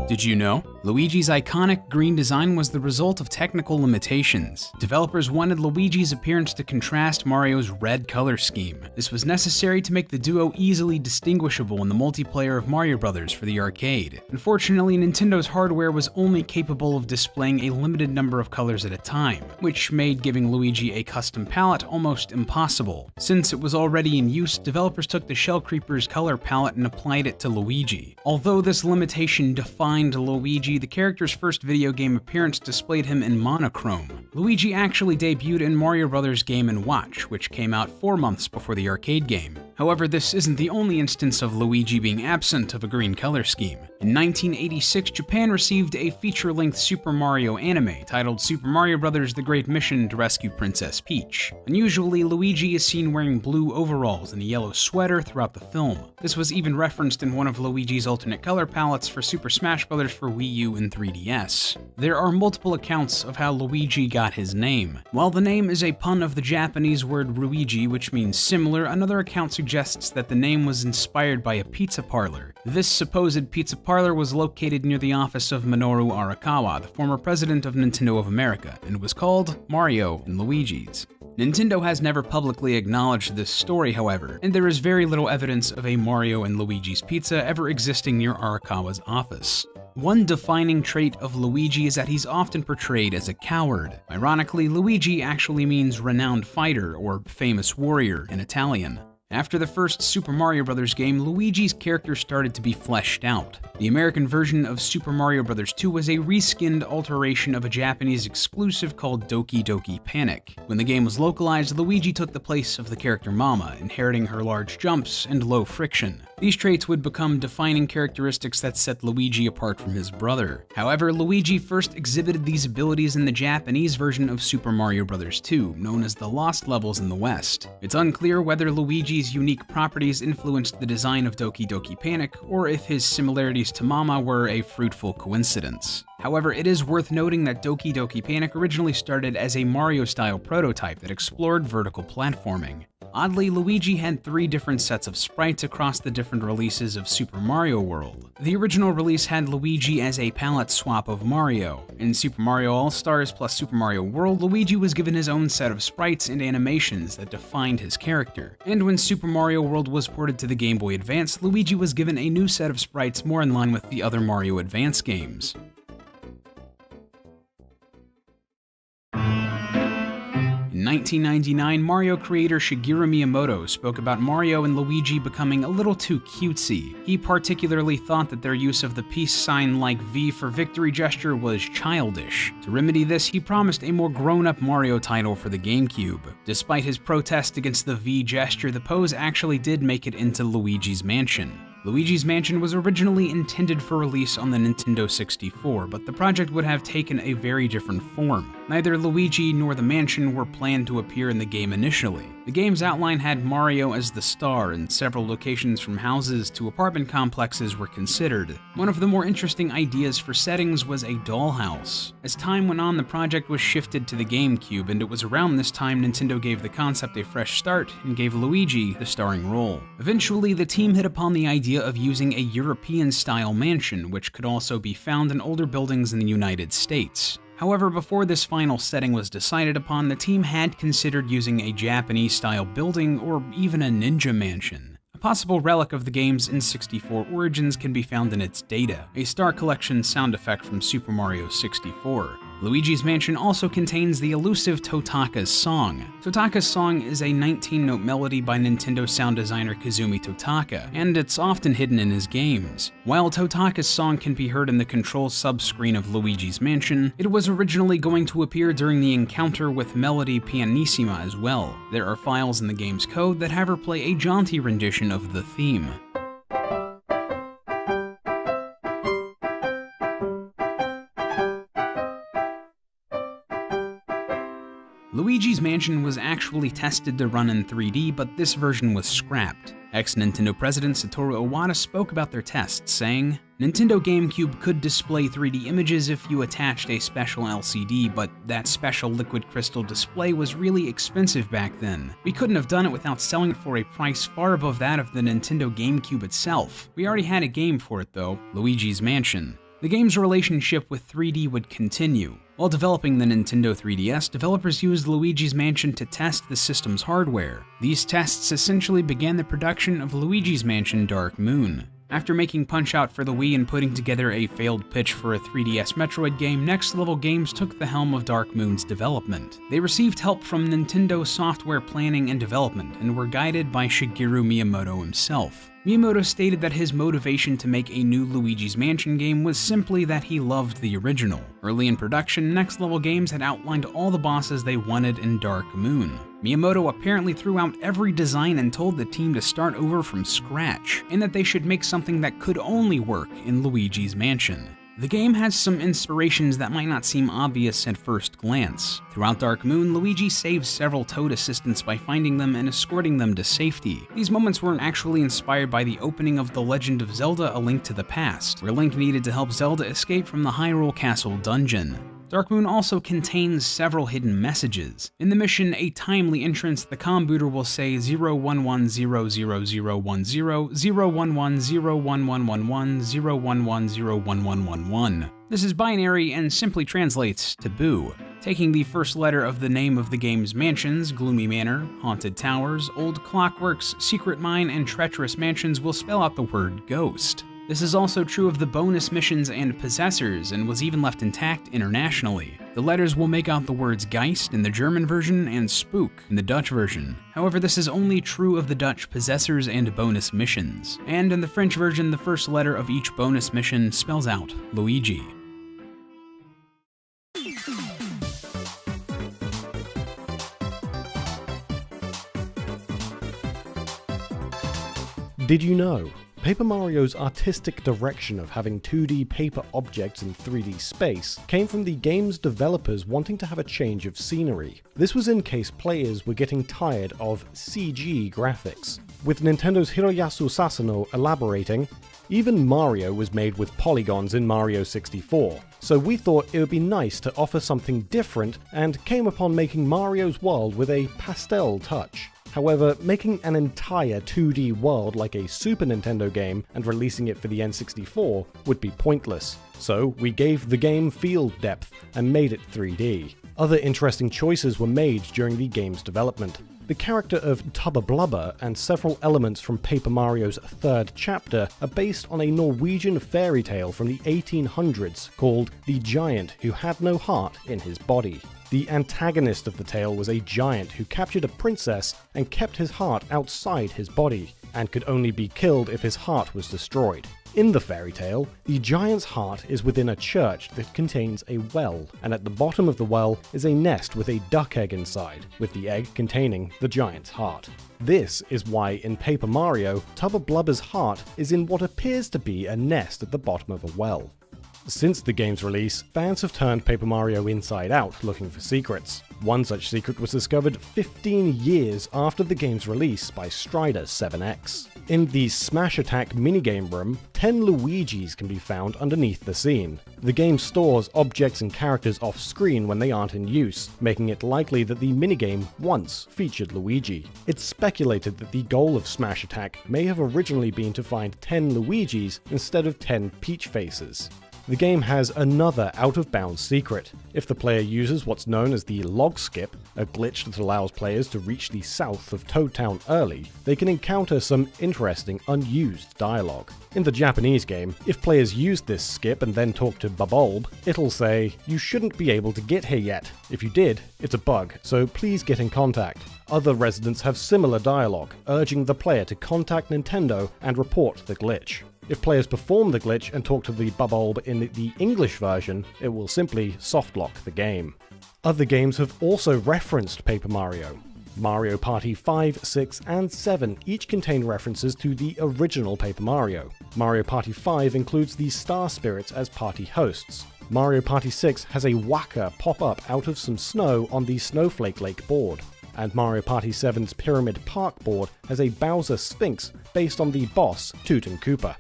Did you know? Luigi's iconic green design was the result of technical limitations. Developers wanted Luigi's appearance to contrast Mario's red color scheme. This was necessary to make the duo easily distinguishable in the multiplayer of Mario Bros. For the arcade. Unfortunately, Nintendo's hardware was only capable of displaying a limited number of colors at a time, which made giving Luigi a custom palette almost impossible. Since it was already in use, developers took the Shell Creeper's color palette and applied it to Luigi. Although this limitation defined Luigi, the character's first video game appearance displayed him in monochrome. Luigi actually debuted in Mario Bros. Game & Watch, which came out 4 months before the arcade game. However, this isn't the only instance of Luigi being absent of a green color scheme. In 1986, Japan received a feature-length Super Mario anime titled Super Mario Bros. The Great Mission to Rescue Princess Peach. Unusually, Luigi is seen wearing blue overalls and a yellow sweater throughout the film. This was even referenced in one of Luigi's alternate color palettes for Super Smash Bros. For Wii U and 3DS. There are multiple accounts of how Luigi got his name. While the name is a pun of the Japanese word Ruigi, which means similar, another account suggests that the name was inspired by a pizza parlor. This supposed pizza parlor was located near the office of Minoru Arakawa, the former president of Nintendo of America, and was called Mario and Luigi's. Nintendo has never publicly acknowledged this story, however, and there is very little evidence of a Mario and Luigi's Pizza ever existing near Arakawa's office. One defining trait of Luigi is that he's often portrayed as a coward. Ironically, Luigi actually means renowned fighter or famous warrior in Italian. After the first Super Mario Bros. Game, Luigi's character started to be fleshed out. The American version of Super Mario Bros. 2 was a reskinned alteration of a Japanese exclusive called Doki Doki Panic. When the game was localized, Luigi took the place of the character Mama, inheriting her large jumps and low friction. These traits would become defining characteristics that set Luigi apart from his brother. However, Luigi first exhibited these abilities in the Japanese version of Super Mario Bros. 2, known as the Lost Levels in the West. It's unclear whether Luigi's unique properties influenced the design of Doki Doki Panic, or if his similarities to Mama were a fruitful coincidence. However, it is worth noting that Doki Doki Panic originally started as a Mario-style prototype that explored vertical platforming. Oddly, Luigi had 3 different sets of sprites across the different releases of Super Mario World. The original release had Luigi as a palette swap of Mario. In Super Mario All-Stars plus Super Mario World, Luigi was given his own set of sprites and animations that defined his character. And when Super Mario World was ported to the Game Boy Advance, Luigi was given a new set of sprites more in line with the other Mario Advance games. In 1999, Mario creator Shigeru Miyamoto spoke about Mario and Luigi becoming a little too cutesy. He particularly thought that their use of the peace sign-like V for victory gesture was childish. To remedy this, he promised a more grown-up Mario title for the GameCube. Despite his protest against the V gesture, the pose actually did make it into Luigi's Mansion. Luigi's Mansion was originally intended for release on the Nintendo 64, but the project would have taken a very different form. Neither Luigi nor the mansion were planned to appear in the game initially. The game's outline had Mario as the star, and several locations from houses to apartment complexes were considered. One of the more interesting ideas for settings was a dollhouse. As time went on, the project was shifted to the GameCube, and it was around this time Nintendo gave the concept a fresh start and gave Luigi the starring role. Eventually, the team hit upon the idea of using a European-style mansion, which could also be found in older buildings in the United States. However, before this final setting was decided upon, the team had considered using a Japanese-style building or even a ninja mansion. A possible relic of the game's N64 origins can be found in its data, a Star Collection sound effect from Super Mario 64. Luigi's Mansion also contains the elusive Totaka's Song. Totaka's Song is a 19-note melody by Nintendo sound designer Kazumi Totaka, and it's often hidden in his games. While Totaka's Song can be heard in the control subscreen of Luigi's Mansion, it was originally going to appear during the encounter with Melody Pianissima as well. There are files in the game's code that have her play a jaunty rendition of the theme. Luigi's Mansion was actually tested to run in 3D, but this version was scrapped. Ex-Nintendo president Satoru Iwata spoke about their tests, saying, "Nintendo GameCube could display 3D images if you attached a special LCD, but that special liquid crystal display was really expensive back then. We couldn't have done it without selling it for a price far above that of the Nintendo GameCube itself. We already had a game for it though, Luigi's Mansion." The game's relationship with 3D would continue. While developing the Nintendo 3DS, developers used Luigi's Mansion to test the system's hardware. These tests essentially began the production of Luigi's Mansion Dark Moon. After making Punch-Out for the Wii and putting together a failed pitch for a 3DS Metroid game, Next Level Games took the helm of Dark Moon's development. They received help from Nintendo Software Planning and Development and were guided by Shigeru Miyamoto himself. Miyamoto stated that his motivation to make a new Luigi's Mansion game was simply that he loved the original. Early in production, Next Level Games had outlined all the bosses they wanted in Dark Moon. Miyamoto apparently threw out every design and told the team to start over from scratch, and that they should make something that could only work in Luigi's Mansion. The game has some inspirations that might not seem obvious at first glance. Throughout Dark Moon, Luigi saves several Toad assistants by finding them and escorting them to safety. These moments weren't actually inspired by the opening of The Legend of Zelda: A Link to the Past, where Link needed to help Zelda escape from the Hyrule Castle dungeon. Dark Moon also contains several hidden messages. In the mission, A Timely Entrance, the combooter will say 011000010, 011011111, 011011111. This is binary and simply translates to Boo. Taking the first letter of the name of the game's mansions, Gloomy Manor, Haunted Towers, Old Clockworks, Secret Mine, and Treacherous Mansions will spell out the word Ghost. This is also true of the bonus missions and possessors, and was even left intact internationally. The letters will make out the words Geist in the German version and Spook in the Dutch version. However, this is only true of the Dutch possessors and bonus missions. And in the French version, the first letter of each bonus mission spells out Luigi. Did you know? Paper Mario's artistic direction of having 2D paper objects in 3D space came from the game's developers wanting to have a change of scenery. This was in case players were getting tired of CG graphics. With Nintendo's Hiroyasu Sasano elaborating, even Mario was made with polygons in Mario 64, so we thought it would be nice to offer something different and came upon making Mario's world with a pastel touch. However, making an entire 2D world like a Super Nintendo game and releasing it for the N64 would be pointless, so we gave the game field depth and made it 3D. Other interesting choices were made during the game's development. The character of Tubba Blubber and several elements from Paper Mario's third chapter are based on a Norwegian fairy tale from the 1800s called The Giant Who Had No Heart in His Body. The antagonist of the tale was a giant who captured a princess and kept his heart outside his body, and could only be killed if his heart was destroyed. In the fairy tale, the giant's heart is within a church that contains a well, and at the bottom of the well is a nest with a duck egg inside, with the egg containing the giant's heart. This is why in Paper Mario, Tubba Blubber's heart is in what appears to be a nest at the bottom of a well. Since the game's release, fans have turned Paper Mario inside out looking for secrets. One such secret was discovered 15 years after the game's release by Strider7X. In the Smash Attack minigame room, 10 Luigis can be found underneath the scene. The game stores objects and characters off-screen when they aren't in use, making it likely that the minigame once featured Luigi. It's speculated that the goal of Smash Attack may have originally been to find 10 Luigis instead of 10 Peach faces. The game has another out-of-bounds secret. If the player uses what's known as the log skip, a glitch that allows players to reach the south of Toad Town early, they can encounter some interesting unused dialogue. In the Japanese game, if players use this skip and then talk to Bulb, it'll say, "You shouldn't be able to get here yet. If you did, it's a bug, so please get in contact." Other residents have similar dialogue, urging the player to contact Nintendo and report the glitch. If players perform the glitch and talk to the Bulb in the English version, it will simply softlock the game. Other games have also referenced Paper Mario. Mario Party 5, 6, and 7 each contain references to the original Paper Mario. Mario Party 5 includes the Star Spirits as party hosts. Mario Party 6 has a Waka pop up out of some snow on the Snowflake Lake board. And Mario Party 7's Pyramid Park board has a Bowser Sphinx based on the boss Toot and Koopa.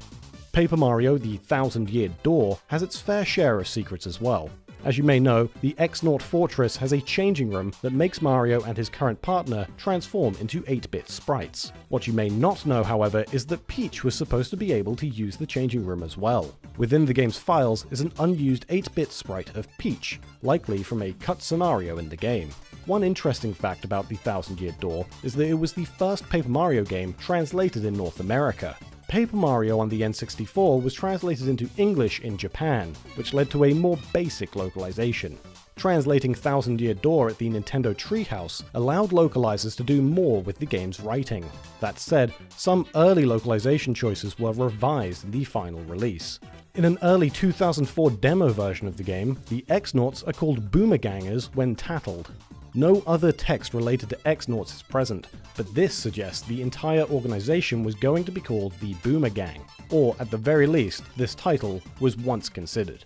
Paper Mario the Thousand-Year Door has its fair share of secrets as well. As you may know, the X-Naut Fortress has a changing room that makes Mario and his current partner transform into 8-bit sprites. What you may not know, however, is that Peach was supposed to be able to use the changing room as well. Within the game's files is an unused 8-bit sprite of Peach, likely from a cut scenario in the game. One interesting fact about the Thousand-Year Door is that it was the first Paper Mario game translated in North America. Paper Mario on the N64 was translated into English in Japan, which led to a more basic localization. Translating Thousand-Year Door at the Nintendo Treehouse allowed localizers to do more with the game's writing. That said, some early localization choices were revised in the final release. In an early 2004 demo version of the game, the X-Nauts are called Boomergangers when tattled. No other text related to X-Nauts is present, but this suggests the entire organization was going to be called the Boomer Gang, or at the very least, this title was once considered.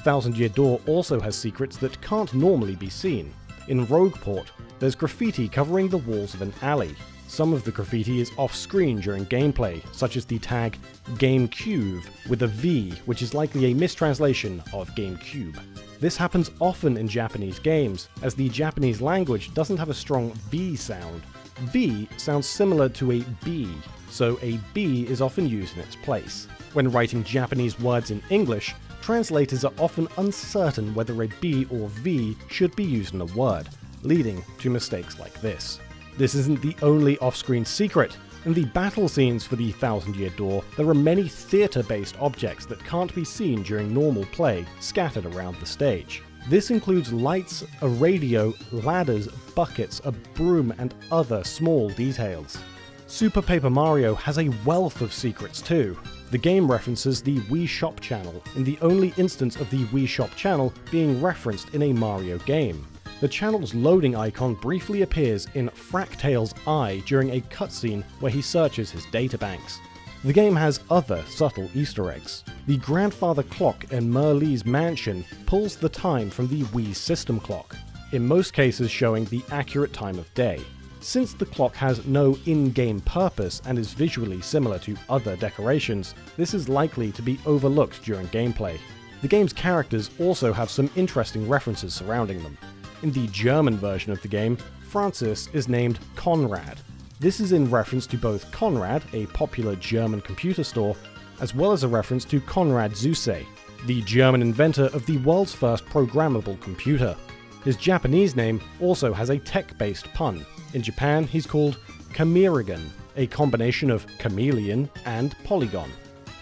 Thousand-Year Door also has secrets that can't normally be seen. In Rogueport, there's graffiti covering the walls of an alley. Some of the graffiti is off-screen during gameplay, such as the tag GameCube with a V, which is likely a mistranslation of GameCube. This happens often in Japanese games, as the Japanese language doesn't have a strong V sound. V sounds similar to a B, so a B is often used in its place. When writing Japanese words in English, translators are often uncertain whether a B or V should be used in a word, leading to mistakes like this. This isn't the only off-screen secret. In the battle scenes for the Thousand-Year Door, there are many theater-based objects that can't be seen during normal play scattered around the stage. This includes lights, a radio, ladders, buckets, a broom, and other small details. Super Paper Mario has a wealth of secrets too. The game references the Wii Shop channel, in the only instance of the Wii Shop channel being referenced in a Mario game. The channel's loading icon briefly appears in Fractale's eye during a cutscene where he searches his databanks. The game has other subtle Easter eggs. The grandfather clock in Merlee's mansion pulls the time from the Wii system clock, in most cases showing the accurate time of day. Since the clock has no in-game purpose and is visually similar to other decorations, this is likely to be overlooked during gameplay. The game's characters also have some interesting references surrounding them. In the German version of the game, Francis is named Conrad. This is in reference to both Conrad, a popular German computer store, as well as a reference to Konrad Zuse, the German inventor of the world's first programmable computer. His Japanese name also has a tech-based pun. In Japan, he's called Kamirigan, a combination of chameleon and polygon.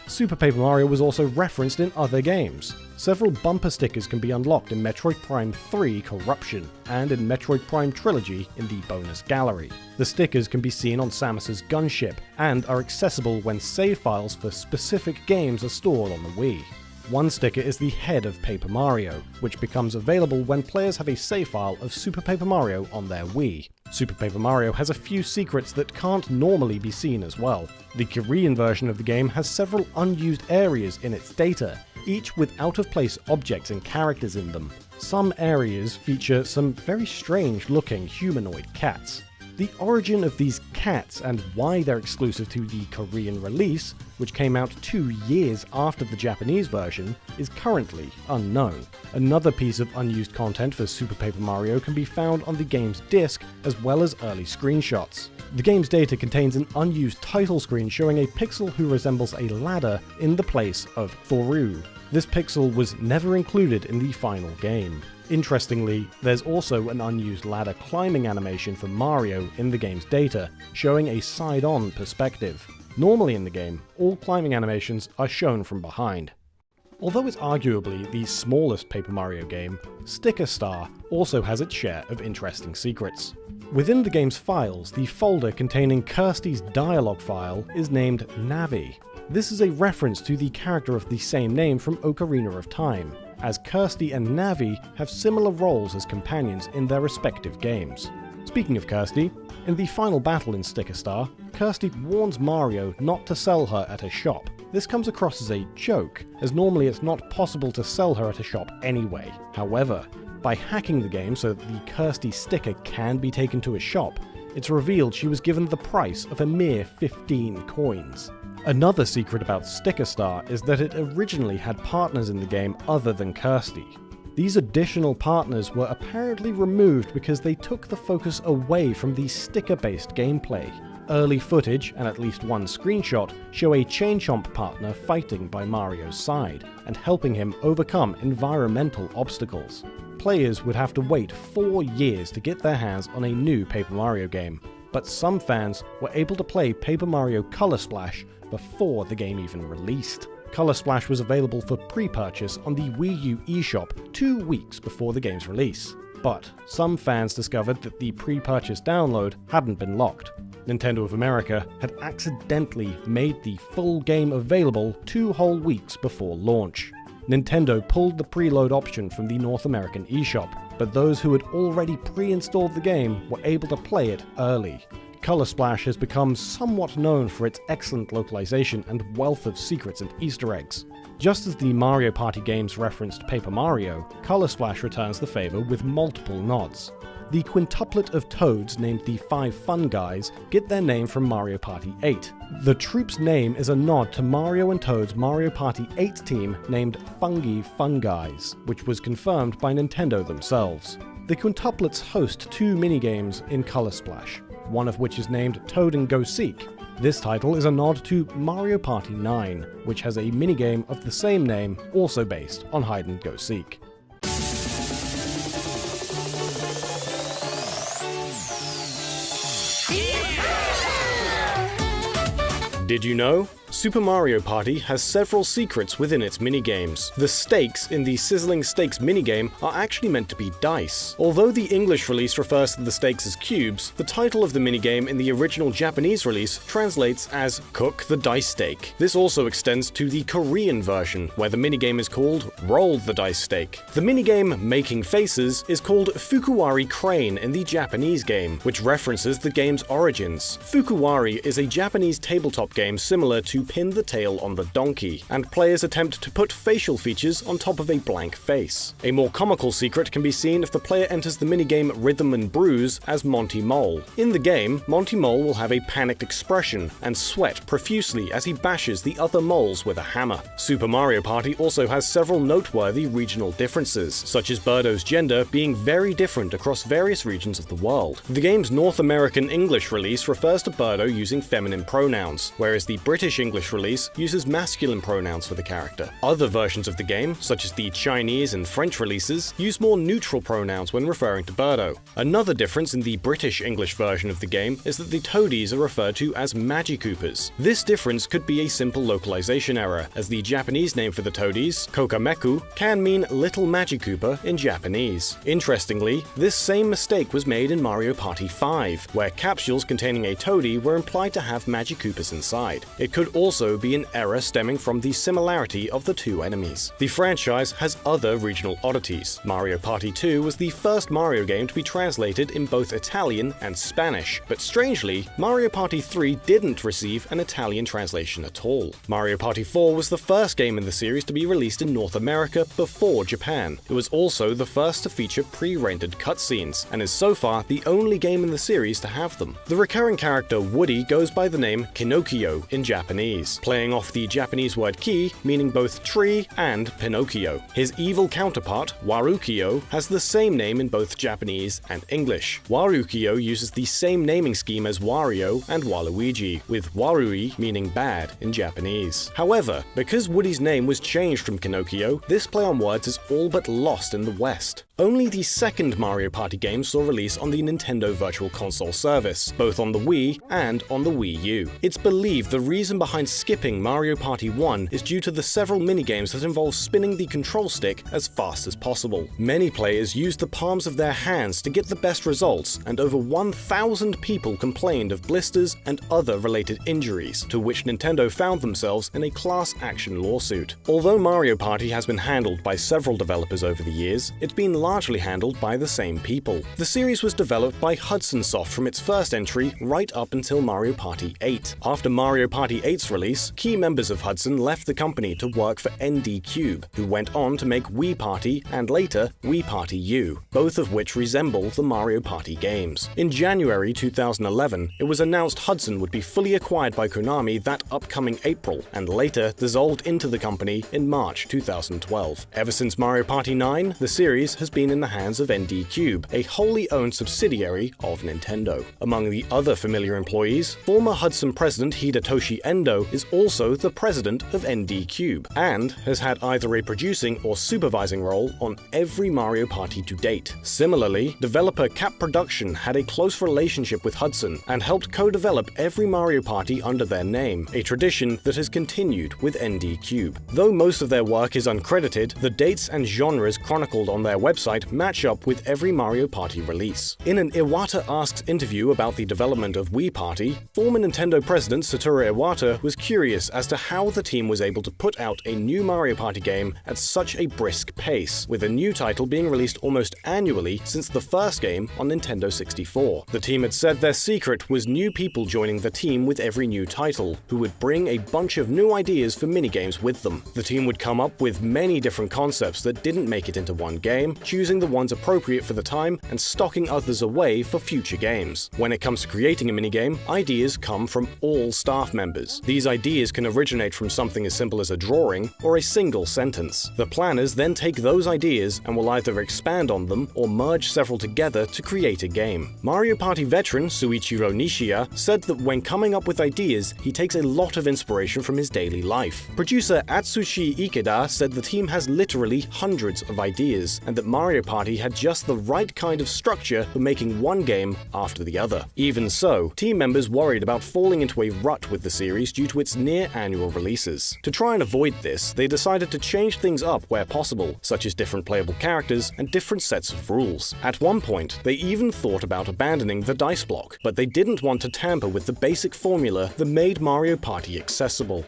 Super Paper Mario was also referenced in other games. Several bumper stickers can be unlocked in Metroid Prime 3 Corruption, and in Metroid Prime Trilogy in the bonus gallery. The stickers can be seen on Samus's gunship, and are accessible when save files for specific games are stored on the Wii. One sticker is the head of Paper Mario, which becomes available when players have a save file of Super Paper Mario on their Wii. Super Paper Mario has a few secrets that can't normally be seen as well. The Korean version of the game has several unused areas in its data, each with out-of-place objects and characters in them. Some areas feature some very strange-looking humanoid cats. The origin of these cats and why they're exclusive to the Korean release, which came out 2 years after the Japanese version, is currently unknown. Another piece of unused content for Super Paper Mario can be found on the game's disc, as well as early screenshots. The game's data contains an unused title screen showing a pixel who resembles a ladder in the place of Thoru. This pixel was never included in the final game. Interestingly, there's also an unused ladder climbing animation for Mario in the game's data, showing a side-on perspective. Normally in the game, all climbing animations are shown from behind. Although it's arguably the smallest Paper Mario game, Sticker Star also has its share of interesting secrets. Within the game's files, the folder containing Kirsty's dialogue file is named Navi. This is a reference to the character of the same name from Ocarina of Time, as Kirsty and Navi have similar roles as companions in their respective games. Speaking of Kirsty, in the final battle in Sticker Star, Kirsty warns Mario not to sell her at a shop. This comes across as a joke, as normally it's not possible to sell her at a shop anyway. However, by hacking the game so that the Kirsty sticker can be taken to a shop, it's revealed she was given the price of a mere 15 coins. Another secret about Sticker Star is that it originally had partners in the game other than Kirsty. These additional partners were apparently removed because they took the focus away from the sticker-based gameplay. Early footage, and at least one screenshot, show a Chain Chomp partner fighting by Mario's side, and helping him overcome environmental obstacles. Players would have to wait 4 years to get their hands on a new Paper Mario game, but some fans were able to play Paper Mario Color Splash before the game even released. Color Splash was available for pre-purchase on the Wii U eShop 2 weeks before the game's release. But some fans discovered that the pre-purchase download hadn't been locked. Nintendo of America had accidentally made the full game available 2 whole weeks before launch. Nintendo pulled the preload option from the North American eShop, but those who had already pre-installed the game were able to play it early. Color Splash has become somewhat known for its excellent localization and wealth of secrets and Easter eggs. Just as the Mario Party games referenced Paper Mario, Color Splash returns the favor with multiple nods. The quintuplet of toads named the 5 Fun Guys get their name from Mario Party 8. The troop's name is a nod to Mario and Toad's Mario Party 8 team named Fungi Fun Guys, which was confirmed by Nintendo themselves. The quintuplets host 2 minigames in Color Splash, one of which is named Toad and Go Seek. This title is a nod to Mario Party 9, which has a minigame of the same name, also based on Hide and Go Seek. Did you know? Super Mario Party has several secrets within its minigames. The stakes in the Sizzling Stakes minigame are actually meant to be dice. Although the English release refers to the stakes as cubes, the title of the minigame in the original Japanese release translates as Cook the Dice Stake. This also extends to the Korean version, where the minigame is called Roll the Dice Stake. The minigame Making Faces is called Fukuwari Crane in the Japanese game, which references the game's origins. Fukuwari is a Japanese tabletop game similar to Pin the Tail on the Donkey, and players attempt to put facial features on top of a blank face. A more comical secret can be seen if the player enters the minigame Rhythm and Bruise as Monty Mole. In the game, Monty Mole will have a panicked expression and sweat profusely as he bashes the other moles with a hammer. Super Mario Party also has several noteworthy regional differences, such as Birdo's gender being very different across various regions of the world. The game's North American English release refers to Birdo using feminine pronouns, whereas the British English release uses masculine pronouns for the character. Other versions of the game, such as the Chinese and French releases, use more neutral pronouns when referring to Birdo. Another difference in the British English version of the game is that the Toadies are referred to as Magikoopas. This difference could be a simple localization error, as the Japanese name for the Toadies, Kokameku, can mean Little Magikoopa in Japanese. Interestingly, this same mistake was made in Mario Party 5, where capsules containing a Toadie were implied to have Magikoopas inside. It could also be an error stemming from the similarity of the two enemies. The franchise has other regional oddities. Mario Party 2 was the first Mario game to be translated in both Italian and Spanish, but strangely, Mario Party 3 didn't receive an Italian translation at all. Mario Party 4 was the first game in the series to be released in North America before Japan. It was also the first to feature pre-rendered cutscenes, and is so far the only game in the series to have them. The recurring character Woody goes by the name Pinocchio in Japanese, playing off the Japanese word ki, meaning both tree and Pinocchio. His evil counterpart, Warukio, has the same name in both Japanese and English. Warukio uses the same naming scheme as Wario and Waluigi, with Warui meaning bad in Japanese. However, because Woody's name was changed from Pinocchio, this play on words is all but lost in the West. Only the second Mario Party game saw release on the Nintendo Virtual Console service, both on the Wii and on the Wii U. It's believed the reason behind skipping Mario Party 1 is due to the several minigames that involve spinning the control stick as fast as possible. Many players used the palms of their hands to get the best results, and over 1,000 people complained of blisters and other related injuries, to which Nintendo found themselves in a class action lawsuit. Although Mario Party has been handled by several developers over the years, it's been largely handled by the same people. The series was developed by Hudson Soft from its first entry right up until Mario Party 8. After Mario Party 8's release, key members of Hudson left the company to work for ND Cube, who went on to make Wii Party and later Wii Party U, both of which resemble the Mario Party games. In January 2011, it was announced Hudson would be fully acquired by Konami that upcoming April, and later dissolved into the company in March 2012. Ever since Mario Party 9, the series has been in the hands of ND Cube, a wholly owned subsidiary of Nintendo. Among the other familiar employees, former Hudson president Hidetoshi Endo is also the president of ND Cube, and has had either a producing or supervising role on every Mario Party to date. Similarly, developer Cap Production had a close relationship with Hudson, and helped co-develop every Mario Party under their name, a tradition that has continued with ND Cube. Though most of their work is uncredited, the dates and genres chronicled on their website match up with every Mario Party release. In an Iwata Asks interview about the development of Wii Party, former Nintendo president Satoru Iwata was curious as to how the team was able to put out a new Mario Party game at such a brisk pace, with a new title being released almost annually since the first game on Nintendo 64. The team had said their secret was new people joining the team with every new title, who would bring a bunch of new ideas for minigames with them. The team would come up with many different concepts that didn't make it into one game, choosing the ones appropriate for the time and stocking others away for future games. When it comes to creating a minigame, ideas come from all staff members. These ideas can originate from something as simple as a drawing or a single sentence. The planners then take those ideas and will either expand on them or merge several together to create a game. Mario Party veteran Suichiro Nishiya said that when coming up with ideas, he takes a lot of inspiration from his daily life. Producer Atsushi Ikeda said the team has literally hundreds of ideas, and that Mario Party had just the right kind of structure for making one game after the other. Even so, team members worried about falling into a rut with the series due to its near-annual releases. To try and avoid this, they decided to change things up where possible, such as different playable characters and different sets of rules. At one point, they even thought about abandoning the dice block, but they didn't want to tamper with the basic formula that made Mario Party accessible.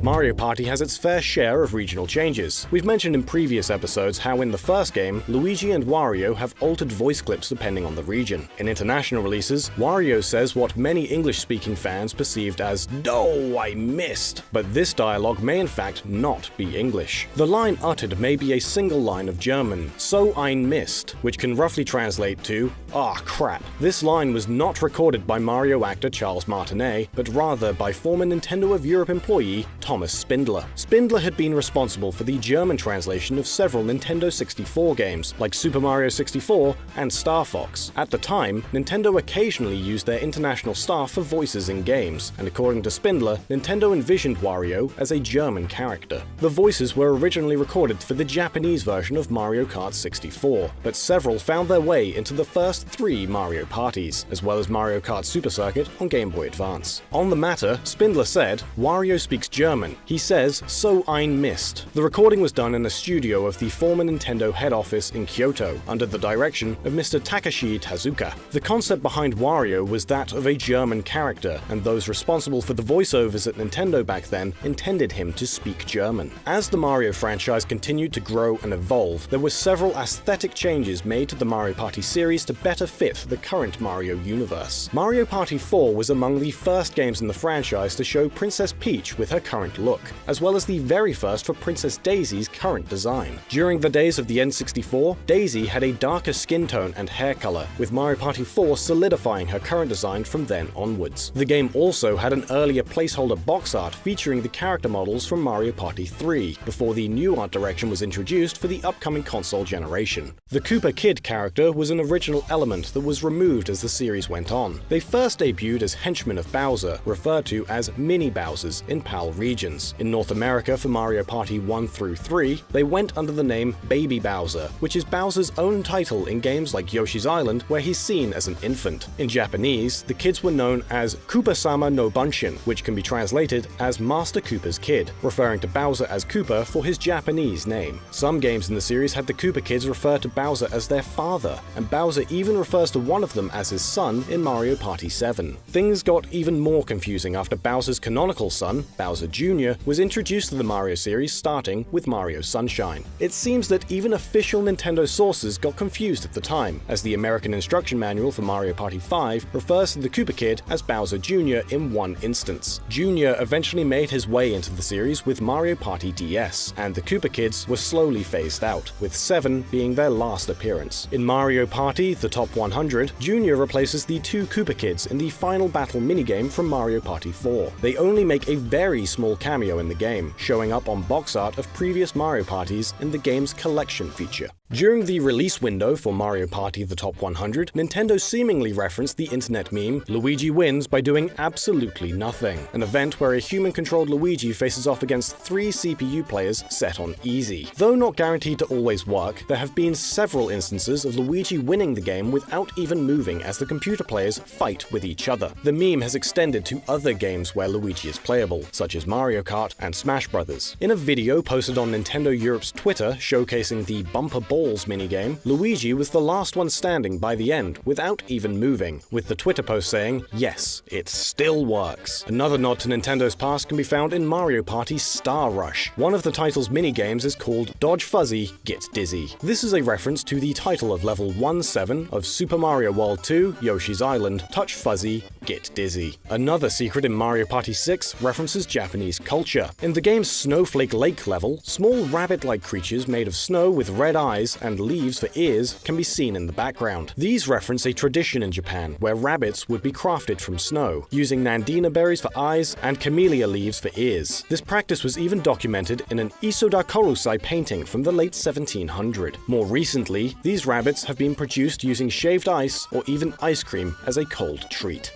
Mario Party has its fair share of regional changes. We've mentioned in previous episodes how in the first game, Luigi and Wario have altered voice clips depending on the region. In international releases, Wario says what many English-speaking fans perceived as "Oh, I missed," but this dialogue may in fact not be English. The line uttered may be a single line of German, "So ein Mist," which can roughly translate to "Ah, crap." This line was not recorded by Mario actor Charles Martinet, but rather by former Nintendo of Europe employee Thomas Spindler. Spindler had been responsible for the German translation of several Nintendo 64 games, like Super Mario 64 and Star Fox. At the time, Nintendo occasionally used their international staff for voices in games, and according to Spindler, Nintendo envisioned Wario as a German character. The voices were originally recorded for the Japanese version of Mario Kart 64, but several found their way into the first 3 Mario Parties, as well as Mario Kart Super Circuit on Game Boy Advance. On the matter, Spindler said, "Wario speaks German German. He says, "So ein Mist." The recording was done in a studio of the former Nintendo head office in Kyoto, under the direction of Mr. Takashi Tezuka. The concept behind Wario was that of a German character, and those responsible for the voiceovers at Nintendo back then intended him to speak German. As the Mario franchise continued to grow and evolve, there were several aesthetic changes made to the Mario Party series to better fit the current Mario universe. Mario Party 4 was among the first games in the franchise to show Princess Peach with her current look, as well as the very first for Princess Daisy's current design. During the days of the N64, Daisy had a darker skin tone and hair color, with Mario Party 4 solidifying her current design from then onwards. The game also had an earlier placeholder box art featuring the character models from Mario Party 3, before the new art direction was introduced for the upcoming console generation. The Koopa Kid character was an original element that was removed as the series went on. They first debuted as henchmen of Bowser, referred to as Mini Bowsers in PAL regions. In North America for Mario Party 1 through 3, they went under the name Baby Bowser, which is Bowser's own title in games like Yoshi's Island, where he's seen as an infant. In Japanese, the kids were known as Koopa-sama no Bunshin, which can be translated as Master Koopa's Kid, referring to Bowser as Koopa for his Japanese name. Some games in the series had the Koopa Kids refer to Bowser as their father, and Bowser even refers to one of them as his son in Mario Party 7. Things got even more confusing after Bowser's canonical son, Bowser Jr., was introduced to the Mario series starting with Mario Sunshine. It seems that even official Nintendo sources got confused at the time, as the American instruction manual for Mario Party 5 refers to the Koopa Kid as Bowser Jr. in one instance. Jr. eventually made his way into the series with Mario Party DS, and the Koopa Kids were slowly phased out, with 7 being their last appearance. In Mario Party, the Top 100, Jr. replaces the 2 Koopa Kids in the final battle minigame from Mario Party 4. They only make a very small cameo in the game, showing up on box art of previous Mario Parties in the game's collection feature. During the release window for Mario Party The Top 100, Nintendo seemingly referenced the internet meme, "Luigi wins by doing absolutely nothing," an event where a human-controlled Luigi faces off against 3 CPU players set on easy. Though not guaranteed to always work, there have been several instances of Luigi winning the game without even moving as the computer players fight with each other. The meme has extended to other games where Luigi is playable, such as Mario Kart and Smash Bros. In a video posted on Nintendo Europe's Twitter showcasing the Bumper Balls minigame, Luigi was the last one standing by the end without even moving, with the Twitter post saying, "Yes, it still works." Another nod to Nintendo's past can be found in Mario Party Star Rush. One of the title's minigames is called Dodge Fuzzy, Get Dizzy. This is a reference to the title of level 17 of Super Mario World 2, Yoshi's Island, Touch Fuzzy, Get Dizzy. Another secret in Mario Party 6 references Japanese culture. In the game's Snowflake Lake level, small rabbit-like creatures made of snow with red eyes and leaves for ears can be seen in the background. These reference a tradition in Japan where rabbits would be crafted from snow, using nandina berries for eyes and camellia leaves for ears. This practice was even documented in an Isoda Korusai painting from the late 1700s. More recently, these rabbits have been produced using shaved ice or even ice cream as a cold treat.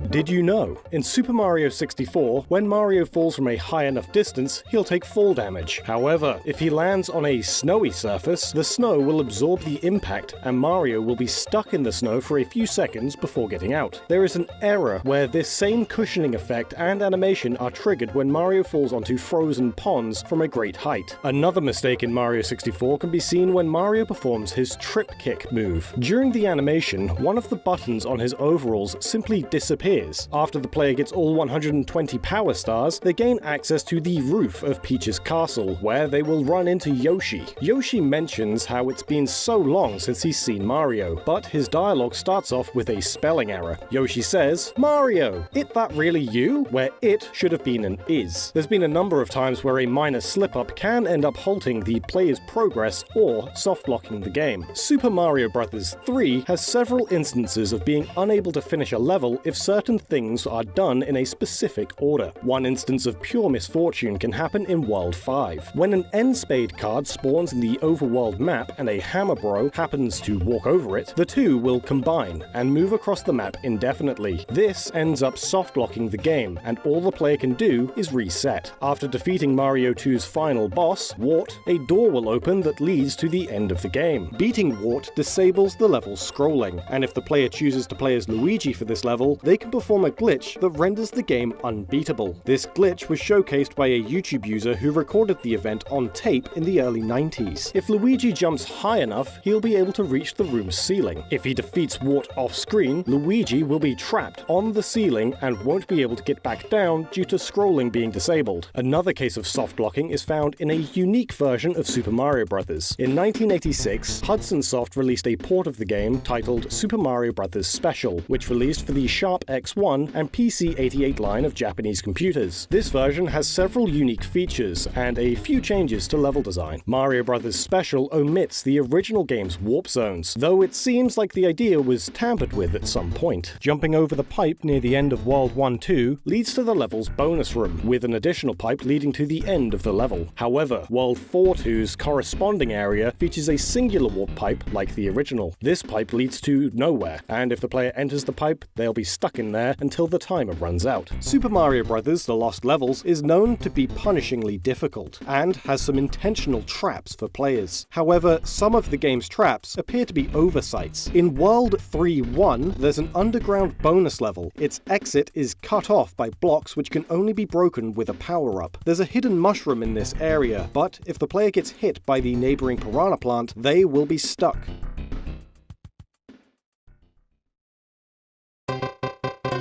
Did you know? In Super Mario 64, when Mario falls from a high enough distance, he'll take fall damage. However, if he lands on a snowy surface, the snow will absorb the impact and Mario will be stuck in the snow for a few seconds before getting out. There is an error where this same cushioning effect and animation are triggered when Mario falls onto frozen ponds from a great height. Another mistake in Mario 64 can be seen when Mario performs his trip kick move. During the animation, one of the buttons on his overalls simply disappears. After the player gets all 120 power stars, they gain access to the roof of Peach's castle, where they will run into Yoshi. Yoshi mentions how it's been so long since he's seen Mario, but his dialogue starts off with a spelling error. Yoshi says, "Mario, it that really you?" where it should have been an is. There's been a number of times where a minor slip-up can end up halting the player's progress or soft-locking the game. Super Mario Bros. 3 has several instances of being unable to finish a level if certain certain things are done in a specific order. One instance of pure misfortune can happen in World 5. When an N-Spade card spawns in the overworld map and a Hammer Bro happens to walk over it, the two will combine and move across the map indefinitely. This ends up soft-locking the game, and all the player can do is reset. After defeating Mario 2's final boss, Wart, a door will open that leads to the end of the game. Beating Wart disables the level's scrolling, and if the player chooses to play as Luigi for this level, they can perform a glitch that renders the game unbeatable. This glitch was showcased by a YouTube user who recorded the event on tape in the early 90s. If Luigi jumps high enough, he'll be able to reach the room's ceiling. If he defeats Wart off-screen, Luigi will be trapped on the ceiling and won't be able to get back down due to scrolling being disabled. Another case of soft locking is found in a unique version of Super Mario Bros. In 1986, Hudson Soft released a port of the game titled Super Mario Bros. Special, which released for the Sharp X1 and PC-88 line of Japanese computers. This version has several unique features and a few changes to level design. Mario Bros. Special omits the original game's warp zones, though it seems like the idea was tampered with at some point. Jumping over the pipe near the end of World 1-2 leads to the level's bonus room, with an additional pipe leading to the end of the level. However, World 4-2's corresponding area features a singular warp pipe like the original. This pipe leads to nowhere, and if the player enters the pipe, they'll be stuck in there until the timer runs out. Super Mario Bros. The Lost Levels is known to be punishingly difficult, and has some intentional traps for players. However, some of the game's traps appear to be oversights. In World 3-1, there's an underground bonus level. Its exit is cut off by blocks which can only be broken with a power-up. There's a hidden mushroom in this area, but if the player gets hit by the neighboring piranha plant, they will be stuck.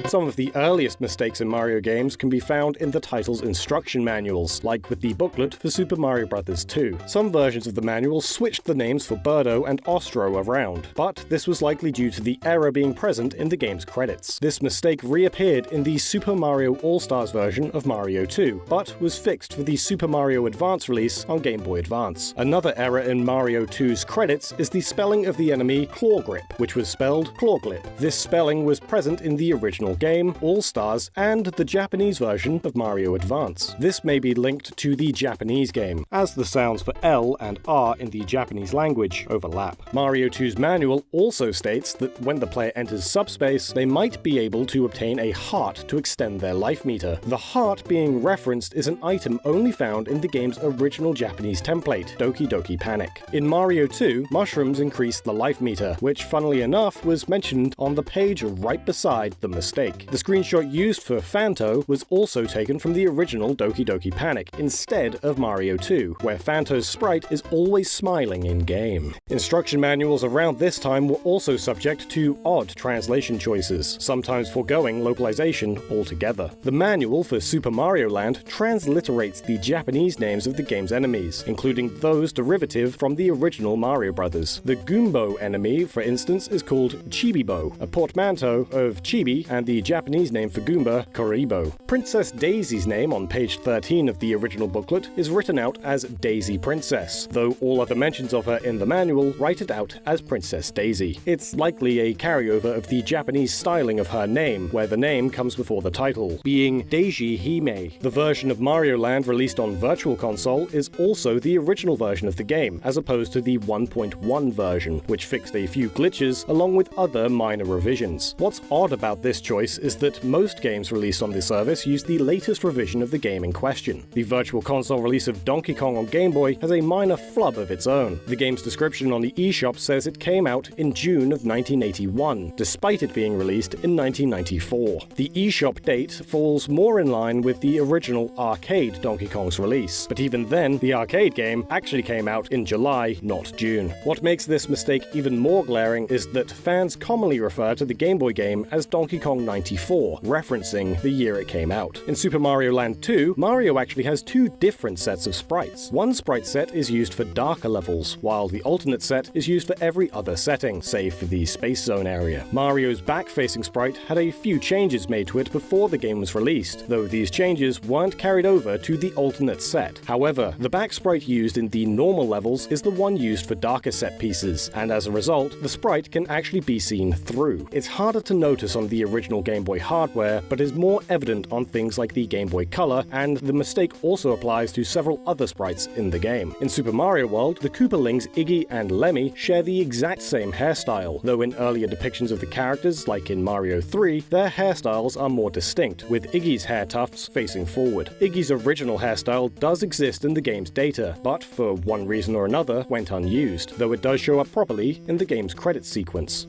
Some of the earliest mistakes in Mario games can be found in the title's instruction manuals, like with the booklet for Super Mario Bros. 2. Some versions of the manual switched the names for Birdo and Ostro around, but this was likely due to the error being present in the game's credits. This mistake reappeared in the Super Mario All-Stars version of Mario 2, but was fixed for the Super Mario Advance release on Game Boy Advance. Another error in Mario 2's credits is the spelling of the enemy Claw Grip, which was spelled Clawglip. This spelling was present in the original game, All-Stars, and the Japanese version of Mario Advance. This may be linked to the Japanese game, as the sounds for L and R in the Japanese language overlap. Mario 2's manual also states that when the player enters subspace, they might be able to obtain a heart to extend their life meter. The heart being referenced is an item only found in the game's original Japanese template, Doki Doki Panic. In Mario 2, mushrooms increase the life meter, which funnily enough was mentioned on the page right beside the mistake. The screenshot used for Phanto was also taken from the original Doki Doki Panic, instead of Mario 2, where Phanto's sprite is always smiling in-game. Instruction manuals around this time were also subject to odd translation choices, sometimes foregoing localization altogether. The manual for Super Mario Land transliterates the Japanese names of the game's enemies, including those derivative from the original Mario Bros. The Goombo enemy, for instance, is called Chibibo, a portmanteau of Chibi and the Japanese name for Goomba, Koribo. Princess Daisy's name on page 13 of the original booklet is written out as Daisy Princess, though all other mentions of her in the manual write it out as Princess Daisy. It's likely a carryover of the Japanese styling of her name, where the name comes before the title, being Deiji Hime. The version of Mario Land released on Virtual Console is also the original version of the game, as opposed to the 1.1 version, which fixed a few glitches along with other minor revisions. What's odd about this choice is that most games released on this service use the latest revision of the game in question. The Virtual Console release of Donkey Kong on Game Boy has a minor flub of its own. The game's description on the eShop says it came out in June of 1981, despite it being released in 1994. The eShop date falls more in line with the original arcade Donkey Kong's release, but even then, the arcade game actually came out in July, not June. What makes this mistake even more glaring is that fans commonly refer to the Game Boy game as Donkey Kong 94, referencing the year it came out. In Super Mario Land 2, Mario actually has two different sets of sprites. One sprite set is used for darker levels, while the alternate set is used for every other setting, save for the Space Zone area. Mario's back-facing sprite had a few changes made to it before the game was released, though these changes weren't carried over to the alternate set. However, the back sprite used in the normal levels is the one used for darker set pieces, and as a result, the sprite can actually be seen through. It's harder to notice on the original original Game Boy hardware, but is more evident on things like the Game Boy Color, and the mistake also applies to several other sprites in the game. In Super Mario World, the Koopalings Iggy and Lemmy share the exact same hairstyle, though in earlier depictions of the characters, like in Mario 3, their hairstyles are more distinct, with Iggy's hair tufts facing forward. Iggy's original hairstyle does exist in the game's data, but for one reason or another went unused, though it does show up properly in the game's credits sequence.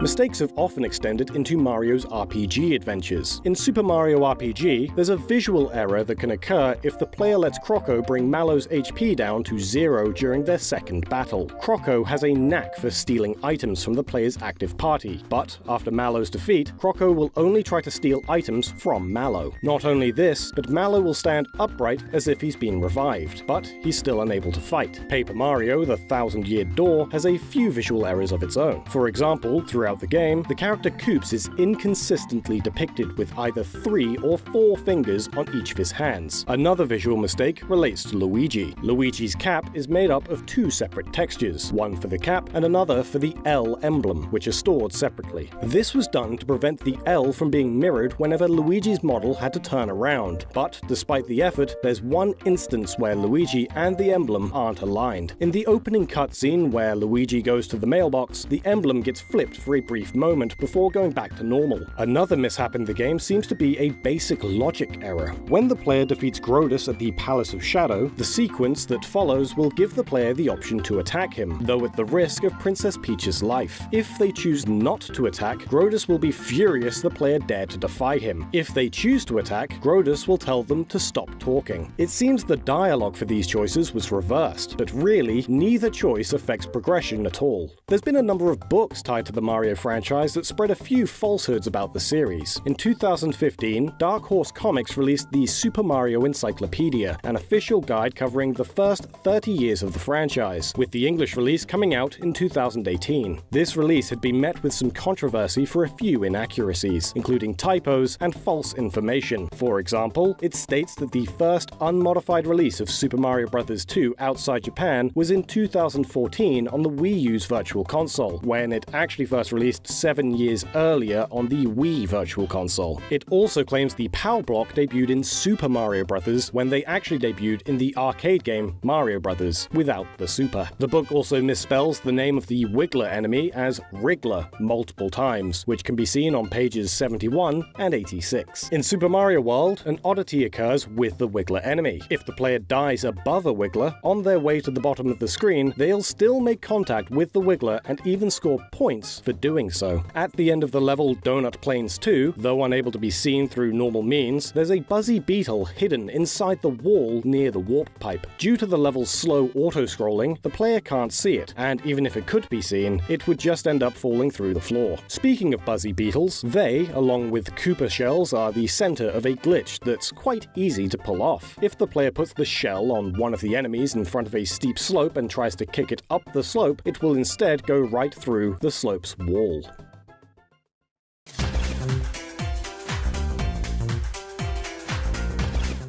Mistakes have often extended into Mario's RPG adventures. In Super Mario RPG, there's a visual error that can occur if the player lets Croco bring Mallow's HP down to 0 during their second battle. Croco has a knack for stealing items from the player's active party, but after Mallow's defeat, Croco will only try to steal items from Mallow. Not only this, but Mallow will stand upright as if he's been revived, but he's still unable to fight. Paper Mario, the Thousand-Year Door, has a few visual errors of its own. For example, throughout the game, the character Koops is inconsistently depicted with either 3 or 4 fingers on each of his hands. Another visual mistake relates to Luigi. Luigi's cap is made up of 2 separate textures, one for the cap and another for the L emblem, which are stored separately. This was done to prevent the L from being mirrored whenever Luigi's model had to turn around, but despite the effort, there's one instance where Luigi and the emblem aren't aligned. In the opening cutscene where Luigi goes to the mailbox, the emblem gets flipped for a brief moment before going back to normal. Another mishap in the game seems to be a basic logic error. When the player defeats Grodus at the Palace of Shadow, the sequence that follows will give the player the option to attack him, though at the risk of Princess Peach's life. If they choose not to attack, Grodus will be furious the player dared to defy him. If they choose to attack, Grodus will tell them to stop talking. It seems the dialogue for these choices was reversed, but really, neither choice affects progression at all. There's been a number of books tied to the Mario franchise that spread a few falsehoods about the series. In 2015, Dark Horse Comics released the Super Mario Encyclopedia, an official guide covering the first 30 years of the franchise, with the English release coming out in 2018. This release had been met with some controversy for a few inaccuracies, including typos and false information. For example, it states that the first unmodified release of Super Mario Bros. 2 outside Japan was in 2014 on the Wii U's Virtual Console, when it actually first released 7 years earlier on the Wii Virtual Console. It also claims the PAL block debuted in Super Mario Bros. When they actually debuted in the arcade game Mario Bros. Without the Super. The book also misspells the name of the Wiggler enemy as Wriggler multiple times, which can be seen on pages 71 and 86. In Super Mario World, an oddity occurs with the Wiggler enemy. If the player dies above a Wiggler, on their way to the bottom of the screen, they'll still make contact with the Wiggler and even score points for doing so. At the end of the level Donut Plains 2, though unable to be seen through normal means, there's a buzzy beetle hidden inside the wall near the warp pipe. Due to the level's slow auto-scrolling, the player can't see it, and even if it could be seen, it would just end up falling through the floor. Speaking of buzzy beetles, they, along with Koopa shells, are the center of a glitch that's quite easy to pull off. If the player puts the shell on one of the enemies in front of a steep slope and tries to kick it up the slope, it will instead go right through the slope's wall.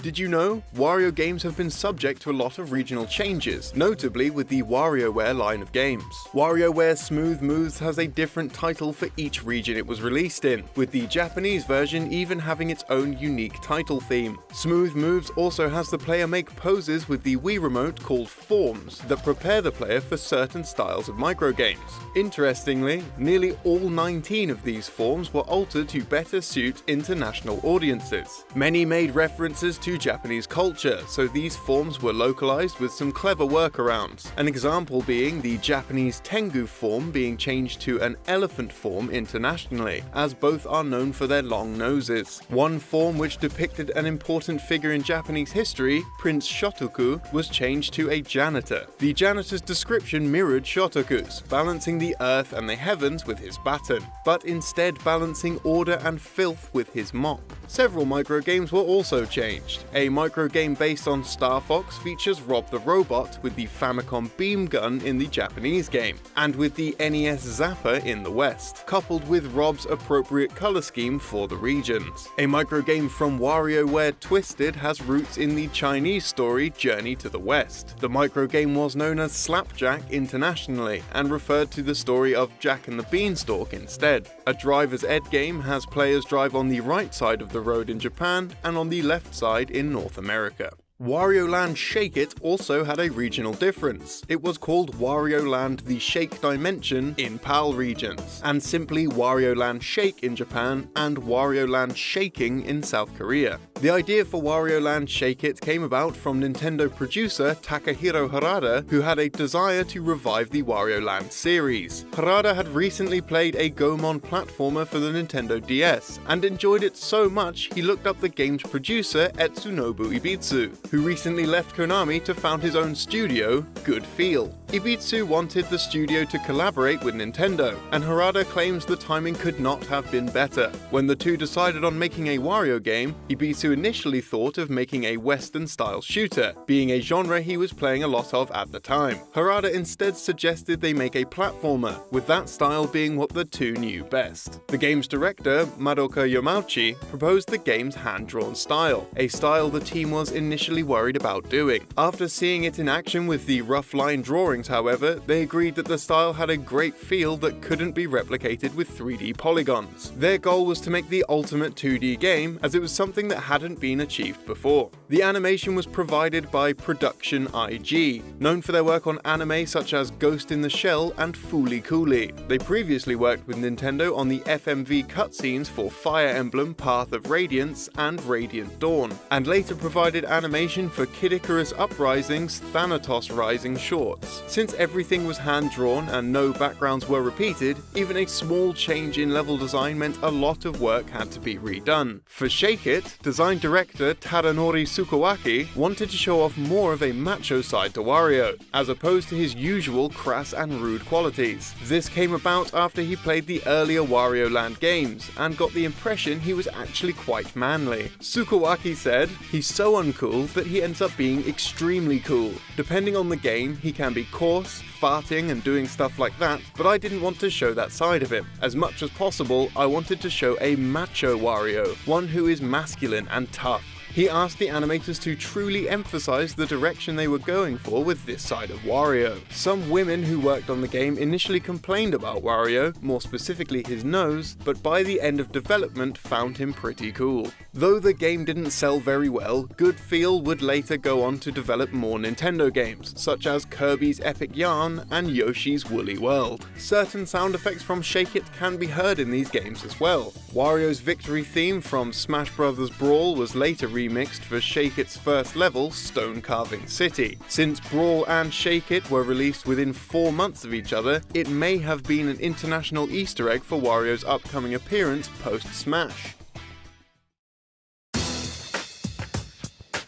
Did you know? Wario games have been subject to a lot of regional changes, notably with the WarioWare line of games. WarioWare Smooth Moves has a different title for each region it was released in, with the Japanese version even having its own unique title theme. Smooth Moves also has the player make poses with the Wii Remote called forms that prepare the player for certain styles of microgames. Interestingly, nearly all 19 of these forms were altered to better suit international audiences. Many made references to Japanese culture, so these forms were localized with some clever workarounds. An example being the Japanese Tengu form being changed to an elephant form internationally, as both are known for their long noses. One form which depicted an important figure in Japanese history, Prince Shotoku, was changed to a janitor. The janitor's description mirrored Shotoku's, balancing the earth and the heavens with his baton, but instead balancing order and filth with his mop. Several microgames were also changed. A microgame based on Star Fox features Rob the Robot with the Famicom Beam Gun in the Japanese game, and with the NES Zapper in the West, coupled with Rob's appropriate color scheme for the regions. A microgame from WarioWare Twisted has roots in the Chinese story Journey to the West. The microgame was known as Slapjack internationally, and referred to the story of Jack and the Beanstalk instead. A driver's ed game has players drive on the right side of the road in Japan and on the left side in North America. Wario Land Shake It also had a regional difference. It was called Wario Land The Shake Dimension in PAL regions, and simply Wario Land Shake in Japan and Wario Land Shaking in South Korea. The idea for Wario Land Shake It came about from Nintendo producer Takahiro Harada, who had a desire to revive the Wario Land series. Harada had recently played a Goemon platformer for the Nintendo DS, and enjoyed it so much he looked up the game's producer Etsunobu Ibitsu, who recently left Konami to found his own studio, Good Feel. Ibitsu wanted the studio to collaborate with Nintendo, and Harada claims the timing could not have been better. When the two decided on making a Wario game, Ibitsu initially thought of making a Western-style shooter, being a genre he was playing a lot of at the time. Harada instead suggested they make a platformer, with that style being what the two knew best. The game's director, Madoka Yamauchi, proposed the game's hand-drawn style, a style the team was initially worried about doing. After seeing it in action with the rough line drawings, however, they agreed that the style had a great feel that couldn't be replicated with 3D polygons. Their goal was to make the ultimate 2D game, as it was something that hadn't been achieved before. The animation was provided by Production IG, known for their work on anime such as Ghost in the Shell and Fooly Cooly. They previously worked with Nintendo on the FMV cutscenes for Fire Emblem Path of Radiance and Radiant Dawn, and later provided animation for Kid Icarus Uprising's Thanatos Rising shorts. Since everything was hand-drawn and no backgrounds were repeated, even a small change in level design meant a lot of work had to be redone. For Shake It, design director Tadanori Tsukawaki wanted to show off more of a macho side to Wario, as opposed to his usual crass and rude qualities. This came about after he played the earlier Wario Land games, and got the impression he was actually quite manly. Tsukawaki said, "He's so uncool that he ends up being extremely cool. Depending on the game, he can be coarse, farting and doing stuff like that, but I didn't want to show that side of him. As much as possible, I wanted to show a macho Wario, one who is masculine and tough." He asked the animators to truly emphasize the direction they were going for with this side of Wario. Some women who worked on the game initially complained about Wario, more specifically his nose, but by the end of development found him pretty cool. Though the game didn't sell very well, Good Feel would later go on to develop more Nintendo games, such as Kirby's Epic Yarn and Yoshi's Woolly World. Certain sound effects from Shake It can be heard in these games as well. Wario's victory theme from Smash Bros. Brawl was later remixed for Shake It's first level, Stone Carving City. Since Brawl and Shake It were released within 4 months of each other, it may have been an international Easter egg for Wario's upcoming appearance post-Smash.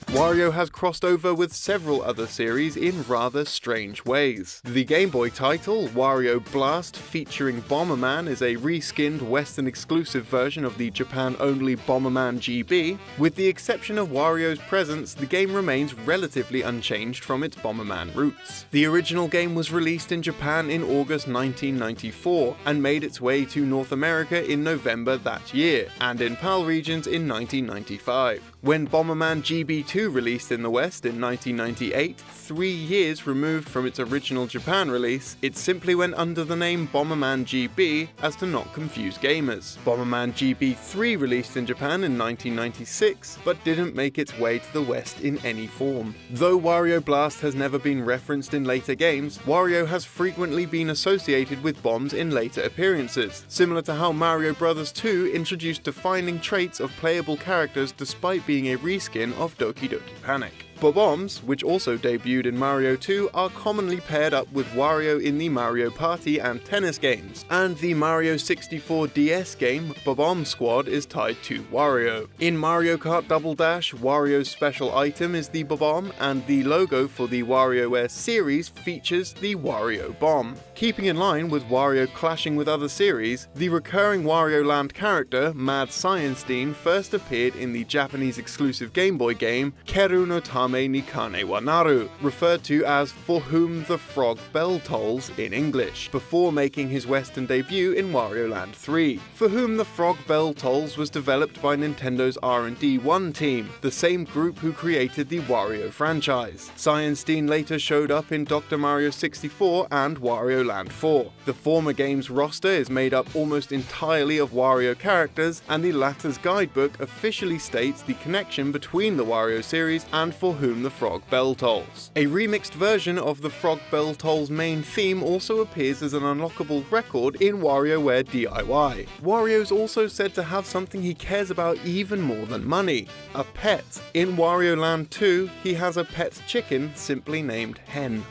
Wario has crossed over with several other series in rather strange ways. The Game Boy title, Wario Blast, featuring Bomberman, is a reskinned Western exclusive version of the Japan-only Bomberman GB. With the exception of Wario's presence, the game remains relatively unchanged from its Bomberman roots. The original game was released in Japan in August 1994, and made its way to North America in November that year, and in PAL regions in 1995. When Bomberman GB2 released in the West in 1998, 3 years removed from its original Japan release, it simply went under the name Bomberman GB as to not confuse gamers. Bomberman GB3 released in Japan in 1996, but didn't make its way to the West in any form. Though Wario Blast has never been referenced in later games, Wario has frequently been associated with bombs in later appearances, similar to how Mario Bros. 2 introduced defining traits of playable characters despite being a reskin of Doki Doki Panic. Bob-ombs, which also debuted in Mario 2, are commonly paired up with Wario in the Mario Party and tennis games, and the Mario 64 DS game Bob-omb Squad is tied to Wario. In Mario Kart Double Dash, Wario's special item is the Bob-omb, and the logo for the WarioWare series features the Wario Bomb. Keeping in line with Wario clashing with other series, the recurring Wario Land character, Mad Science-Dean, first appeared in the Japanese exclusive Game Boy game Keru no Tame ni Kane wa Naru, referred to as For Whom the Frog Bell Tolls in English, before making his Western debut in Wario Land 3. For Whom the Frog Bell Tolls was developed by Nintendo's R&D 1 team, the same group who created the Wario franchise. Science-Dean later showed up in Dr. Mario 64 and Wario Land 4. The former game's roster is made up almost entirely of Wario characters, and the latter's guidebook officially states the connection between the Wario series and For Whom the Frog Bell Tolls. A remixed version of the Frog Bell Tolls main theme also appears as an unlockable record in WarioWare DIY. Wario's also said to have something he cares about even more than money: a pet. In Wario Land 2, he has a pet chicken simply named Hen.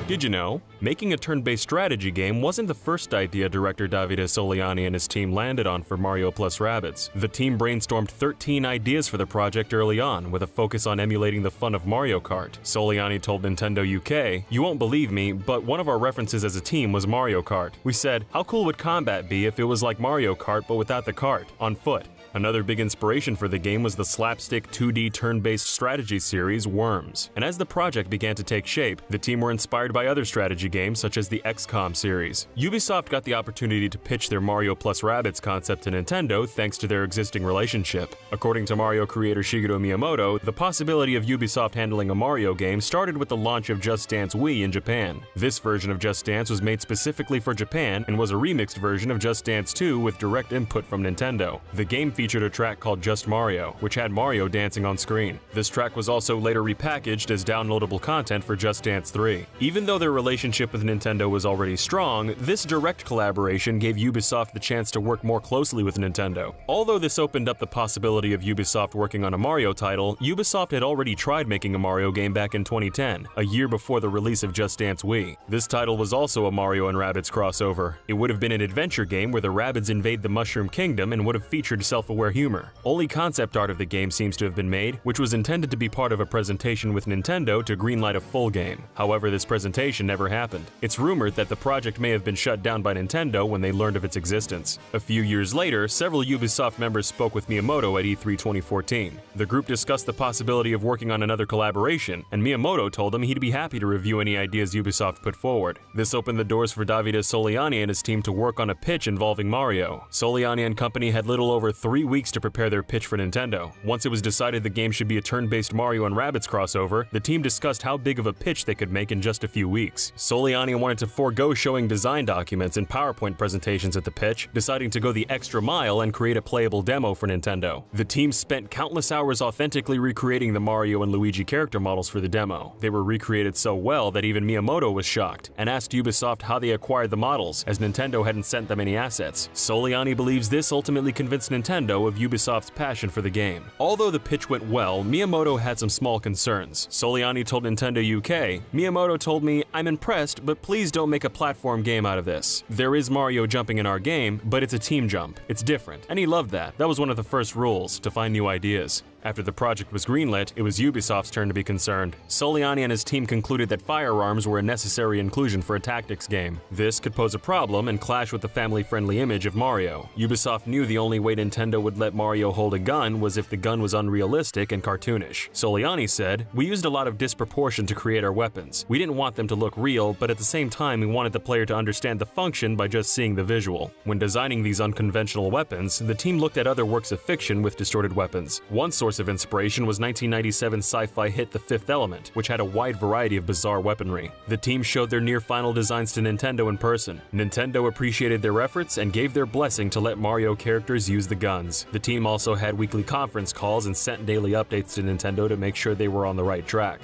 Did you know? Making a turn-based strategy game wasn't the first idea director Davide Soliani and his team landed on for Mario + Rabbids. The team brainstormed 13 ideas for the project early on, with a focus on emulating the fun of Mario Kart. Soliani told Nintendo UK, "You won't believe me, but one of our references as a team was Mario Kart. We said, how cool would combat be if it was like Mario Kart but without the cart, on foot?" Another big inspiration for the game was the slapstick 2D turn-based strategy series Worms. And as the project began to take shape, the team were inspired by other strategy games such as the XCOM series. Ubisoft got the opportunity to pitch their Mario + Rabbids concept to Nintendo thanks to their existing relationship. According to Mario creator Shigeru Miyamoto, the possibility of Ubisoft handling a Mario game started with the launch of Just Dance Wii in Japan. This version of Just Dance was made specifically for Japan and was a remixed version of Just Dance 2 with direct input from Nintendo. The game featured a track called Just Mario, which had Mario dancing on screen. This track was also later repackaged as downloadable content for Just Dance 3. Even though their relationship with Nintendo was already strong, this direct collaboration gave Ubisoft the chance to work more closely with Nintendo. Although this opened up the possibility of Ubisoft working on a Mario title, Ubisoft had already tried making a Mario game back in 2010, a year before the release of Just Dance Wii. This title was also a Mario and Rabbids crossover. It would have been an adventure game where the Rabbids invade the Mushroom Kingdom and would have featured self-aware humor. Only concept art of the game seems to have been made, which was intended to be part of a presentation with Nintendo to greenlight a full game. However, this presentation never happened. It's rumored that the project may have been shut down by Nintendo when they learned of its existence. A few years later, several Ubisoft members spoke with Miyamoto at E3 2014. The group discussed the possibility of working on another collaboration, and Miyamoto told them he'd be happy to review any ideas Ubisoft put forward. This opened the doors for Davide Soliani and his team to work on a pitch involving Mario. Soliani and company had little over 3 weeks to prepare their pitch for Nintendo. Once it was decided the game should be a turn-based Mario and Rabbids crossover, the team discussed how big of a pitch they could make in just a few weeks. Soliani wanted to forego showing design documents and PowerPoint presentations at the pitch, deciding to go the extra mile and create a playable demo for Nintendo. The team spent countless hours authentically recreating the Mario and Luigi character models for the demo. They were recreated so well that even Miyamoto was shocked and asked Ubisoft how they acquired the models, as Nintendo hadn't sent them any assets. Soliani believes this ultimately convinced Nintendo of Ubisoft's passion for the game. Although the pitch went well, Miyamoto had some small concerns. Soliani told Nintendo UK, "Miyamoto told me, I'm impressed, but please don't make a platform game out of this. There is Mario jumping in our game, but it's a team jump. It's different." And he loved that. That was one of the first rules, to find new ideas. After the project was greenlit, it was Ubisoft's turn to be concerned. Soliani and his team concluded that firearms were a necessary inclusion for a tactics game. This could pose a problem and clash with the family-friendly image of Mario. Ubisoft knew the only way Nintendo would let Mario hold a gun was if the gun was unrealistic and cartoonish. Soliani said, "We used a lot of disproportion to create our weapons. We didn't want them to look real, but at the same time we wanted the player to understand the function by just seeing the visual." When designing these unconventional weapons, the team looked at other works of fiction with distorted weapons. One source of inspiration was 1997 sci-fi hit The Fifth Element, which had a wide variety of bizarre weaponry. The team showed their near-final designs to Nintendo in person. Nintendo appreciated their efforts and gave their blessing to let Mario characters use the guns. The team also had weekly conference calls and sent daily updates to Nintendo to make sure they were on the right track.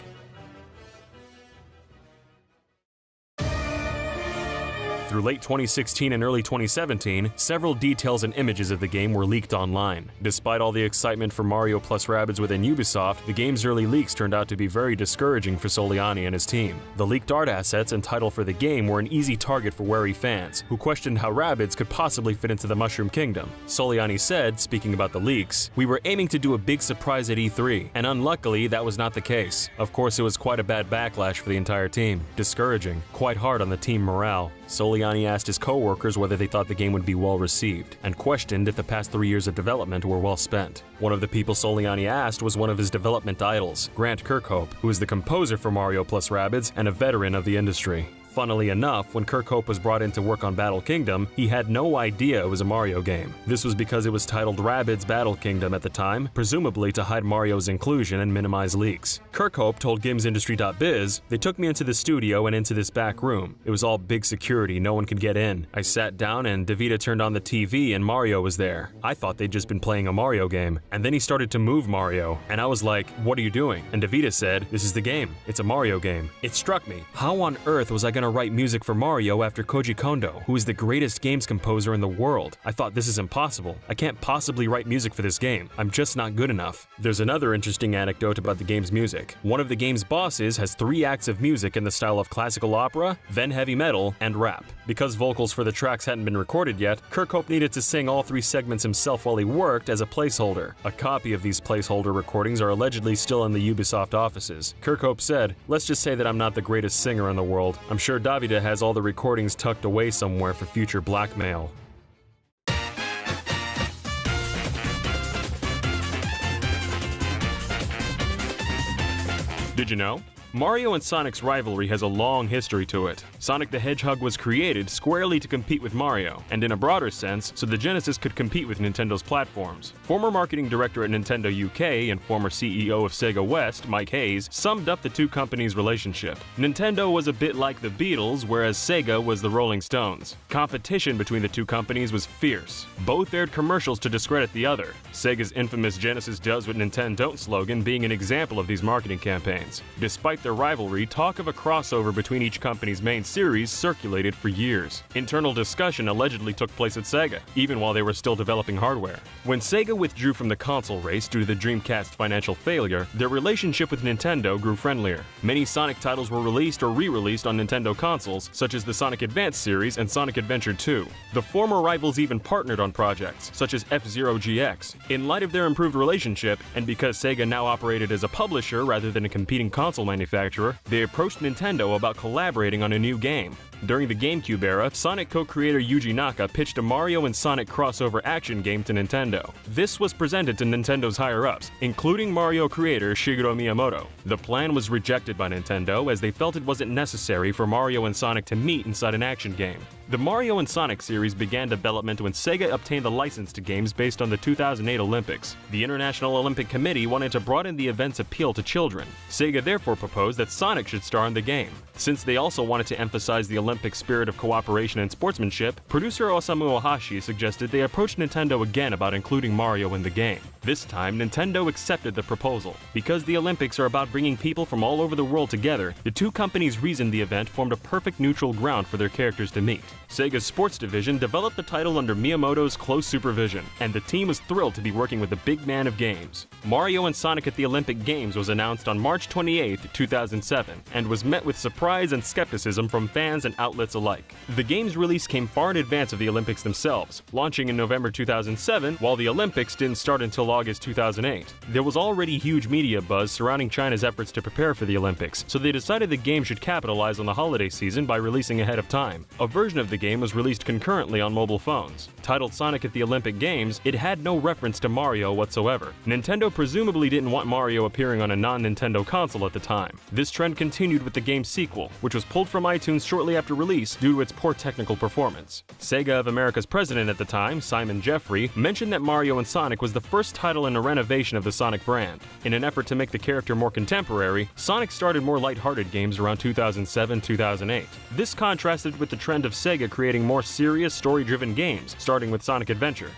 Through late 2016 and early 2017, several details and images of the game were leaked online. Despite all the excitement for Mario plus Rabbids within Ubisoft, the game's early leaks turned out to be very discouraging for Soliani and his team. The leaked art assets and title for the game were an easy target for wary fans, who questioned how Rabbids could possibly fit into the Mushroom Kingdom. Soliani said, speaking about the leaks, "We were aiming to do a big surprise at E3, and unluckily that was not the case. Of course, it was quite a bad backlash for the entire team. Discouraging, quite hard on the team morale." Soliani asked his co-workers whether they thought the game would be well received, and questioned if the past 3 years of development were well spent. One of the people Soliani asked was one of his development idols, Grant Kirkhope, who is the composer for Mario plus Rabbids and a veteran of the industry. Funnily enough, when Kirkhope was brought in to work on Battle Kingdom, he had no idea it was a Mario game. This was because it was titled Rabbids Battle Kingdom at the time, presumably to hide Mario's inclusion and minimize leaks. Kirkhope told GamesIndustry.biz, "They took me into the studio and into this back room. It was all big security, no one could get in. I sat down and DeVita turned on the TV and Mario was there. I thought they'd just been playing a Mario game. And then he started to move Mario, and I was like, 'What are you doing?' And DeVita said, 'This is the game. It's a Mario game.' It struck me. How on earth was I gonna write music for Mario after Koji Kondo, who is the greatest games composer in the world? I thought, this is impossible. I can't possibly write music for this game. I'm just not good enough." There's another interesting anecdote about the game's music. One of the game's bosses has 3 acts of music in the style of classical opera, then heavy metal, and rap. Because vocals for the tracks hadn't been recorded yet, Kirkhope needed to sing all 3 segments himself while he worked as a placeholder. A copy of these placeholder recordings are allegedly still in the Ubisoft offices. Kirkhope said, "Let's just say that I'm not the greatest singer in the world. I'm sure Davide has all the recordings tucked away somewhere for future blackmail." Did you know? Mario and Sonic's rivalry has a long history to it. Sonic the Hedgehog was created squarely to compete with Mario, and in a broader sense, so the Genesis could compete with Nintendo's platforms. Former marketing director at Nintendo UK and former CEO of Sega West, Mike Hayes, summed up the two companies' relationship. Nintendo was a bit like the Beatles, whereas Sega was the Rolling Stones. Competition between the two companies was fierce. Both aired commercials to discredit the other. Sega's infamous Genesis does what Nintendo don't slogan being an example of these marketing campaigns. Despite their rivalry, talk of a crossover between each company's main series circulated for years. Internal discussion allegedly took place at Sega, even while they were still developing hardware. When Sega withdrew from the console race due to the Dreamcast's financial failure, their relationship with Nintendo grew friendlier. Many Sonic titles were released or re-released on Nintendo consoles, such as the Sonic Advance series and Sonic Adventure 2. The former rivals even partnered on projects, such as F-Zero GX. In light of their improved relationship, and because Sega now operated as a publisher rather than a competing console manufacturer, they approached Nintendo about collaborating on a new game. During the GameCube era, Sonic co-creator Yuji Naka pitched a Mario and Sonic crossover action game to Nintendo. This was presented to Nintendo's higher-ups, including Mario creator Shigeru Miyamoto. The plan was rejected by Nintendo as they felt it wasn't necessary for Mario and Sonic to meet inside an action game. The Mario and Sonic series began development when Sega obtained the license to games based on the 2008 Olympics. The International Olympic Committee wanted to broaden the event's appeal to children. Sega therefore proposed that Sonic should star in the game. Since they also wanted to emphasize the Olympic spirit of cooperation and sportsmanship, producer Osamu Ohashi suggested they approach Nintendo again about including Mario in the game. This time, Nintendo accepted the proposal. Because the Olympics are about bringing people from all over the world together, the two companies reasoned the event formed a perfect neutral ground for their characters to meet. Sega's sports division developed the title under Miyamoto's close supervision, and the team was thrilled to be working with the big man of games. Mario and Sonic at the Olympic Games was announced on March 28, 2007, and was met with surprise and skepticism from fans and outlets alike. The game's release came far in advance of the Olympics themselves, launching in November 2007, while the Olympics didn't start until August 2008. There was already huge media buzz surrounding China's efforts to prepare for the Olympics, so they decided the game should capitalize on the holiday season by releasing ahead of time. A version of the game was released concurrently on mobile phones. Titled Sonic at the Olympic Games, it had no reference to Mario whatsoever. Nintendo presumably didn't want Mario appearing on a non-Nintendo console at the time. This trend continued with the game's sequel, which was pulled from iTunes shortly after release due to its poor technical performance. Sega of America's president at the time, Simon Jeffrey, mentioned that Mario and Sonic was the first title in a renovation of the Sonic brand. In an effort to make the character more contemporary, Sonic started more lighthearted games around 2007-2008. This contrasted with the trend of Sega creating more serious, story-driven games, starting with Sonic Adventure.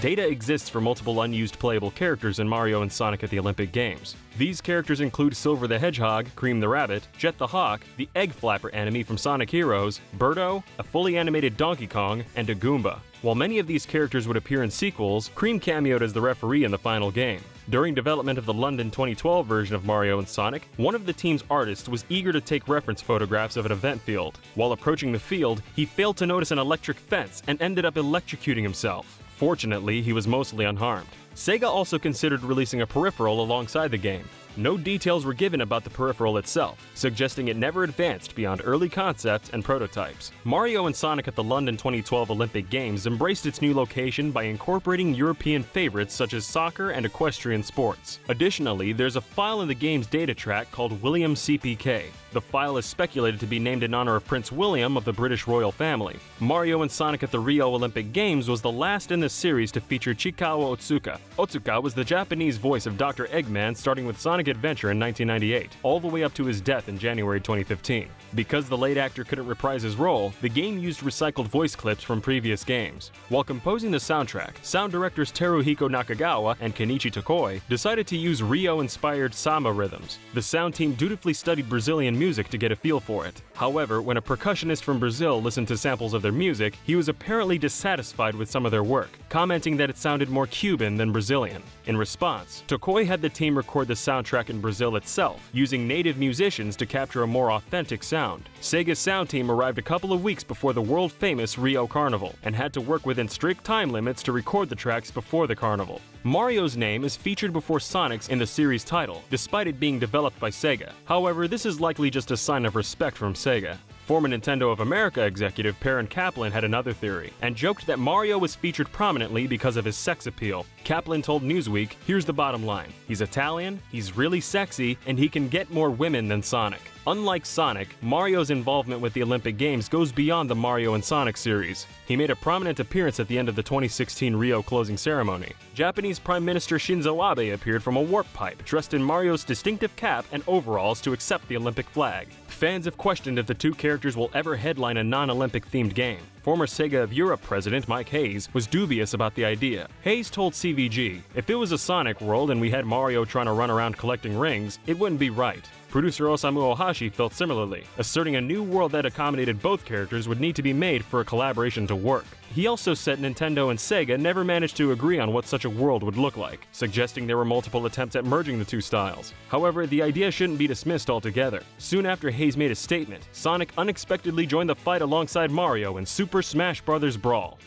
Data exists for multiple unused playable characters in Mario and Sonic at the Olympic Games. These characters include Silver the Hedgehog, Cream the Rabbit, Jet the Hawk, the Egg Flapper enemy from Sonic Heroes, Birdo, a fully animated Donkey Kong, and a Goomba. While many of these characters would appear in sequels, Cream cameoed as the referee in the final game. During development of the London 2012 version of Mario and Sonic, one of the team's artists was eager to take reference photographs of an event field. While approaching the field, he failed to notice an electric fence and ended up electrocuting himself. Fortunately, he was mostly unharmed. Sega also considered releasing a peripheral alongside the game. No details were given about the peripheral itself, suggesting it never advanced beyond early concepts and prototypes. Mario and Sonic at the London 2012 Olympic Games embraced its new location by incorporating European favorites such as soccer and equestrian sports. Additionally, there's a file in the game's data track called William CPK. The file is speculated to be named in honor of Prince William of the British royal family. Mario and Sonic at the Rio Olympic Games was the last in the series to feature Chikawa Otsuka. Otsuka was the Japanese voice of Dr. Eggman starting with Sonic Adventure in 1998, all the way up to his death in January 2015. Because the late actor couldn't reprise his role, the game used recycled voice clips from previous games. While composing the soundtrack, sound directors Teruhiko Nakagawa and Kenichi Tokoi decided to use Rio-inspired samba rhythms. The sound team dutifully studied Brazilian music to get a feel for it. However, when a percussionist from Brazil listened to samples of their music, he was apparently dissatisfied with some of their work, commenting that it sounded more Cuban than Brazilian. In response, Tokoi had the team record the soundtrack in Brazil itself, using native musicians to capture a more authentic sound. Sega's sound team arrived a couple of weeks before the world-famous Rio Carnival, and had to work within strict time limits to record the tracks before the carnival. Mario's name is featured before Sonic's in the series title, despite it being developed by Sega. However, this is likely just a sign of respect from Sega. Former Nintendo of America executive Perrin Kaplan had another theory, and joked that Mario was featured prominently because of his sex appeal. Kaplan told Newsweek, "Here's the bottom line. He's Italian, he's really sexy, and he can get more women than Sonic." Unlike Sonic, Mario's involvement with the Olympic Games goes beyond the Mario and Sonic series. He made a prominent appearance at the end of the 2016 Rio closing ceremony. Japanese Prime Minister Shinzo Abe appeared from a warp pipe, dressed in Mario's distinctive cap and overalls to accept the Olympic flag. Fans have questioned if the two characters will ever headline a non-Olympic themed game. Former Sega of Europe president Mike Hayes was dubious about the idea. Hayes told CVG, "If it was a Sonic world and we had Mario trying to run around collecting rings, it wouldn't be right." Producer Osamu Ohashi felt similarly, asserting a new world that accommodated both characters would need to be made for a collaboration to work. He also said Nintendo and Sega never managed to agree on what such a world would look like, suggesting there were multiple attempts at merging the two styles. However, the idea shouldn't be dismissed altogether. Soon after Hayes made a statement, Sonic unexpectedly joined the fight alongside Mario in Super Smash Bros. Brawl.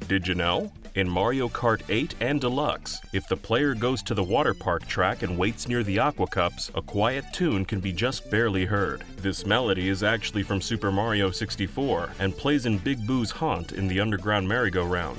Did you know? In Mario Kart 8 and Deluxe, if the player goes to the water park track and waits near the Aqua Cups, a quiet tune can be just barely heard. This melody is actually from Super Mario 64 and plays in Big Boo's haunt in the underground merry-go-round.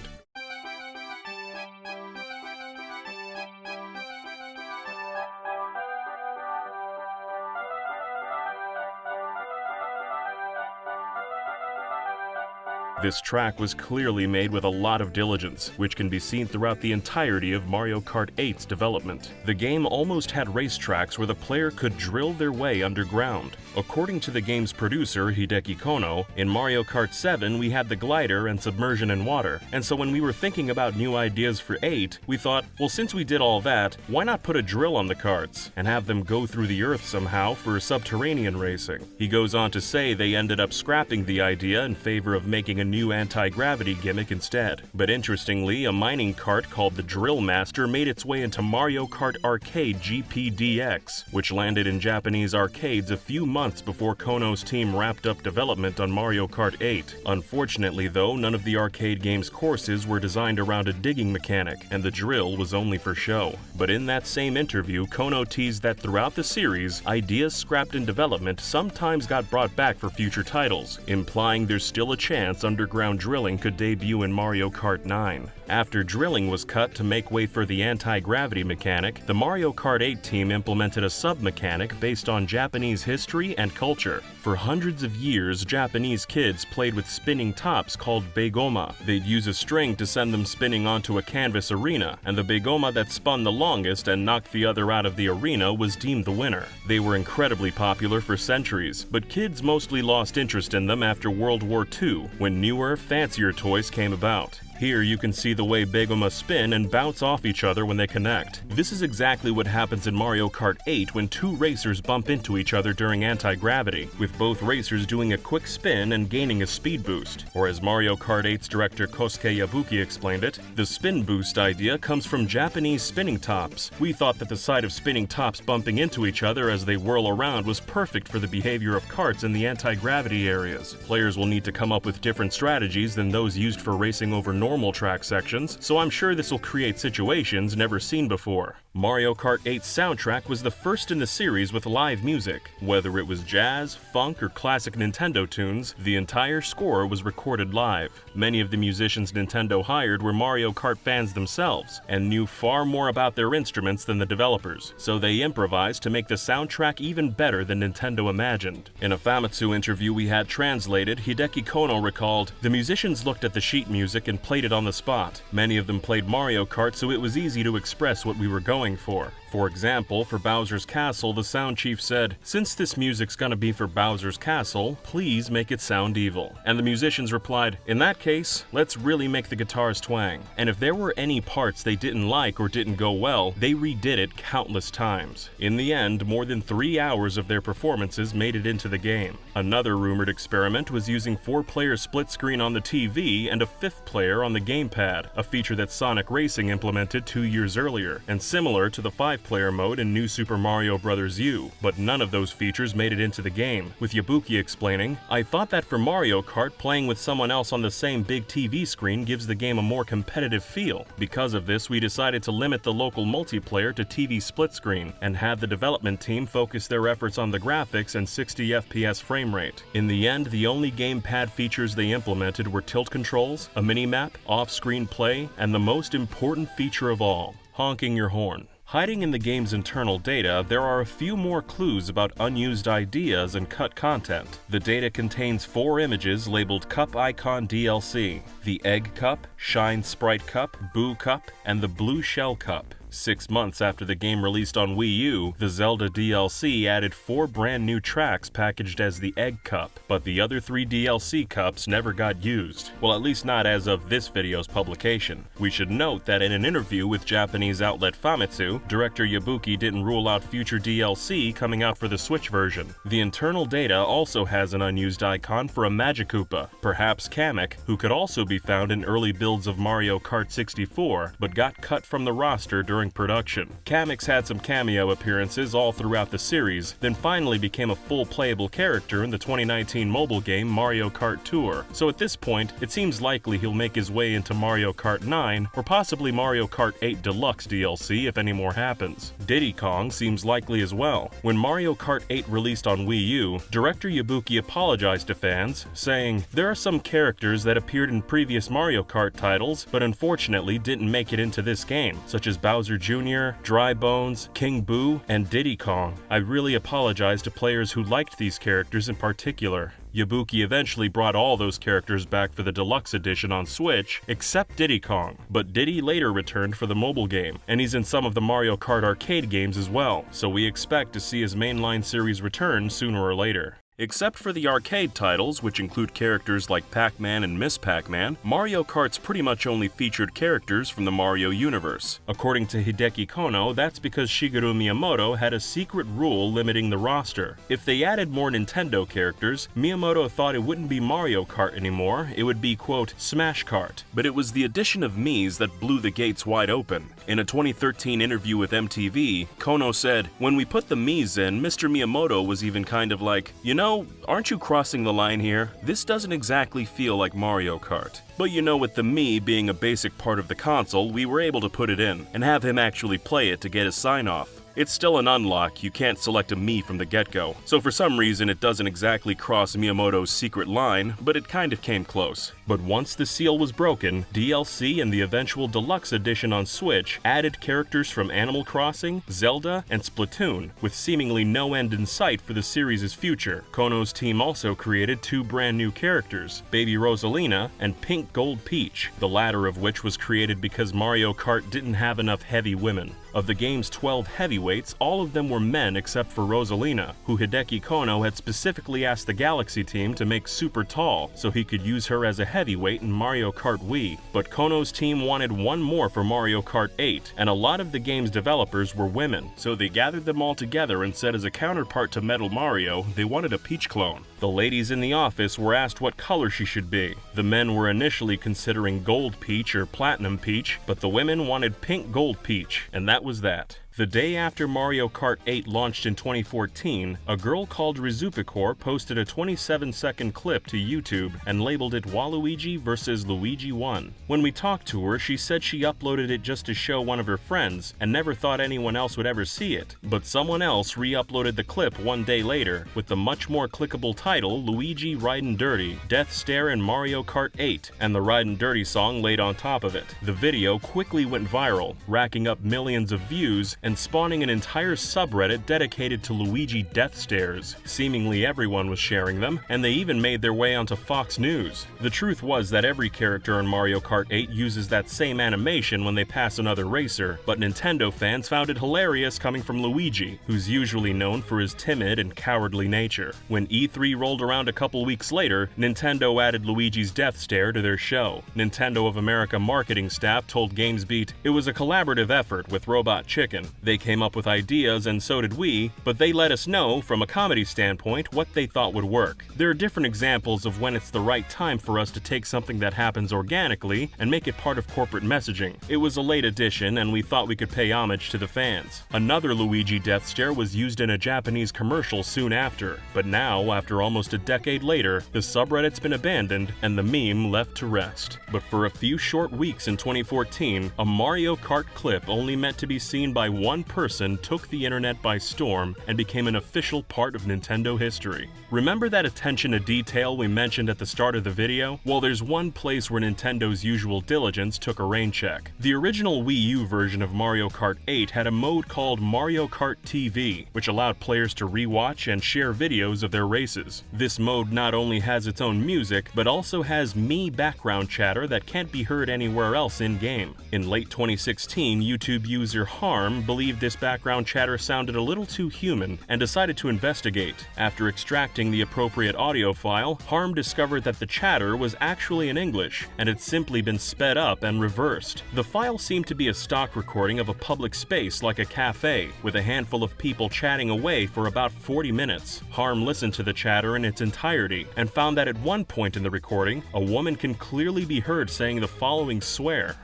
This track was clearly made with a lot of diligence, which can be seen throughout the entirety of Mario Kart 8's development. The game almost had racetracks where the player could drill their way underground. According to the game's producer, Hideki Kono, in Mario Kart 7 we had the glider and submersion in water, and so when we were thinking about new ideas for 8, we thought, well, since we did all that, why not put a drill on the karts, and have them go through the earth somehow for subterranean racing? He goes on to say they ended up scrapping the idea in favor of making a new anti-gravity gimmick instead. But interestingly, a mining cart called the Drill Master made its way into Mario Kart Arcade GP-DX, which landed in Japanese arcades a few months before Kono's team wrapped up development on Mario Kart 8. Unfortunately though, none of the arcade game's courses were designed around a digging mechanic, and the drill was only for show. But in that same interview, Kono teased that throughout the series, ideas scrapped in development sometimes got brought back for future titles, implying there's still a chance under underground drilling could debut in Mario Kart 9. After drilling was cut to make way for the anti-gravity mechanic, the Mario Kart 8 team implemented a sub-mechanic based on Japanese history and culture. For hundreds of years, Japanese kids played with spinning tops called beigoma. They'd use a string to send them spinning onto a canvas arena, and the beigoma that spun the longest and knocked the other out of the arena was deemed the winner. They were incredibly popular for centuries, but kids mostly lost interest in them after World War II, when newer, fancier toys came about. Here you can see the way beigoma spin and bounce off each other when they connect. This is exactly what happens in Mario Kart 8 when two racers bump into each other during anti-gravity, with both racers doing a quick spin and gaining a speed boost. Or as Mario Kart 8's director Kosuke Yabuki explained it, the spin boost idea comes from Japanese spinning tops. We thought that the sight of spinning tops bumping into each other as they whirl around was perfect for the behavior of karts in the anti-gravity areas. Players will need to come up with different strategies than those used for racing over normal track sections, so I'm sure this will create situations never seen before. Mario Kart 8's soundtrack was the first in the series with live music. Whether it was jazz, funk, or classic Nintendo tunes, the entire score was recorded live. Many of the musicians Nintendo hired were Mario Kart fans themselves, and knew far more about their instruments than the developers, so they improvised to make the soundtrack even better than Nintendo imagined. In a Famitsu interview we had translated, Hideki Kono recalled, "The musicians looked at the sheet music and played it on the spot. Many of them played Mario Kart, so it was easy to express what we were going for. For example, for Bowser's Castle, the sound chief said, 'Since this music's gonna be for Bowser's Castle, please make it sound evil.' And the musicians replied, 'In that case, let's really make the guitars twang.' And if there were any parts they didn't like or didn't go well, they redid it countless times. In the end, more than 3 hours of their performances made it into the game. Another rumored experiment was using 4-player split screen on the TV and a 5th player on the gamepad, a feature that Sonic Racing implemented 2 years earlier, and similar to the 5-player mode in New Super Mario Bros. U, but none of those features made it into the game, with Yabuki explaining, "I thought that for Mario Kart, playing with someone else on the same big TV screen gives the game a more competitive feel. Because of this, we decided to limit the local multiplayer to TV split screen, and have the development team focus their efforts on the graphics and 60 FPS frame rate. In the end, the only gamepad features they implemented were tilt controls, a mini-map, off-screen play, and the most important feature of all, honking your horn." Hiding in the game's internal data, there are a few more clues about unused ideas and cut content. The data contains 4 images labeled Cup Icon DLC: the Egg Cup, Shine Sprite Cup, Boo Cup, and the Blue Shell Cup. 6 months after the game released on Wii U, the Zelda DLC added 4 brand new tracks packaged as the Egg Cup, but the other 3 DLC cups never got used. Well, at least not as of this video's publication. We should note that in an interview with Japanese outlet Famitsu, director Yabuki didn't rule out future DLC coming out for the Switch version. The internal data also has an unused icon for a Magikoopa, perhaps Kamek, who could also be found in early builds of Mario Kart 64, but got cut from the roster during production. Kamek's had some cameo appearances all throughout the series, then finally became a full playable character in the 2019 mobile game Mario Kart Tour, so at this point, it seems likely he'll make his way into Mario Kart 9, or possibly Mario Kart 8 Deluxe DLC if any more happens. Diddy Kong seems likely as well. When Mario Kart 8 released on Wii U, director Yabuki apologized to fans, saying, "There are some characters that appeared in previous Mario Kart titles, but unfortunately didn't make it into this game, such as Bowser Jr., Dry Bones, King Boo, and Diddy Kong. I really apologize to players who liked these characters in particular." Yabuki eventually brought all those characters back for the Deluxe Edition on Switch, except Diddy Kong, but Diddy later returned for the mobile game, and he's in some of the Mario Kart arcade games as well, so we expect to see his mainline series return sooner or later. Except for the arcade titles, which include characters like Pac-Man and Miss Pac-Man, Mario Kart's pretty much only featured characters from the Mario universe. According to Hideki Kono, that's because Shigeru Miyamoto had a secret rule limiting the roster. If they added more Nintendo characters, Miyamoto thought it wouldn't be Mario Kart anymore, it would be, quote, Smash Kart. But it was the addition of Mii's that blew the gates wide open. In a 2013 interview with MTV, Kono said, "When we put the Mii's in, Mr. Miyamoto was even kind of like, you know, aren't you crossing the line here? This doesn't exactly feel like Mario Kart." But you know, with the Mii being a basic part of the console, we were able to put it in, and have him actually play it to get his sign-off. It's still an unlock, you can't select a Mii from the get-go, so for some reason it doesn't exactly cross Miyamoto's secret line, but it kind of came close. But once the seal was broken, DLC and the eventual deluxe edition on Switch added characters from Animal Crossing, Zelda, and Splatoon, with seemingly no end in sight for the series' future. Kono's team also created 2 brand new characters, Baby Rosalina and Pink Gold Peach, the latter of which was created because Mario Kart didn't have enough heavy women. Of the game's 12 heavyweights, all of them were men except for Rosalina, who Hideki Kono had specifically asked the Galaxy team to make super tall so he could use her as a heavyweight in Mario Kart Wii. But Kono's team wanted one more for Mario Kart 8, and a lot of the game's developers were women, so they gathered them all together and said as a counterpart to Metal Mario, they wanted a Peach clone. The ladies in the office were asked what color she should be. The men were initially considering Gold Peach or Platinum Peach, but the women wanted Pink Gold Peach, and that was that. The day after Mario Kart 8 launched in 2014, a girl called Rizupikor posted a 27-second clip to YouTube and labeled it Waluigi vs. Luigi 1. When we talked to her, she said she uploaded it just to show one of her friends and never thought anyone else would ever see it. But someone else re-uploaded the clip one day later with the much more clickable title Luigi Ridin' Dirty, Death Stare in Mario Kart 8, and the Ridin' Dirty song laid on top of it. The video quickly went viral, racking up millions of views and spawning an entire subreddit dedicated to Luigi death stares. Seemingly everyone was sharing them, and they even made their way onto Fox News. The truth was that every character in Mario Kart 8 uses that same animation when they pass another racer, but Nintendo fans found it hilarious coming from Luigi, who's usually known for his timid and cowardly nature. When E3 rolled around a couple weeks later, Nintendo added Luigi's death stare to their show. Nintendo of America marketing staff told GamesBeat it was a collaborative effort with Robot Chicken. They came up with ideas and so did we, but they let us know, from a comedy standpoint, what they thought would work. There are different examples of when it's the right time for us to take something that happens organically and make it part of corporate messaging. It was a late addition and we thought we could pay homage to the fans. Another Luigi death stare was used in a Japanese commercial soon after, but now, after almost a decade later, the subreddit's been abandoned and the meme left to rest. But for a few short weeks in 2014, a Mario Kart clip only meant to be seen by one person took the internet by storm and became an official part of Nintendo history. Remember that attention to detail we mentioned at the start of the video? Well, there's one place where Nintendo's usual diligence took a rain check. The original Wii U version of Mario Kart 8 had a mode called Mario Kart TV, which allowed players to rewatch and share videos of their races. This mode not only has its own music, but also has Mii background chatter that can't be heard anywhere else in-game. In late 2016, YouTube user Harm believed this background chatter sounded a little too human and decided to investigate. After extracting the appropriate audio file, Harm discovered that the chatter was actually in English and had simply been sped up and reversed. The file seemed to be a stock recording of a public space like a cafe, with a handful of people chatting away for about 40 minutes. Harm listened to the chatter in its entirety and found that at one point in the recording, a woman can clearly be heard saying the following swear.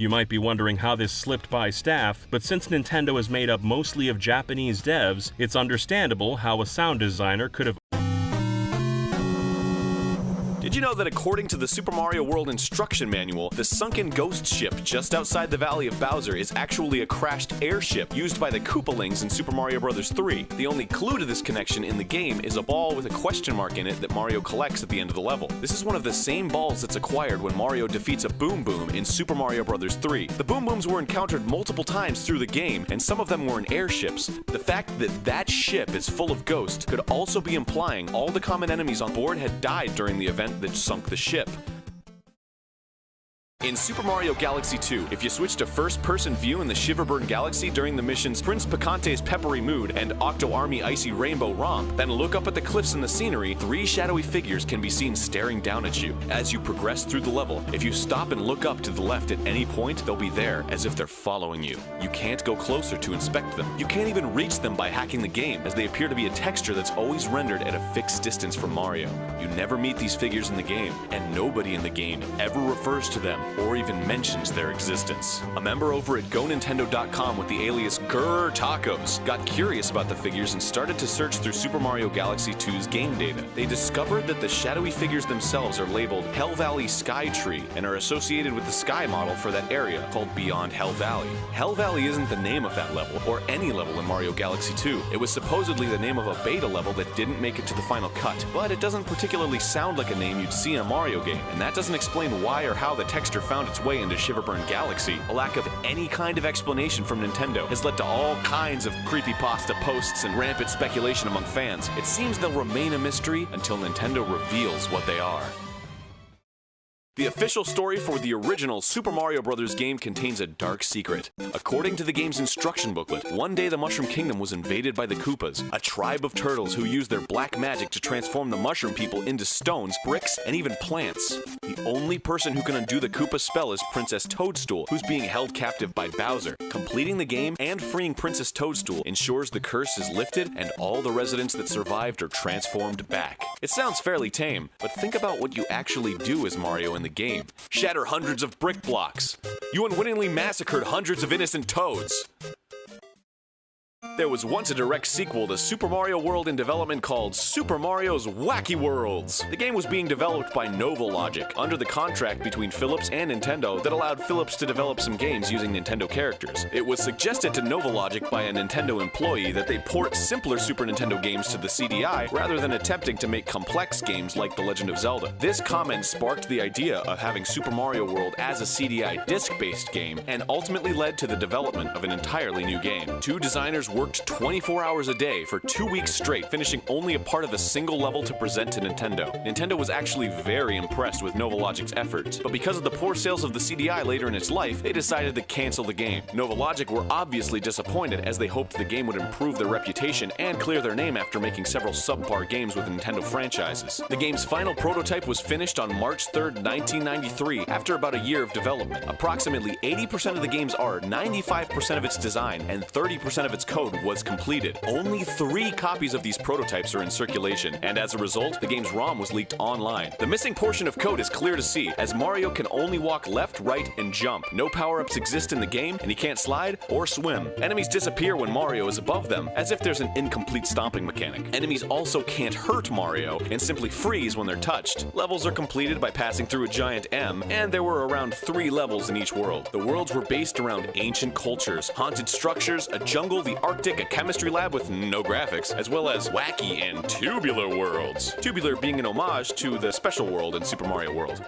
You might be wondering how this slipped by staff, but since Nintendo is made up mostly of Japanese devs, it's understandable how a sound designer could have. Did you know that according to the Super Mario World instruction manual, the sunken ghost ship just outside the Valley of Bowser is actually a crashed airship used by the Koopalings in Super Mario Bros. 3? The only clue to this connection in the game is a ball with a question mark in it that Mario collects at the end of the level. This is one of the same balls that's acquired when Mario defeats a Boom Boom in Super Mario Bros. 3. The Boom Booms were encountered multiple times through the game, and some of them were in airships. The fact that that ship is full of ghosts could also be implying all the common enemies on board had died during the event that sunk the ship. In Super Mario Galaxy 2, if you switch to first-person view in the Shiverburn Galaxy during the missions Prince Picante's Peppery Mood and Octo Army Icy Rainbow Romp, then look up at the cliffs in the scenery, 3 shadowy figures can be seen staring down at you. As you progress through the level, if you stop and look up to the left at any point, they'll be there, as if they're following you. You can't go closer to inspect them. You can't even reach them by hacking the game, as they appear to be a texture that's always rendered at a fixed distance from Mario. You never meet these figures in the game, and nobody in the game ever refers to them or even mentions their existence. A member over at GoNintendo.com with the alias Grrr Tacos got curious about the figures and started to search through Super Mario Galaxy 2's game data. They discovered that the shadowy figures themselves are labeled Hell Valley Sky Tree and are associated with the sky model for that area called Beyond Hell Valley. Hell Valley isn't the name of that level, or any level in Mario Galaxy 2. It was supposedly the name of a beta level that didn't make it to the final cut, but it doesn't particularly sound like a name you'd see in a Mario game, and that doesn't explain why or how the texture found its way into Shiverburn Galaxy. A lack of any kind of explanation from Nintendo has led to all kinds of creepypasta posts and rampant speculation among fans. It seems they'll remain a mystery until Nintendo reveals what they are. The official story for the original Super Mario Bros. Game contains a dark secret. According to the game's instruction booklet, one day the Mushroom Kingdom was invaded by the Koopas, a tribe of turtles who use their black magic to transform the Mushroom People into stones, bricks, and even plants. The only person who can undo the Koopa spell is Princess Toadstool, who's being held captive by Bowser. Completing the game and freeing Princess Toadstool ensures the curse is lifted and all the residents that survived are transformed back. It sounds fairly tame, but think about what you actually do as Mario in the game. Shatter hundreds of brick blocks. You unwittingly massacred hundreds of innocent toads. There was once a direct sequel to Super Mario World in development called Super Mario's Wacky Worlds. The game was being developed by Novalogic under the contract between Philips and Nintendo that allowed Philips to develop some games using Nintendo characters. It was suggested to Novalogic by a Nintendo employee that they port simpler Super Nintendo games to the CDI rather than attempting to make complex games like The Legend of Zelda. This comment sparked the idea of having Super Mario World as a CDI disc-based game and ultimately led to the development of an entirely new game. Two designers worked 24 hours a day for 2 weeks straight, finishing only a part of a single level to present to Nintendo. Nintendo was actually very impressed with Novalogic's efforts, but because of the poor sales of the CDI later in its life, they decided to cancel the game. Novalogic were obviously disappointed as they hoped the game would improve their reputation and clear their name after making several subpar games with Nintendo franchises. The game's final prototype was finished on March 3rd, 1993, after about a year of development. Approximately 80% of the game's art, 95% of its design, and 30% of its code was completed. Only 3 copies of these prototypes are in circulation, and as a result, the game's ROM was leaked online. The missing portion of code is clear to see, as Mario can only walk left, right, and jump. No power-ups exist in the game, and he can't slide or swim. Enemies disappear when Mario is above them, as if there's an incomplete stomping mechanic. Enemies also can't hurt Mario, and simply freeze when they're touched. Levels are completed by passing through a giant M, and there were around 3 levels in each world. The worlds were based around ancient cultures, haunted structures, a jungle, the Arctic, a chemistry lab with no graphics, as well as wacky and tubular worlds. Tubular being an homage to the special world in Super Mario World.